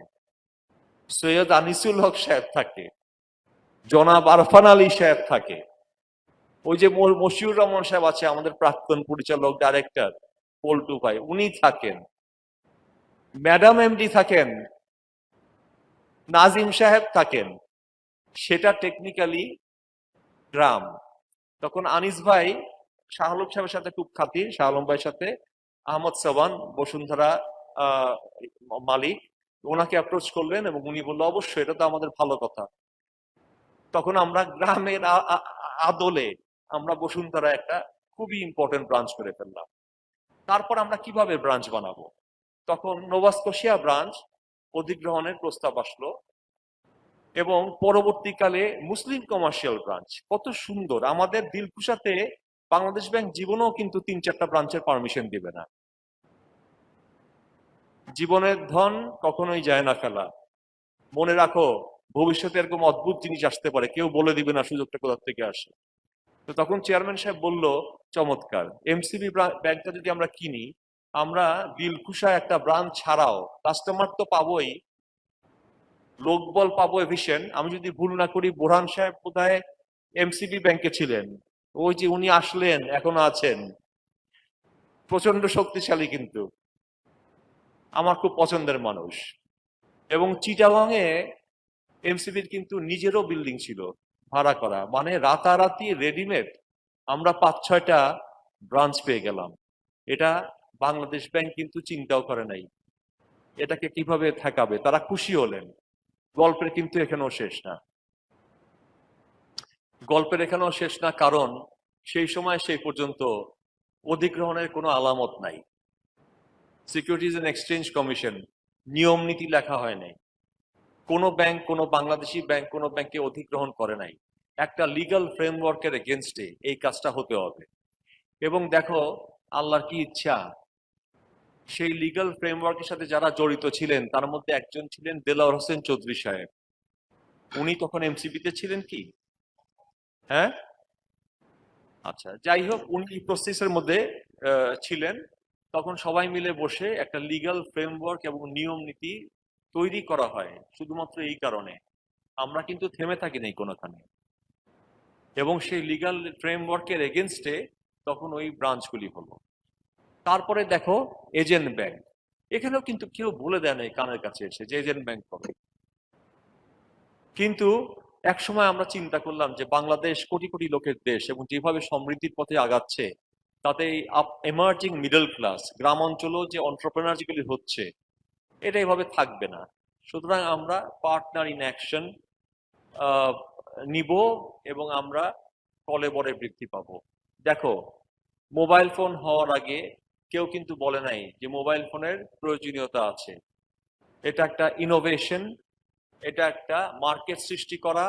সৈয়দ আনিসুল হক সাহেব থাকে, জনাব আরফান আলী সাহেব থাকে, ওই যে মশিউর রহমান সাহেব আছে আমাদের প্রাক্তন পরিচালক ডাইরেক্টর, পল্টু ভাই, উনি থাকেন, ম্যাডাম এমডি থাকেন, নাজিম সাহেব থাকেন। সেটা টেকনিক্যালি গ্রাম। তখন আনিস ভাই শাহ আলম সাহেবের সাথে খুব খাতির, শাহ আলম ভাইয়ের সাথে, আহমদ সাবান বসুন্ধরা মালিক, ওনাকে অ্যাপ্রোচ করলেন এবং উনি বললো অবশ্যই, এটা তো আমাদের ভালো কথা। তখন আমরা গ্রামের আদলে আমরা বসুন্ধরা একটা খুবই ইম্পর্টেন্ট ব্রাঞ্চ করে ফেললাম। তারপর আমরা কিভাবে ব্রাঞ্চ বানাবো? তখন নোভা স্কশিয়া ব্রাঞ্চ অধিগ্রহণের প্রস্তাব আসলো, এবং পরবর্তীকালে মুসলিম কমার্শিয়াল ব্রাঞ্চ। কত সুন্দর! আমাদের দিলকুশাতে বাংলাদেশ ব্যাংক জীবনেও কিন্তু 3-4টা ব্রাঞ্চের পারমিশন দিবে না। জীবনের ধন কখনোই যায় না ফেলা। মনে রাখো, ভবিষ্যতে এরকম অদ্ভুত জিনিস আসতে পারে, কেউ বলে দিবে না সুযোগটা কোথা থেকে আসে। তো তখন চেয়ারম্যান সাহেব বলল, চমৎকার, এমসিবি ব্যাংকটা যদি আমরা কিনি, আমরা দিলকুশা একটা ব্রাঞ্চ ছাড়াও কাস্টমার তো পাবোই, লোকবল পাবো এফিশিয়েন্ট। আমি যদি ভুল না করি, বোরহান সাহেব বোধহয় এমসিবি ব্যাংকে ছিলেন, ওই যে উনি আসলেন, এখনো আছেন, প্রচন্ড শক্তিশালী, কিন্তু আমার খুব পছন্দের মানুষ। এবং চিটাগংয়ে এমসিবির কিন্তু নিজেরও বিল্ডিং ছিল ভাড়া করা, মানে রাতারাতি রেডিমেড আমরা 5-6টা ব্রাঞ্চ পেয়ে গেলাম। এটা বাংলাদেশ ব্যাংক কিন্তু চিন্তাও করে নাই এটাকে কিভাবে ঠেকাবে, তারা খুশি হলেন। গল্পের কিন্তু এখানেও শেষ না, গল্পের এখানেও শেষ না, কারণ সেই সময় সেই পর্যন্ত অধিগ্রহণের কোনো আলামত নাই। সিকিউরিটিজ অ্যান্ড এক্সচেঞ্জ কমিশন নিয়ম নীতি লেখা হয় নাই। কোনো ব্যাংক, কোনো বাংলাদেশি ব্যাংক কোনো ব্যাংকে অধিগ্রহণ করে নাই। একটা লিগ্যাল ফ্রেমওয়ার্কের এগেনস্টে এই কাজটা হতে হবে। এবং দেখো আল্লাহর কি ইচ্ছা, সেই লিগ্যাল ফ্রেমওয়ার্কের সাথে যারা জড়িত ছিলেন তার মধ্যে একজন ছিলেন দেলাওয়ার হোসেন চৌধুরী সাহেব। উনি তখন এমসিবিতে ছিলেন কি? হ্যাঁ, আচ্ছা, যাই হোক, উনি এই প্রসেসের মধ্যে ছিলেন। তখন সবাই মিলে বসে একটা লিগ্যাল ফ্রেমওয়ার্ক এবং নিয়ম নীতি তৈরি করা হয়, শুধুমাত্র এই কারণে আমরা কিন্তু থেমে থাকি নাই কোনোখানে। এবং সেই লিগ্যাল ফ্রেমওয়ার্কের এগেনস্টে তখন ওই ব্রাঞ্চগুলি হলো। তারপরে দেখো এজেন্ট ব্যাংক, এখানেও কিন্তু কেউ বলে দেয় না কানের কাছে এসে যে এজেন্ট ব্যাংক করে। কিন্তু একসময় আমরা চিন্তা করলাম যে বাংলাদেশ কোটি কোটি লোকের দেশ এবং যেভাবে সমৃদ্ধির পথে আগাচ্ছে, তাতে এই এমার্জিং মিডল ক্লাস গ্রাম অঞ্চলেও যে অন্টারপ্রেনার যেগুলি হচ্ছে, এটা এভাবে থাকবে না। সুতরাং আমরা পার্টনার ইন অ্যাকশন নিব এবং আমরা কলে বড়ে বৃদ্ধি পাবো। দেখো, মোবাইল ফোন হওয়ার আগে কেউ কিন্তু বলে নাই যে মোবাইল ফোনের প্রয়োজনীয়তা আছে। এটা একটা ইনোভেশন, এটা একটা মার্কেট সৃষ্টি করা,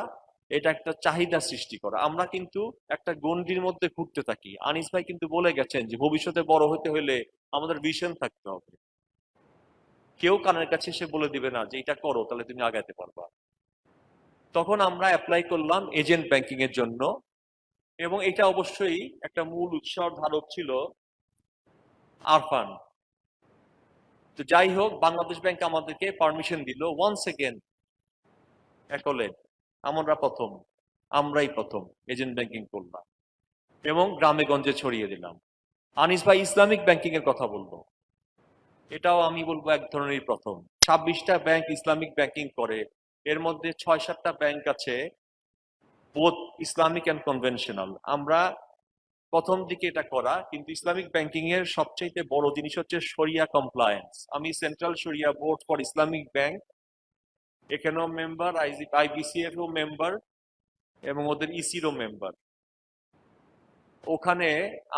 এটা একটা চাহিদা সৃষ্টি করা। আমরা কিন্তু একটা গণ্ডির মধ্যে ঘুরতে থাকি। আনিস ভাই কিন্তু বলে গেছেন যে ভবিষ্যতে বড় হতে হলে আমাদের ভিশন থাকতে হবে। কেউ কানের কাছে এসে বলে দিবে না যে এটা করো তাহলে তুমি আগাতে পারবা। তখন আমরা অ্যাপ্লাই করলাম এজেন্ট ব্যাংকিং এর জন্য, এবং এটা অবশ্যই একটা মূল উৎসাহ ধারক ছিল আরফান। তো যাই হোক, বাংলাদেশ ব্যাংক আমাদেরকে পারমিশন দিল। ওয়ান্স এগেন অ্যাকলেড, আমরাই প্রথম এজেন্ট ব্যাংকিং করলাম এবং গ্রামে গঞ্জে ছড়িয়ে দিলাম। আনিস ভাই ইসলামিক ব্যাংকিং এর কথা বলবো, এটাও আমি বলবো এক ধরনের প্রথম। 26টা ব্যাংক ইসলামিক ব্যাংকিং করে, এর মধ্যে 6-7টা ব্যাংক আছে বোথ ইসলামিক অ্যান্ড কনভেনশনাল। আমরা প্রথম দিকে এটা করা, কিন্তু ইসলামিক ব্যাংকিং এর সবচেয়ে বড় জিনিস হচ্ছে শরিয়া কমপ্লায়েন্স। আমি সেন্ট্রাল শরিয়া বোর্ড ফর ইসলামিক ব্যাংক এখানেও মেম্বার, IBCF ও মেম্বার এবং ওদের ইসিরও মেম্বার। ওখানে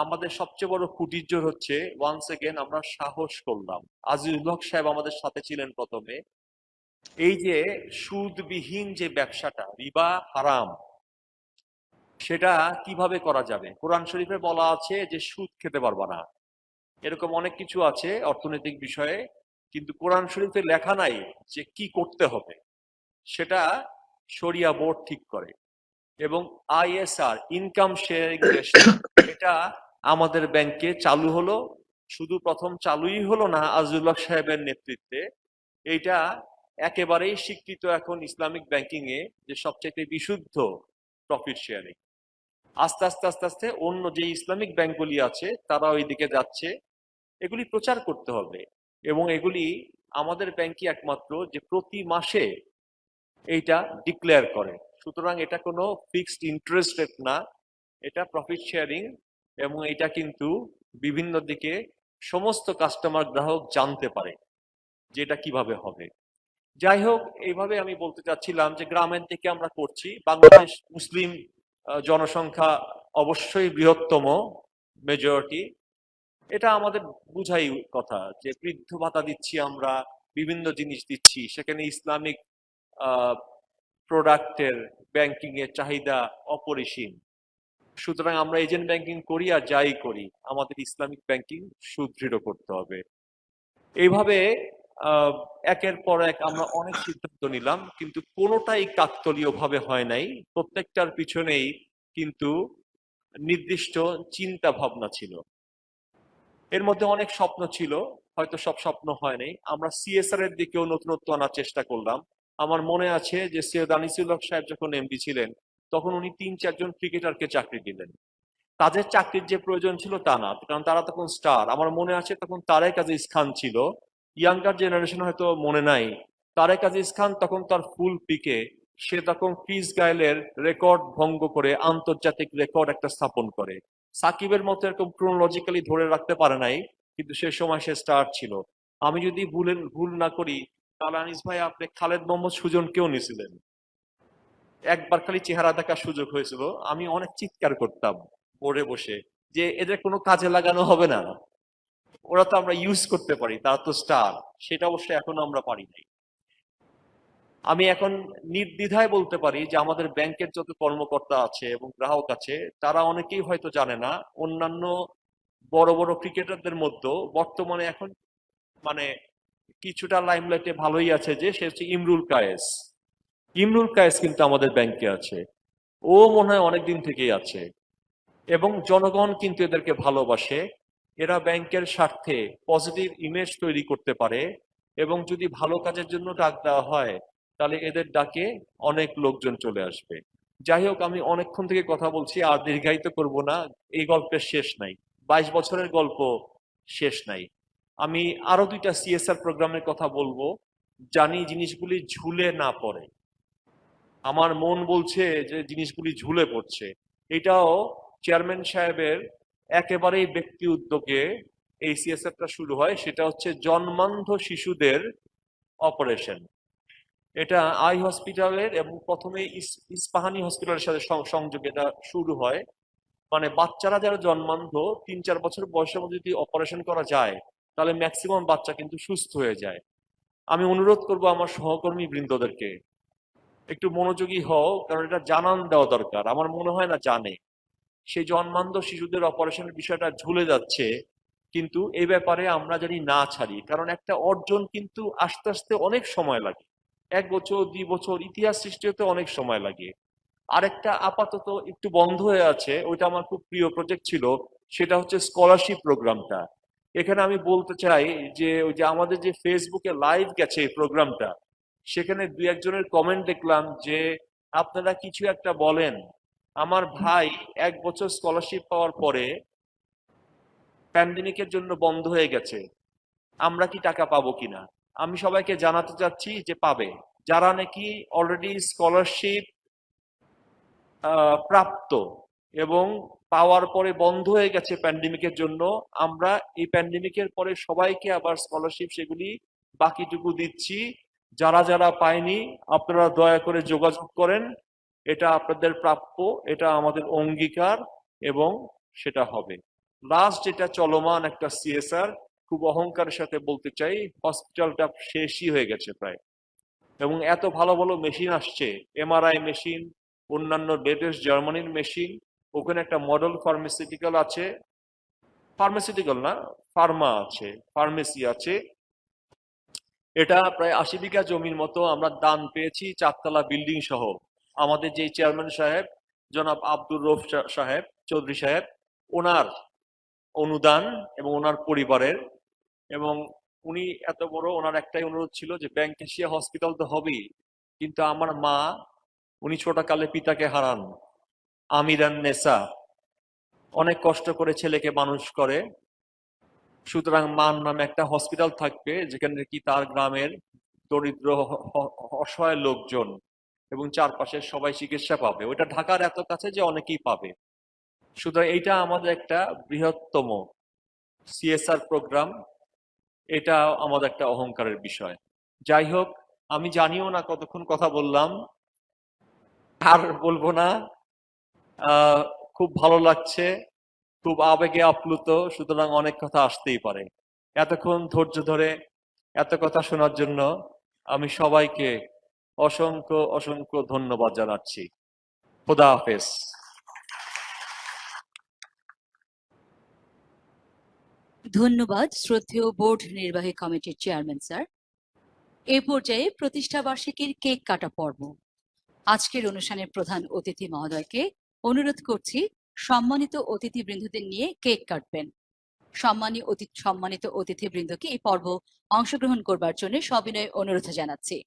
আমাদের সবচেয়ে বড় কুটির হচ্ছে ওয়ান্স এগেন আমরা সাহস করলাম। আজিজুল হক সাহেব আমাদের সাথে ছিলেন প্রথমে। এই যে সুদবিহীন যে ব্যবসাটা, রিবা হারাম, সেটা কিভাবে করা যাবে? কোরআন শরীফে বলা আছে যে সুদ খেতে পারবা না, এরকম অনেক কিছু আছে অর্থনৈতিক বিষয়ে, কিন্তু কোরআন শরীফে লেখা নাই যে কি করতে হবে। সেটা শরিয়া বোর্ড ঠিক করে। এবং ISR, ইনকাম শেয়ারিং রেশিও, এটা আমাদের ব্যাংকে চালু হলো। শুধু প্রথম চালুই হলো না আজিজুল হক সাহেবের নেতৃত্বে, এইটা একেবারেই স্বীকৃত এখন ইসলামিক ব্যাংকিং এ যে সবচাইতে বিশুদ্ধ প্রফিট শেয়ারিং। আস্তে আস্তে আস্তে আস্তে অন্য যে ইসলামিক ব্যাংকগুলি আছে তারা ওই দিকে যাচ্ছে। এগুলি প্রচার করতে হবে, এবং এগুলি আমাদের ব্যাংকই একমাত্র যে প্রতি মাসে এইটা ডিক্লেয়ার করে। সুতরাং এটা কোনো ফিক্সড ইন্টারেস্ট রেট না, এটা প্রফিট শেয়ারিং, এবং এটা কিন্তু বিভিন্ন দিকে সমস্ত কাস্টমার গ্রাহক জানতে পারে যে এটা কিভাবে হবে। যাই হোক, এইভাবে আমি বলতে চাচ্ছিলাম যে গ্রামের দিকে আমরা করছি। বাংলাদেশ মুসলিম জনসংখ্যা অবশ্যই বৃহত্তম, মেজরিটি। এটা আমাদের বুঝাই কথা যে বৃদ্ধ ভাতা দিচ্ছি আমরা, বিভিন্ন জিনিস দিচ্ছি, সেখানে ইসলামিক প্রোডাক্টের ব্যাংকিং এর চাহিদা অপরিসীম। সুতরাং আমরা এজেন্ট ব্যাংকিং করি আর যাই করি, আমাদের ইসলামিক ব্যাংকিং সুদৃঢ় করতে হবে। এইভাবে একের পর এক আমরা অনেক সিদ্ধান্ত নিলাম, কিন্তু কোনোটাই কাকতালীয় ভাবে হয় নাই। প্রত্যেকটার পিছনেই কিন্তু নির্দিষ্ট চিন্তা ভাবনা ছিল। এর মধ্যে অনেক স্বপ্ন ছিল, হয়তো সব স্বপ্ন হয় নাই। আমরা CSR এর দিকেও নতুনত্ব আনার চেষ্টা করলাম। আমার মনে আছে যে সৈয়দ আনিসুল হক সাহেব যখন MD ছিলেন, তখন উনি 3-4 জন ক্রিকেটারকে চাকরি দিলেন। তাদের চাকরির যে প্রয়োজন ছিল তা না, কারণ তারা তখন স্টার। আমার মনে আছে তখন তারেক আজিজ খান ছিল, ইয়াঙ্গার জেনারেশন হয়তো মনে নাই। তারেক আজিজ খান তখন তার ফুল পিকে, সে তখন ক্রিস গায়েলের রেকর্ড ভঙ্গ করে আন্তর্জাতিক রেকর্ড একটা স্থাপন করে। সাকিবের মতো এরকম ক্রোনোলজিক্যালি ধরে রাখতে পারে নাই, কিন্তু সে সময় সে স্টার ছিল। আমি যদি ভুল না করি, তাহলে আনিস ভাই আপনি খালেদ মোহাম্মদ সুজনকেও নিয়েছিলেন। একবার খালি চেহারা দেখার সুযোগ হয়েছিল, আমি অনেক চিৎকার করতাম বোর্ডে বসে যে এদের কোনো কাজে লাগানো হবে না, ওরা তো আমরা ইউজ করতে পারি, তারা তো স্টার। সেটা অবশ্যই এখনো আমরা পারি নাই। আমি এখন নির্দ্বিধায় বলতে পারি যে আমাদের ব্যাংকের যত কর্মকর্তা আছে এবং গ্রাহক আছে, তারা অনেকেই হয়তো জানে না, অন্যান্য বড় বড় ক্রিকেটারদের মধ্যেও বর্তমানে এখন মানে কিছুটা লাইমলাইটে ভালোই আছে, যে সে হচ্ছে ইমরুল কায়েস। ইমরুল কায়েস কিন্তু আমাদের ব্যাংকে আছে, ও মনে হয় অনেকদিন থেকেই আছে, এবং জনগণ কিন্তু এদেরকে ভালোবাসে। এরা ব্যাংকের স্বার্থে পজিটিভ ইমেজ তৈরি করতে পারে, এবং যদি ভালো কাজের জন্য ডাক দেওয়া হয় তাহলে এদের ডাকে অনেক লোকজন চলে আসবে। যাই হোক, আমি অনেকক্ষণ থেকে কথা বলছি, আর দীর্ঘায়িত করব না। এই গল্পের শেষ নাই, 22 বছরের গল্প শেষ নাই। আমি আরো 2টা সিএসআর প্রোগ্রামের কথা বলবো, জানি জিনিসগুলি ঝুলে না পড়ে। আমার মন বলছে যে জিনিসগুলি ঝুলে পড়ছে। এটাও চেয়ারম্যান সাহেবের একেবারেই ব্যক্তি উদ্যোগে এই সিএসআরটা শুরু হয়, সেটা হচ্ছে জন্মান্ধ শিশুদের অপারেশন। এটা আই হসপিটালের এবং প্রথমে ইস্পাহানি হসপিটালের সাথে সংযোগে এটা শুরু হয়। মানে বাচ্চারা যারা জন্মান্ধ 3-4 বছর বয়সের মধ্যে যদি অপারেশন করা যায় তাহলে ম্যাক্সিমাম বাচ্চা কিন্তু সুস্থ হয়ে যায়। আমি অনুরোধ করব আমার সহকর্মী বৃন্দদেরকে একটু মনোযোগী হও, কারণ এটা জানান দেওয়া দরকার। আমার মনে হয় না জানে। সেই জন্মান্ধ শিশুদের অপারেশনের বিষয়টা ঝুলে যাচ্ছে, কিন্তু এই ব্যাপারে আমরা যদি না ছাড়ি, কারণ একটা অর্জন কিন্তু আস্তে আস্তে অনেক সময় লাগে, 1 বছর 2 বছর, ইতিহাস সৃষ্টি হতে অনেক সময় লাগে। আরেকটা আপাতত একটু বন্ধ হয়ে আছে, ওইটা আমার খুব প্রিয় প্রজেক্ট ছিল, সেটা হচ্ছে স্কলারশিপ প্রোগ্রামটা। এখানে আমি বলতে চাই যে ওই যে আমাদের যে ফেসবুকে লাইভ গেছে এই প্রোগ্রামটা, সেখানে 2-1 জনের কমেন্ট দেখলাম যে আপনারা কিছু একটা বলেন। আমার ভাই 1 বছর স্কলারশিপ পাওয়ার পরে প্যান্ডেমিকের জন্য বন্ধ হয়ে গেছে, আমরা কি টাকা পাবো কিনা। আমি সবাইকে জানাতে চাচ্ছি যে পাবে। যারা নাকি অলরেডি স্কলারশিপ প্রাপ্ত এবং পাওয়ার পরে বন্ধ হয়ে গেছে প্যান্ডেমিকের জন্য, আমরা এই প্যান্ডেমিকের পরে সবাইকে আবার স্কলারশিপ সেগুলি বাকিটুকু দিচ্ছি। যারা যারা পায়নি আপনারা দয়া করে যোগাযোগ করেন, এটা আপনাদের প্রাপ্য, এটা আমাদের অঙ্গীকার এবং সেটা হবে। লাস্ট যেটা চলমান একটা সিএসআর, খুব অহংকারের সাথে বলতে চাই, হসপিটালটা শেষই হয়ে গেছে প্রায়, এবং এত ভালো ভালো মেশিন আসছে, এমআরআই মেশিন, অন্যান্য লেটেস্ট জার্মানির মেশিন, ওখানে একটা মডেল ফার্মাসিউটিক্যাল আছে, ফার্মাসিউটিক্যাল না, ফার্মা আছে, ফার্মেসি আছে। এটা প্রায় 80 বিঘা জমির মতো আমরা দান পেয়েছি, 4তলা বিল্ডিং সহ। আমাদের যে চেয়ারম্যান সাহেব জনাব আব্দুর রউফ সাহেব চৌধুরী সাহেব, ওনার অনুদান এবং ওনার পরিবারের, এবং উনি এত বড়, ওনার একটাই অনুরোধ ছিল যে ব্যাংক এশিয়া হসপিটাল তো হবেই, কিন্তু আমার মা, উনি ছোটকালে পিতাকে হারান, আমিরান নেসা, অনেক কষ্ট করে ছেলেকে মানুষ করে। সুতরাং মার নামে একটা হসপিটাল থাকবে যেখানে কি তার গ্রামের দরিদ্র অসহায় লোকজন এবং চারপাশের সবাই চিকিৎসা পাবে। ওটা ঢাকার এত কাছে যে অনেকেই পাবে। সুতরাং এইটা আমাদের একটা বৃহত্তম সিএসআর প্রোগ্রাম, এটা আমাদের একটা অহংকারের বিষয়। যাই হোক, আমি জানিও না কতক্ষণ কথা বললাম, আর বলবো না। খুব ভালো লাগছে, খুব আবেগে আপ্লুত, সুতরাং অনেক কথা আসতেই পারে। এতক্ষণ ধৈর্য ধরে এত কথা শোনার জন্য আমি সবাইকে অসংখ্য অসংখ্য ধন্যবাদ জানাচ্ছি। খোদা হাফেজ। ধন্যবাদ শ্রদ্ধেয় বোর্ড নির্বাহী কমিটির চেয়ারম্যান স্যার। এ পর্যায়ে প্রতিষ্ঠা বার্ষিকীর কেক কাটা পর্ব। আজকের অনুষ্ঠানের প্রধান অতিথি মহোদয়কে অনুরোধ করছি সম্মানিত অতিথিবৃন্দদের নিয়ে কেক কাটবেন। সম্মানিত অতিথিবৃন্দকে এই পর্ব অংশগ্রহণ করবার জন্য সবিনয় অনুরোধ জানাচ্ছি।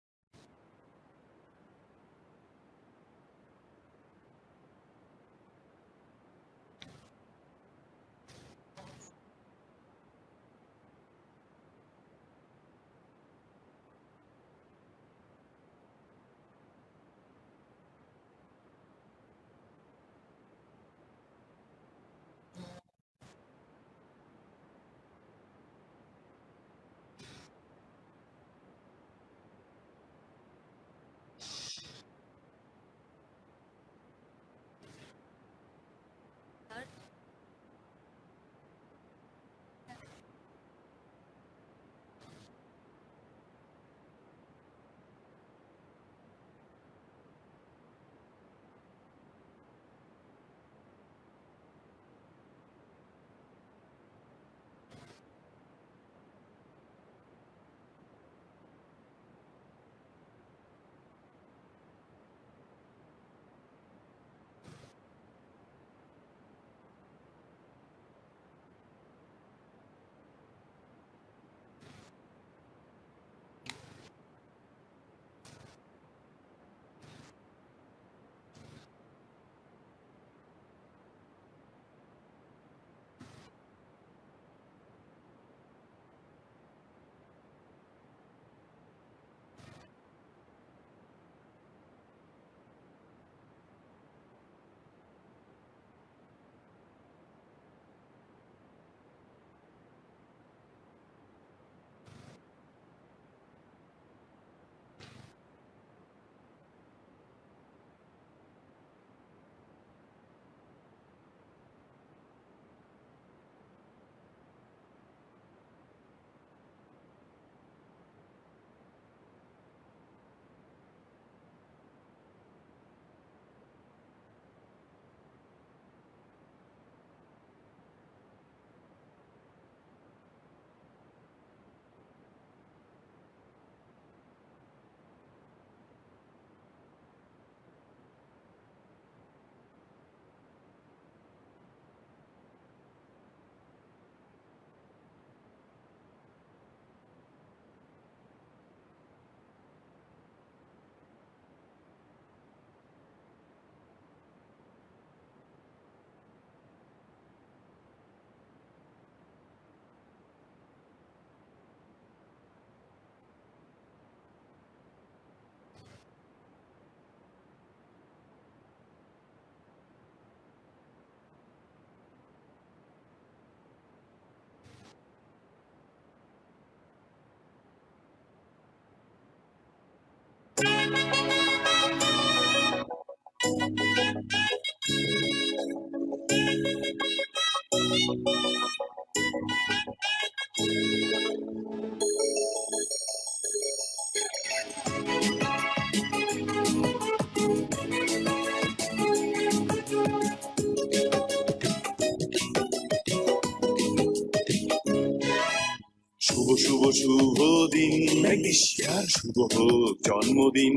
শুভ দিন ম্যাগনেশিয়ার শুভ হোক জন্মদিন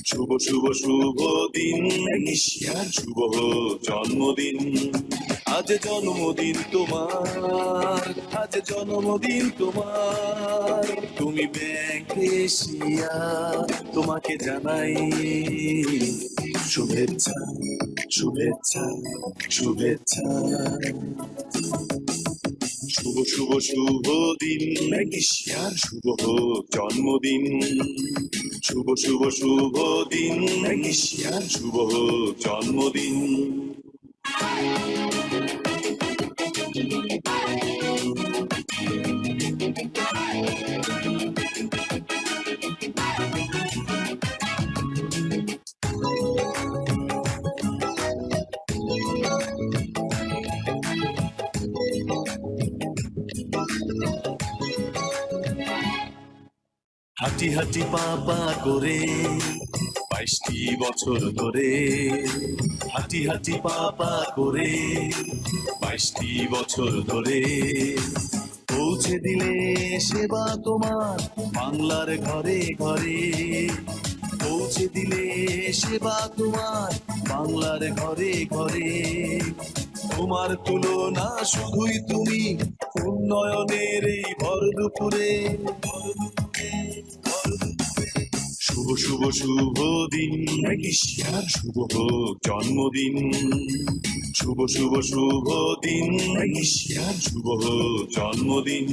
শুভ দিন ম্যাগনেশিয়ার শুভ হোক জন্মদিন আজ জন্মদিন তোমার আজ জন্মদিন তোমার তুমি ম্যাগনেশিয়া তোমাকে জানাই শুভেচ্ছা শুভেচ্ছা শুভেচ্ছা শুভ দিন ম্যাগনেশিয়ার শুভ হোক জন্মদিন শুভ দিন ম্যাগনেশিয়ার শুভ হোক জন্মদিন হাঁটি হাঁটি পা পা করে 22টি বছর ধরে হাঁটি হাঁটি পা পা করে 22টি বছর ধরে পৌঁছে দিলে সেবা তোমার বাংলার ঘরে ঘরে পৌঁছে দিলে সেবা তোমার বাংলার ঘরে ঘরে তোমার তুলনা শুধুই তুমি উন্নয়নের এই ভর দুপুরে শুভ দিন ম্যাগনেশিয়ার শুভ হোক জন্মদিন শুভ দিন ম্যাগনেশিয়ার শুভ হোক জন্মদিন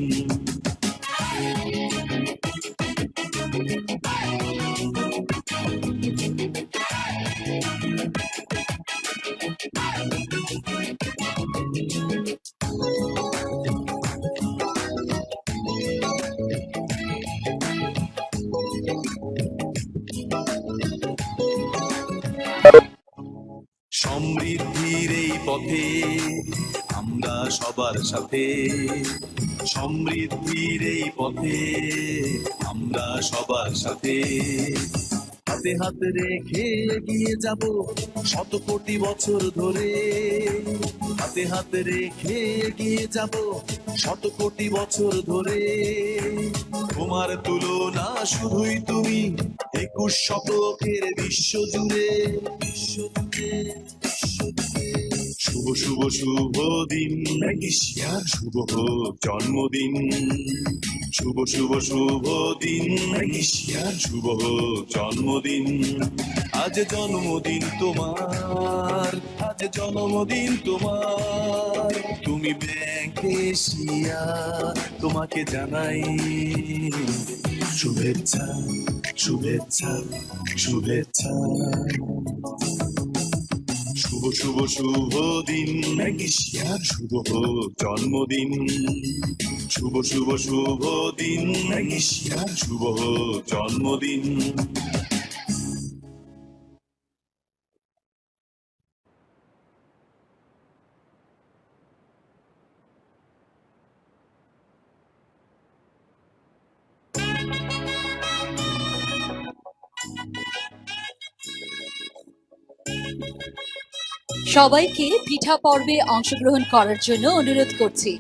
সমৃদ্ধির এই পথে আমরা সবার সাথে সমৃদ্ধির এই পথে আমরা সবার সাথে হাতে হাতে রেখে এগিয়ে যাব শত কোটি বছর ধরে হাতে হাতে রেখে এগিয়ে যাব শত কোটি বছর ধরে তোমার তুলনা শুধুই তুমি 21 শতকের বিশ্ব জুড়ে শুভ দিন ম্যাগনেশিয়ার শুভ হোক জন্মদিন শুভ দিন ম্যাগনেশিয়ার শুভ হোক জন্মদিন আজ জন্মদিন তোমার আজ জন্মদিন তোমার তুমি ম্যাগনেশিয়া তোমাকে জানাই শুভেচ্ছা শুভেচ্ছা শুভেচ্ছা শুভ দিন ম্যাগনেশিয়ার শুভ হোক জন্মদিন শুভ দিন ম্যাগনেশিয়ার শুভ হোক জন্মদিন সবাইকে পিঠা পর্বে অংশগ্রহণ করার জন্য অনুরোধ করছি।